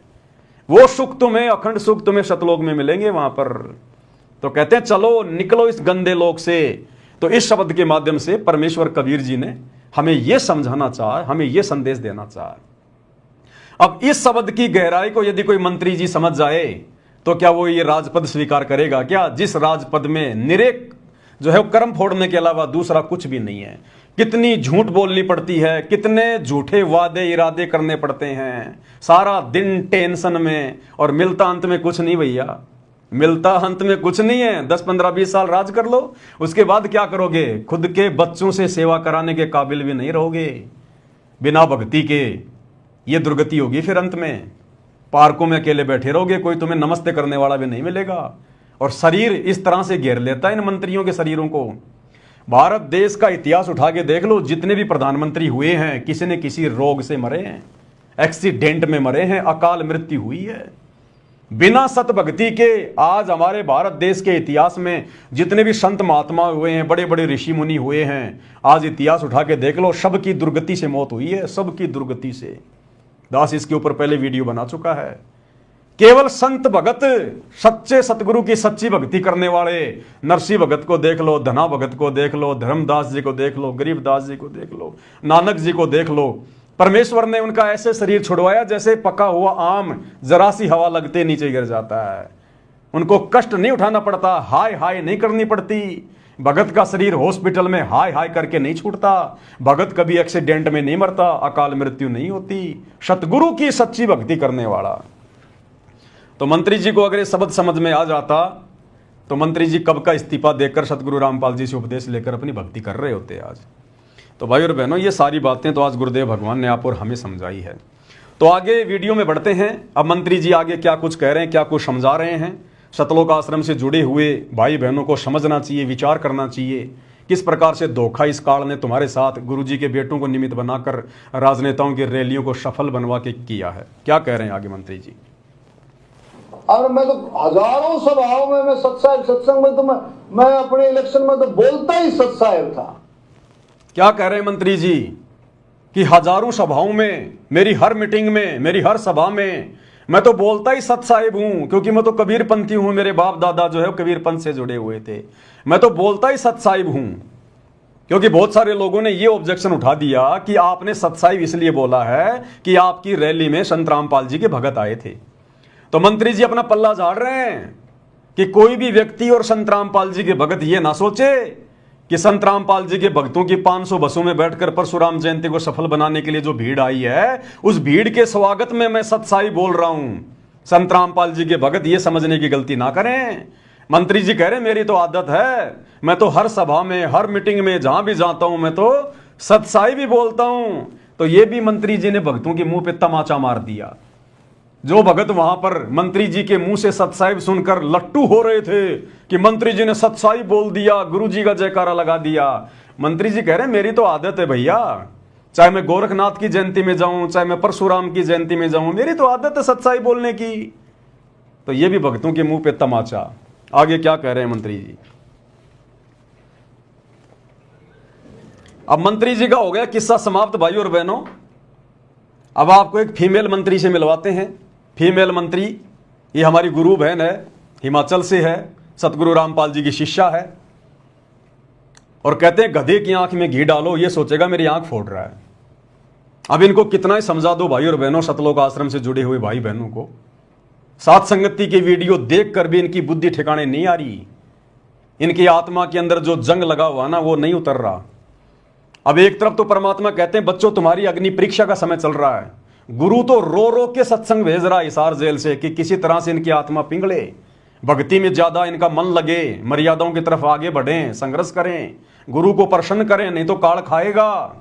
वो सुख तुम्हें, अखंड सुख तुम्हें सतलोक में मिलेंगे वहां पर। तो कहते हैं चलो निकलो इस गंदे लोक से। तो इस शब्द के माध्यम से परमेश्वर कबीर जी ने हमें यह समझाना चाहा, हमें यह संदेश देना चाहा। अब इस शब्द की गहराई को यदि कोई मंत्री जी समझ जाए तो क्या वो ये राजपद स्वीकार करेगा क्या, जिस राजपद में निरेक जो है वो कर्म फोड़ने के अलावा दूसरा कुछ भी नहीं है। कितनी झूठ बोलनी पड़ती है, कितने झूठे वादे इरादे करने पड़ते हैं, सारा दिन टेंशन में, और मिलता अंत में कुछ नहीं भैया, मिलता अंत में कुछ नहीं है। 10 15 20 साल राज कर लो, उसके बाद क्या करोगे, खुद के बच्चों से सेवा कराने के काबिल भी नहीं रहोगे बिना भक्ति के। ये दुर्गति होगी फिर अंत में, पार्कों में अकेले बैठे रहोगे, कोई तुम्हें नमस्ते करने वाला भी नहीं मिलेगा। और शरीर इस तरह से घेर लेता है इन मंत्रियों के शरीरों को। भारत देश का इतिहास उठा के देख लो, जितने भी प्रधानमंत्री हुए हैं किसी न किसी रोग से मरे हैं, एक्सीडेंट में मरे हैं, अकाल मृत्यु हुई है। बिना सत भक्ति के आज हमारे भारत देश के इतिहास में जितने भी संत महात्मा हुए हैं, बड़े बड़े ऋषि मुनि हुए हैं, आज इतिहास उठा के देख लो, सबकी दुर्गति से मौत हुई है, सबकी दुर्गति से। दास इसके ऊपर पहले वीडियो बना चुका है। केवल संत भगत, सच्चे सतगुरु की सच्ची भक्ति करने वाले, नरसिंह भगत को देख लो, धना भगत को देख लो, धर्मदास जी को देख लो, गरीबदास जी को देख लो, नानक जी को देख लो। परमेश्वर ने उनका ऐसे शरीर छुड़वाया जैसे पका हुआ आम जरा सी हवा लगते नीचे गिर जाता है। उनको कष्ट नहीं उठाना पड़ता, हाय हाय नहीं करनी पड़ती। भगत का शरीर हॉस्पिटल में हाय हाय करके नहीं छूटता, भगत कभी एक्सीडेंट में नहीं मरता, अकाल मृत्यु नहीं होती। सतगुरु की सच्ची भक्ति करने वाला। तो मंत्री जी को अगर ये शब्द समझ में आ जाता तो मंत्री जी कब का इस्तीफा देकर सतगुरु रामपाल जी से उपदेश लेकर अपनी भक्ति कर रहे होते आज। तो भाई और बहनों, ये सारी बातें तो आज गुरुदेव भगवान ने आप और हमें समझाई है। तो आगे वीडियो में बढ़ते हैं। अब मंत्री जी आगे क्या कुछ कह रहे हैं, क्या कुछ समझा रहे हैं। सतलोक आश्रम से जुड़े हुए भाई बहनों को समझना चाहिए, विचार करना चाहिए किस प्रकार से धोखा इस काल ने तुम्हारे साथ गुरुजी के बेटों को निमित्त बनाकर राजनेताओं की रैलियों को सफल बनवा के किया है। क्या कह रहे हैं आगे मंत्री जी। और मैं तो हजारों सभाओं में, मैं सत्संग में तो मैं अपने इलेक्शन में तो बोलता ही सत्साहेब था। क्या कह रहे हैं मंत्री जी कि हजारों सभाओं में, मेरी हर मीटिंग में, मेरी हर सभा में मैं तो बोलता ही सत साहिब हूं, क्योंकि मैं तो कबीर पंथी हूं, मेरे बाप दादा जो है कबीर पंथ से जुड़े हुए थे। मैं तो बोलता ही सत साहिब हूं। क्योंकि बहुत सारे लोगों ने ये ऑब्जेक्शन उठा दिया कि आपने सत साहिब इसलिए बोला है कि आपकी रैली में संत रामपाल जी के भगत आए थे। तो मंत्री जी अपना पल्ला झाड़ रहे हैं कि कोई भी व्यक्ति और संत रामपाल जी के भगत ये ना सोचे कि संत रामपाल जी के भक्तों की 500 बसों में बैठकर परशुराम जयंती को सफल बनाने के लिए जो भीड़ आई है, उस भीड़ के स्वागत में मैं सत्साई बोल रहा हूं। संत रामपाल जी के भगत ये समझने की गलती ना करें। मंत्री जी कह रहे मेरी तो आदत है, मैं तो हर सभा में, हर मीटिंग में जहां भी जाता हूं मैं तो सत्साई भी बोलता हूं। तो ये भी मंत्री जी ने भक्तों के मुंह पे तमाचा मार दिया। जो भगत वहां पर मंत्री जी के मुंह से सत्साहिब सुनकर लट्टू हो रहे थे कि मंत्री जी ने सत्साहिब बोल दिया, गुरु जी का जयकारा लगा दिया। मंत्री जी कह रहे मेरी तो आदत है भैया, चाहे मैं गोरखनाथ की जयंती में जाऊं, चाहे मैं परशुराम की जयंती में जाऊं, मेरी तो आदत है सत्साहिब बोलने की। तो ये भी भक्तों के मुंह पे तमाचा। आगे क्या कह रहे हैं मंत्री जी। अब मंत्री जी का हो गया किस्सा समाप्त भाई और बहनों। अब आपको एक फीमेल मंत्री से मिलवाते हैं। फीमेल मंत्री ये हमारी गुरु बहन है, हिमाचल से है, सतगुरु रामपाल जी की शिष्या है, और कहते हैं गधे की आंख में घी डालो ये सोचेगा मेरी आंख फोड़ रहा है। अब इनको कितना ही समझा दो भाई और बहनों, सतलोक आश्रम से जुड़े हुए भाई बहनों को, सात संगति की वीडियो देखकर भी इनकी बुद्धि ठिकाने नहीं आ रही। इनकी आत्मा के अंदर जो जंग लगा हुआ ना वो नहीं उतर रहा। अब एक तरफ तो परमात्मा कहते हैं बच्चों तुम्हारी अग्नि परीक्षा का समय चल रहा है, गुरु तो रो रो के सत्संग भेज रहा है हिसार जेल से कि किसी तरह से इनकी आत्मा पिघले, भक्ति में ज्यादा इनका मन लगे, मर्यादाओं की तरफ आगे बढ़ें, संघर्ष करें, गुरु को प्रसन्न करें, नहीं तो काल खाएगा।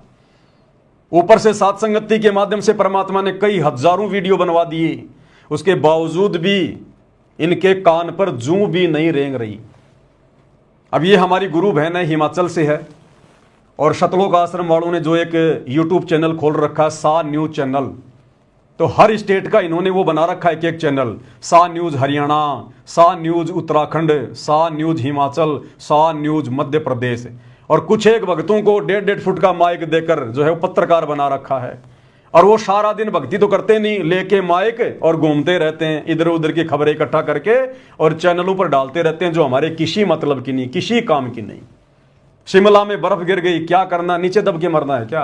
ऊपर से सात संगति के माध्यम से परमात्मा ने कई हजारों वीडियो बनवा दिए, उसके बावजूद भी इनके कान पर जूं भी नहीं रेंग रही। अब ये हमारी गुरु बहन है, हिमाचल से है, और सतलोक आश्रम वालों ने जो एक यूट्यूब चैनल खोल रखा है सा न्यूज चैनल, तो हर स्टेट का इन्होंने वो बना रखा है एक चैनल, सा न्यूज हरियाणा, सा न्यूज उत्तराखंड, सा न्यूज हिमाचल, सा न्यूज मध्य प्रदेश, और कुछ एक भक्तों को 1.5 फुट का माइक देकर जो है वो पत्रकार बना रखा है। और वो सारा दिन भक्ति तो करते नहीं, लेके माइक और घूमते रहते हैं, इधर उधर की खबरें इकट्ठा करके और चैनलों पर डालते रहते हैं जो हमारे किसी मतलब की नहीं, किसी काम की नहीं। शिमला में बर्फ गिर गई, क्या करना, नीचे दब के मरना है क्या?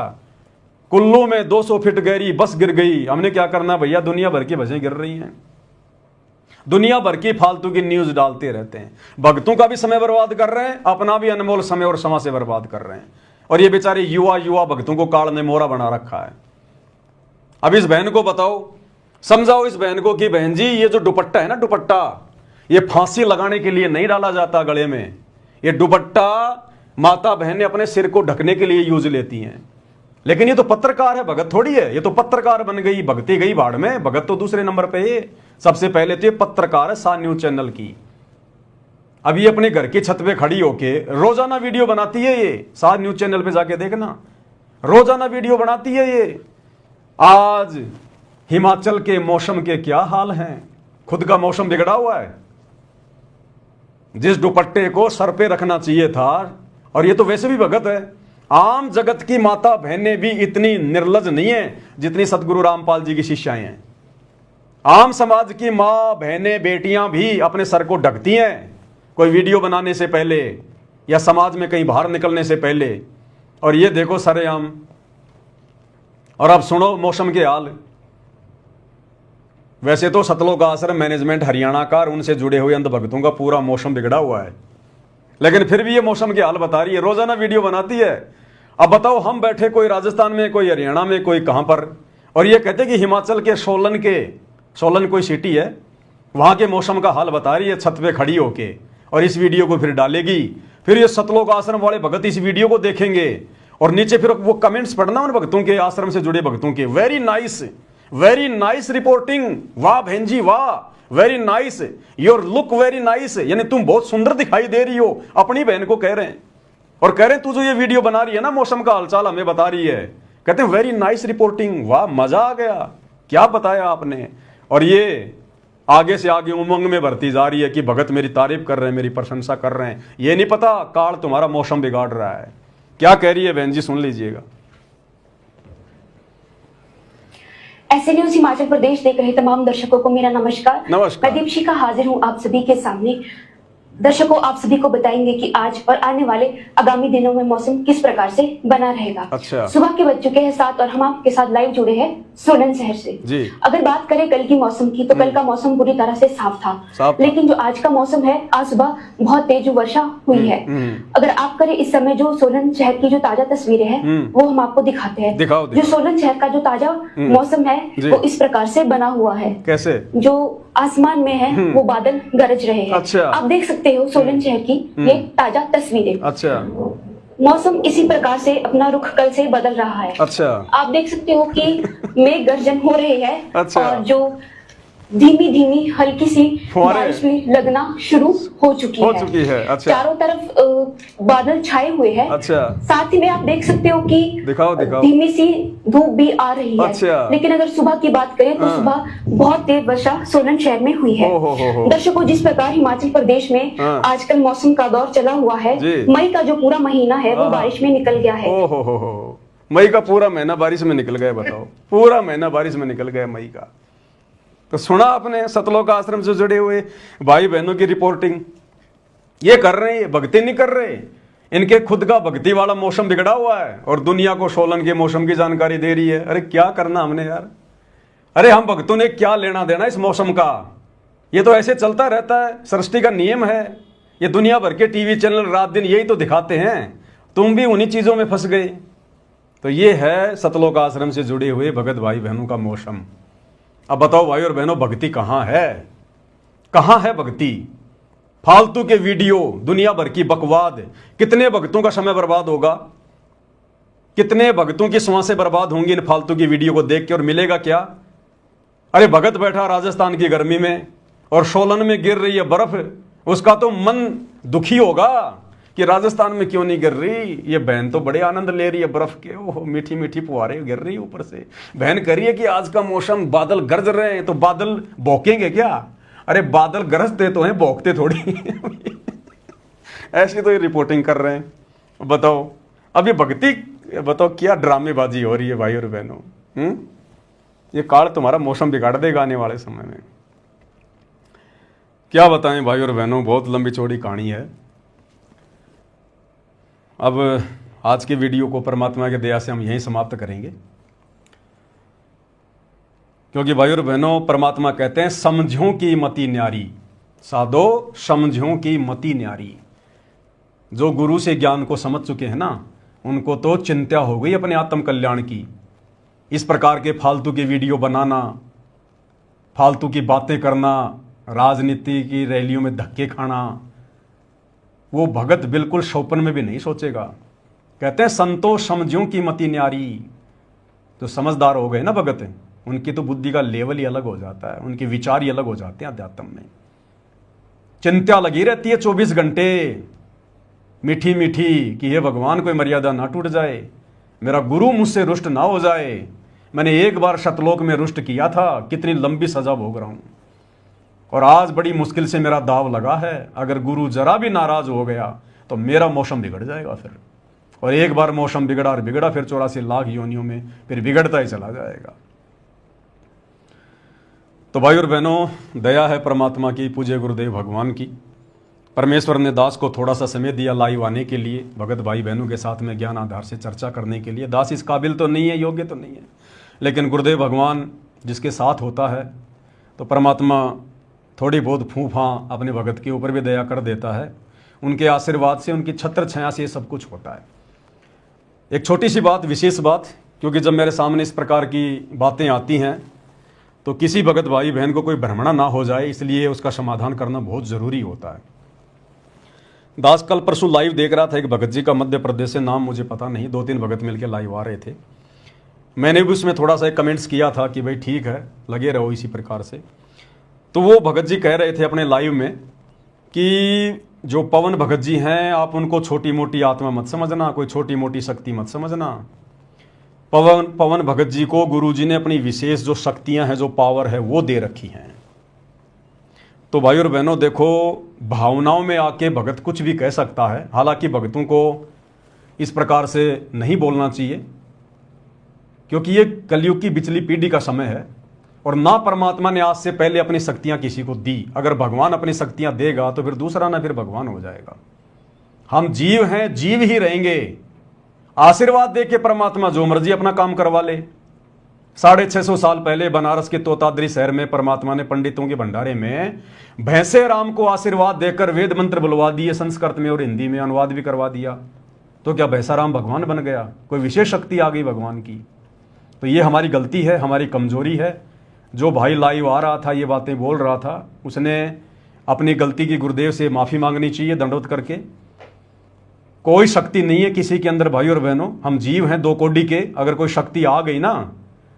कुल्लू में 200 फीट गहरी बस गिर गई, हमने क्या करना भैया? दुनिया भर की बसें गिर रही हैं, दुनिया भर की फालतू की न्यूज डालते रहते हैं, भक्तों का भी समय बर्बाद कर रहे हैं, अपना भी अनमोल समय और समाज से बर्बाद कर रहे हैं, और ये बेचारे युवा भक्तों को काल ने मोहरा बना रखा है। अब इस बहन को बताओ, समझाओ इस बहन को कि बहन जी ये जो दुपट्टा है ना, दुपट्टा ये फांसी लगाने के लिए नहीं डाला जाता गले में, ये दुपट्टा माता बहनें अपने सिर को ढकने के लिए यूज लेती हैं। लेकिन ये तो पत्रकार है, भगत थोड़ी है, ये तो पत्रकार बन गई, भगती गई भाड़ में, भगत तो दूसरे नंबर पे है। सबसे पहले तो ये पत्रकार है सा न्यूज चैनल की। अब ये अपने घर की छत पे खड़ी होके रोजाना वीडियो बनाती है, ये सा न्यूज चैनल पे जाके देखना, रोजाना वीडियो बनाती है ये। आज हिमाचल के मौसम के क्या हाल हैं, खुद का मौसम बिगड़ा हुआ है। जिस दुपट्टे को सर पे रखना चाहिए था, और ये तो वैसे भी भगत है, आम जगत की माता बहनें भी इतनी निर्लज नहीं है जितनी सतगुरु रामपाल जी की शिष्याएं हैं। आम समाज की मां बहनें बेटियां भी अपने सर को ढकती हैं कोई वीडियो बनाने से पहले या समाज में कहीं बाहर निकलने से पहले, और ये देखो सरेआम। और अब सुनो मौसम के हाल। वैसे तो सतलोक आश्रम मैनेजमेंट हरियाणा का और उनसे जुड़े हुए अंध भक्तों का पूरा मौसम बिगड़ा हुआ है, लेकिन फिर भी ये मौसम के हाल बता रही है, रोजाना वीडियो बनाती है। अब बताओ हम बैठे कोई राजस्थान में, कोई हरियाणा में, कोई कहां पर, और ये कहते कि हिमाचल के सोलन कोई सिटी है, वहां के मौसम का हाल बता रही है छत पे खड़ी होके, और इस वीडियो को फिर डालेगी। फिर ये सतलोक आश्रम वाले भगत इस वीडियो को देखेंगे और नीचे फिर वो कमेंट्स पढ़ना उन भक्तों के, आश्रम से जुड़े भक्तों के, वेरी नाइस रिपोर्टिंग, वाह बहन जी वाह, very nice, your look very nice, यानी तुम बहुत सुंदर दिखाई दे रही हो, अपनी बहन को कह रहे हैं। और कह रहे हैं तू जो ये वीडियो बना रही है ना, मौसम का हालचाल हमें बता रही है, कहते हैं वेरी नाइस रिपोर्टिंग, वाह मजा आ गया, क्या बताया आपने। और ये आगे से आगे उमंग में भरती जा रही है कि भगत मेरी तारीफ कर रहे हैं, मेरी प्रशंसा कर रहे हैं। ये नहीं पता काल तुम्हारा मौसम बिगाड़ रहा है। क्या कह रही है बहन जी, सुन लीजिएगा। ऐसे न्यूज हिमाचल प्रदेश देख रहे तमाम दर्शकों को मेरा नमस्कार। मैं दीपशिखा हाजिर हूं आप सभी के सामने। दर्शकों, आप सभी को बताएंगे कि आज और आने वाले आगामी दिनों में मौसम किस प्रकार से बना रहेगा। अच्छा। सुबह के बज चुके हैं 7 और हम आपके साथ लाइव जुड़े हैं सोलन शहर से जी। अगर बात करें कल की मौसम की, तो कल का मौसम पूरी तरह से साफ था, लेकिन जो आज का मौसम है, आज सुबह बहुत तेज वर्षा हुई है। अगर आप करें इस समय जो सोलन शहर की जो ताजा तस्वीरें हैं वो हम आपको दिखाते हैं। जो सोलन शहर का जो ताजा मौसम है वो इस प्रकार से बना हुआ है। कैसे? जो आसमान में है वो बादल गरज रहे हैं। अच्छा। आप देख सकते हो सोलन शहर की ये ताजा तस्वीरें। अच्छा। मौसम इसी प्रकार से अपना रुख कल से बदल रहा है। अच्छा। आप देख सकते हो कि मेघ गर्जन हो रहे हैं। अच्छा। और जो धीमी धीमी हल्की सी फुहारे बारिश भी लगना शुरू हो चुकी है। अच्छा। चारों तरफ बादल छाए हुए हैं। अच्छा। साथ ही में आप देख सकते हो कि दिखाओ धीमी सी धूप भी आ रही है। अच्छा। लेकिन अगर सुबह की बात करें तो सुबह बहुत तेज वर्षा सोलन शहर में हुई है। दर्शकों, जिस प्रकार हिमाचल प्रदेश में आजकल मौसम का दौर चला हुआ है, मई का जो पूरा महीना है वो बारिश में निकल गया है। मई का पूरा महीना बारिश में निकल गया। बताओ, पूरा महीना बारिश में निकल गया मई का। तो सुना आपने सतलोक आश्रम से जुड़े हुए भाई बहनों की रिपोर्टिंग। ये कर रहे हैं, ये भक्ति नहीं कर रहे, इनके खुद का भक्ति वाला मौसम बिगड़ा हुआ है और दुनिया को सोलन के मौसम की जानकारी दे रही है। अरे क्या करना हमने यार, अरे हम भक्तों ने क्या लेना देना इस मौसम का। ये तो ऐसे चलता रहता है, सृष्टि का नियम है। ये दुनिया भर के टीवी चैनल रात दिन यही तो दिखाते हैं, तुम भी उन्हीं चीजों में फंस गए। तो ये है सतलोक आश्रम से जुड़े हुए भगत भाई बहनों का मौसम। अब बताओ भाई और बहनों, भक्ति कहां है? कहां है भक्ति? फालतू के वीडियो, दुनिया भर की बकवाद, कितने भक्तों का समय बर्बाद होगा, कितने भक्तों की सांसें बर्बाद होंगी इन फालतू की वीडियो को देख के, और मिलेगा क्या? अरे भगत बैठा राजस्थान की गर्मी में और सोलन में गिर रही है बर्फ, उसका तो मन दुखी होगा कि राजस्थान में क्यों नहीं गिर रही। ये बहन तो बड़े आनंद ले रही है बर्फ के, ओह मीठी मीठी फुहारे गिर रही है ऊपर से। बहन कह रही है कि आज का मौसम, बादल गरज रहे हैं, तो बादल भौंकेंगे क्या? अरे बादल गरजते तो हैं, भौंकते थोड़ी। ऐसी तो ये रिपोर्टिंग कर रहे हैं। बताओ अब ये भक्ति, बताओ क्या ड्रामेबाजी हो रही है भाई और बहनों। ये काल तुम्हारा मौसम बिगाड़ देगा आने वाले समय में। क्या बताएं भाई और बहनों, बहुत लंबी चौड़ी कहानी है। अब आज के वीडियो को परमात्मा की दया से हम यहीं समाप्त करेंगे, क्योंकि भाई और बहनों परमात्मा कहते हैं समझों की मति न्यारी, साधो समझों की मति न्यारी। जो गुरु से ज्ञान को समझ चुके हैं ना, उनको तो चिंता हो गई अपने आत्म कल्याण की। इस प्रकार के फालतू की वीडियो बनाना, फालतू की बातें करना, राजनीति की रैलियों में धक्के खाना, वो भगत बिल्कुल स्वप्न में भी नहीं सोचेगा। कहते हैं संतो समझों की मति न्यारी। तो समझदार हो गए ना भगत, उनकी तो बुद्धि का लेवल ही अलग हो जाता है, उनके विचार ही अलग हो जाते हैं अध्यात्म में। चिंता लगी रहती है 24 घंटे मीठी मीठी कि हे भगवान कोई मर्यादा ना टूट जाए, मेरा गुरु मुझसे रुष्ट ना हो जाए। मैंने एक बार सतलोक में रुष्ट किया था, कितनी लंबी सजा भोग रहा हूं, और आज बड़ी मुश्किल से मेरा दाव लगा है। अगर गुरु जरा भी नाराज हो गया तो मेरा मौसम बिगड़ जाएगा फिर। और एक बार मौसम बिगड़ा और बिगड़ा, फिर 84 लाख योनियों में फिर बिगड़ता ही चला जाएगा। तो भाई और बहनों, दया है परमात्मा की, पूज्य गुरुदेव भगवान की। परमेश्वर ने दास को थोड़ा सा समय दिया लाइव आने के लिए, भगत भाई बहनों के साथ में ज्ञान आधार से चर्चा करने के लिए। दास इस काबिल तो नहीं है, योग्य तो नहीं है, लेकिन गुरुदेव भगवान जिसके साथ होता है तो परमात्मा थोड़ी बहुत फूफा अपने भगत के ऊपर भी दया कर देता है। उनके आशीर्वाद से, उनकी छत्र छाया से सब कुछ होता है। एक छोटी सी बात, विशेष बात, क्योंकि जब मेरे सामने इस प्रकार की बातें आती हैं तो किसी भगत भाई बहन को कोई भ्रमणा ना हो जाए, इसलिए उसका समाधान करना बहुत ज़रूरी होता है। दास कल परसों लाइव देख रहा था, एक भगत जी का मध्य प्रदेश से, नाम मुझे पता नहीं, 2-3 भगत मिलकर लाइव आ रहे थे। मैंने भी उसमें थोड़ा सा एक कमेंट्स किया था कि भाई ठीक है, लगे रहो इसी प्रकार से। तो वो भगत जी कह रहे थे अपने लाइव में कि जो पवन भगत जी हैं, आप उनको छोटी मोटी आत्मा मत समझना, कोई छोटी मोटी शक्ति मत समझना। पवन भगत जी को गुरु जी ने अपनी विशेष जो शक्तियां हैं, जो पावर है, वो दे रखी हैं। तो भाई और बहनों देखो, भावनाओं में आके भगत कुछ भी कह सकता है। हालांकि भगतों को इस प्रकार से नहीं बोलना चाहिए, क्योंकि ये कलयुग की बिचली पीढ़ी का समय है, और ना परमात्मा ने आज से पहले अपनी शक्तियां किसी को दी। अगर भगवान अपनी शक्तियां देगा तो फिर दूसरा ना फिर भगवान हो जाएगा। हम जीव हैं, जीव ही रहेंगे। आशीर्वाद दे के परमात्मा जो मर्जी अपना काम करवा ले। 650 साल पहले बनारस के तोताद्री शहर में परमात्मा ने पंडितों के भंडारे में भैंसे राम को आशीर्वाद देकर वेद मंत्र बुलवा दिए, संस्कृत में और हिंदी में अनुवाद भी करवा दिया। तो क्या भैंसा राम भगवान बन गया? कोई विशेष शक्ति आ गई भगवान की? तो ये हमारी गलती है, हमारी कमजोरी है। जो भाई लाइव आ रहा था, ये बातें बोल रहा था, उसने अपनी गलती की गुरुदेव से माफ़ी मांगनी चाहिए दंडवत करके। कोई शक्ति नहीं है किसी के अंदर भाई और बहनों, हम जीव हैं 2 कोटि के। अगर कोई शक्ति आ गई ना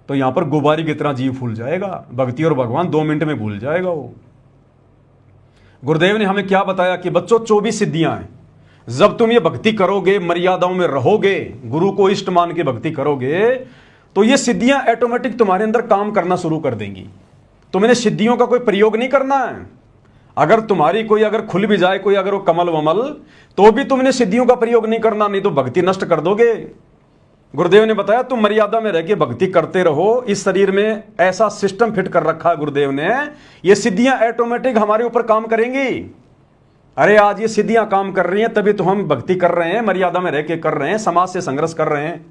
तो यहां पर गुब्बारे की तरह जीव फूल जाएगा। भक्ति और भगवान 2 मिनट में भूल जाएगा वो। गुरुदेव ने हमें क्या बताया कि बच्चों 24 सिद्धियां हैं। जब तुम ये भक्ति करोगे, मर्यादाओं में रहोगे, गुरु को इष्ट मान के भक्ति करोगे, तो ये सिद्धियां ऑटोमेटिक तुम्हारे अंदर काम करना शुरू कर देंगी। तुमने सिद्धियों का कोई प्रयोग नहीं करना है। अगर तुम्हारी कोई अगर खुल भी जाए कोई अगर वो कमल वमल, तो भी तुमने सिद्धियों का प्रयोग नहीं करना, नहीं तो भक्ति नष्ट कर दोगे। गुरुदेव ने बताया तुम मर्यादा में रह के भक्ति करते रहो। इस शरीर में ऐसा सिस्टम फिट कर रखा है गुरुदेव ने, ये सिद्धियां ऑटोमेटिक हमारे ऊपर काम करेंगी। अरे आज ये सिद्धियां काम कर रही हैं, तभी तो हम भक्ति कर रहे हैं, मर्यादा में रह के कर रहे हैं, समाज से संघर्ष कर रहे हैं।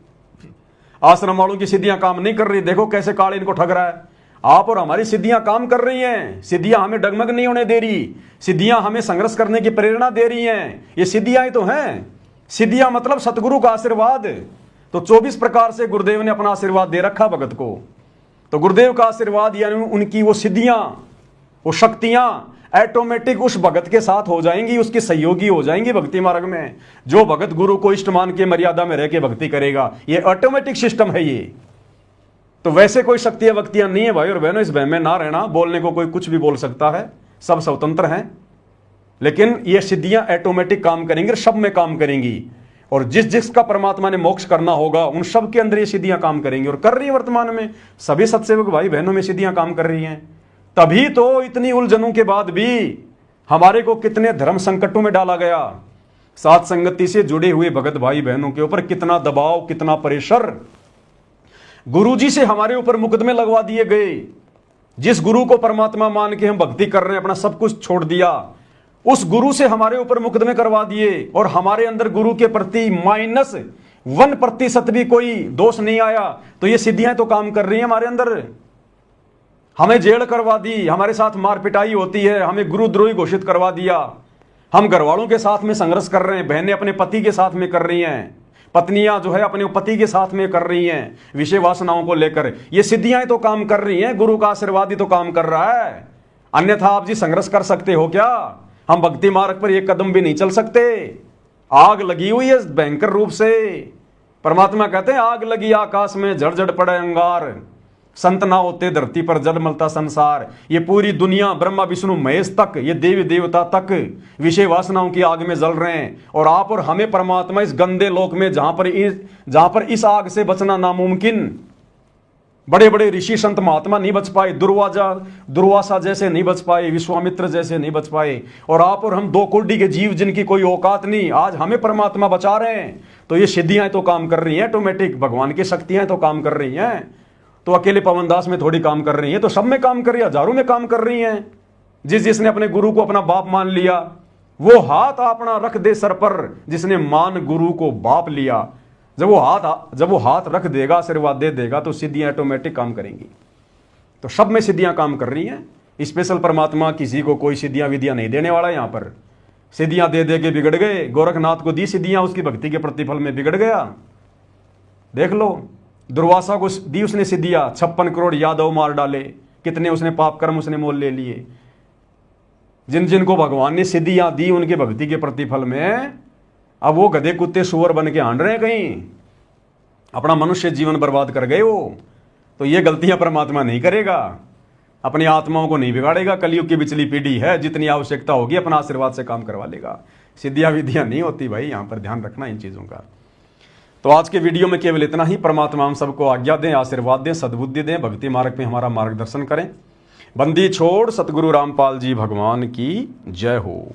आश्रम वालों की सिद्धियां काम नहीं कर रही, देखो कैसे काल इनको ठग रहा है। आप और हमारी सिद्धियां काम कर रही हैं। सिद्धियां हमें डगमग नहीं होने दे रही, सिद्धियां हमें संघर्ष करने की प्रेरणा दे रही हैं। ये सिद्धियां ही तो हैं। सिद्धियां मतलब सतगुरु का आशीर्वाद। तो 24 प्रकार से गुरुदेव ने अपना आशीर्वाद दे रखा भगत को। तो गुरुदेव का आशीर्वाद यानी उनकी वो सिद्धियां, वो शक्तियां ऑटोमेटिक उस भगत के साथ हो जाएंगी, उसके सहयोगी हो जाएंगी भक्ति मार्ग में। जो भगत गुरु को इष्ट मान के मर्यादा में रह के भक्ति करेगा, ये ऑटोमेटिक सिस्टम है ये। तो वैसे कोई शक्तियां वक्तियां नहीं है भाई और बहनों, इस भय में ना रहना। बोलने को कोई कुछ भी बोल सकता है, सब स्वतंत्र हैं, लेकिन ये सिद्धियां ऑटोमेटिक काम करेंगी, सब में काम करेंगी। और जिस जिसका परमात्मा ने मोक्ष करना होगा उन सब के अंदर ये सिद्धियां काम करेंगी और कर रही है वर्तमान में। सभी सत्सेवक भाई बहनों में सिद्धियां काम कर रही हैं। तभी तो इतनी उलझनों के बाद भी हमारे को कितने धर्म संकटों में डाला गया। साथ संगति से जुड़े हुए भगत भाई बहनों के ऊपर कितना दबाव, कितना प्रेशर। गुरुजी से हमारे ऊपर मुकदमे लगवा दिए गए। जिस गुरु को परमात्मा मान के हम भक्ति कर रहे हैं, अपना सब कुछ छोड़ दिया, उस गुरु से हमारे ऊपर मुकदमे करवा दिए और हमारे अंदर गुरु के प्रति -1% भी कोई दोष नहीं आया। तो ये सिद्धियां तो काम कर रही हैं हमारे अंदर। हमें जेल करवा दी, हमारे साथ मार पिटाई होती है, हमें गुरुद्रोही घोषित करवा दिया। हम घरवालों के साथ में संघर्ष कर रहे हैं, बहनें अपने पति के साथ में कर रही हैं, पत्नियां जो है अपने पति के साथ में कर रही हैं विषय वासनाओं को लेकर। ये सिद्धियां तो काम कर रही हैं, गुरु का आशीर्वाद ही तो काम कर रहा है। अन्यथा आप जी संघर्ष कर सकते हो क्या? हम भक्ति मार्ग पर एक कदम भी नहीं चल सकते। आग लगी हुई है भयंकर रूप से। परमात्मा कहते हैं आग लगी आकाश में, झड़ पड़े अंगार, संत ना होते धरती पर जल मलता संसार। ये पूरी दुनिया ब्रह्मा विष्णु महेश तक, ये देवी देवता तक विषय वासनाओं की आग में जल रहे हैं। और आप और हमें परमात्मा इस गंदे लोक में जहां पर इस आग से बचना नामुमकिन, बड़े बड़े ऋषि संत महात्मा नहीं बच पाए, दुर्वासा जैसे नहीं बच पाए, विश्वामित्र जैसे नहीं बच पाए, और आप और हम 2 कोटि के जीव जिनकी कोई औकात नहीं, आज हमें परमात्मा बचा रहे हैं। तो ये सिद्धियां तो काम कर रही हैं ऑटोमेटिक, भगवान की शक्तियां तो काम कर रही हैं। तो अकेले पवन दास में थोड़ी काम कर रही हैं, तो सब में काम कर रही है, हजारों में काम कर रही हैं। जिसने अपने गुरु को अपना बाप मान लिया, वो हाथ अपना रख दे सर पर, जिसने मान गुरु को बाप लिया। जब वो हाथ रख देगा, आशीर्वाद दे देगा, तो सिद्धियां ऑटोमेटिक काम करेंगी। तो सब में सिद्धियां काम कर रही हैं। स्पेशल परमात्मा किसी को कोई सिद्धियां विधियां नहीं देने वाला। यहां पर सिद्धियां दे दे के बिगड़ गए। गोरखनाथ को दी सिद्धियां, उसकी भक्ति के प्रतिफल में बिगड़ गया। देख लो, दुर्वासा को दी उसने सिद्धियां, 56 करोड़ यादव मार डाले, कितने उसने पाप कर्म उसने मोल ले लिए। जिन जिनको भगवान ने सिद्धियां दी उनके भक्ति के प्रतिफल में अब वो गधे कुत्ते सुअर बन के हांड रहे हैं, कहीं अपना मनुष्य जीवन बर्बाद कर गए वो। तो ये गलतियां परमात्मा नहीं करेगा, अपनी आत्माओं को नहीं बिगाड़ेगा। कलयुग की पिछली पीढ़ी है, जितनी आवश्यकता होगी अपना आशीर्वाद से काम करवा लेगा। सिद्धियां विधियां नहीं होती भाई, यहां पर ध्यान रखना इन चीजों का। तो आज के वीडियो में केवल इतना ही। परमात्मा हम सबको आज्ञा दें, आशीर्वाद दें, सद्बुद्धि दें, भक्ति मार्ग में हमारा मार्गदर्शन करें। बंदी छोड़ सतगुरु रामपाल जी भगवान की जय हो।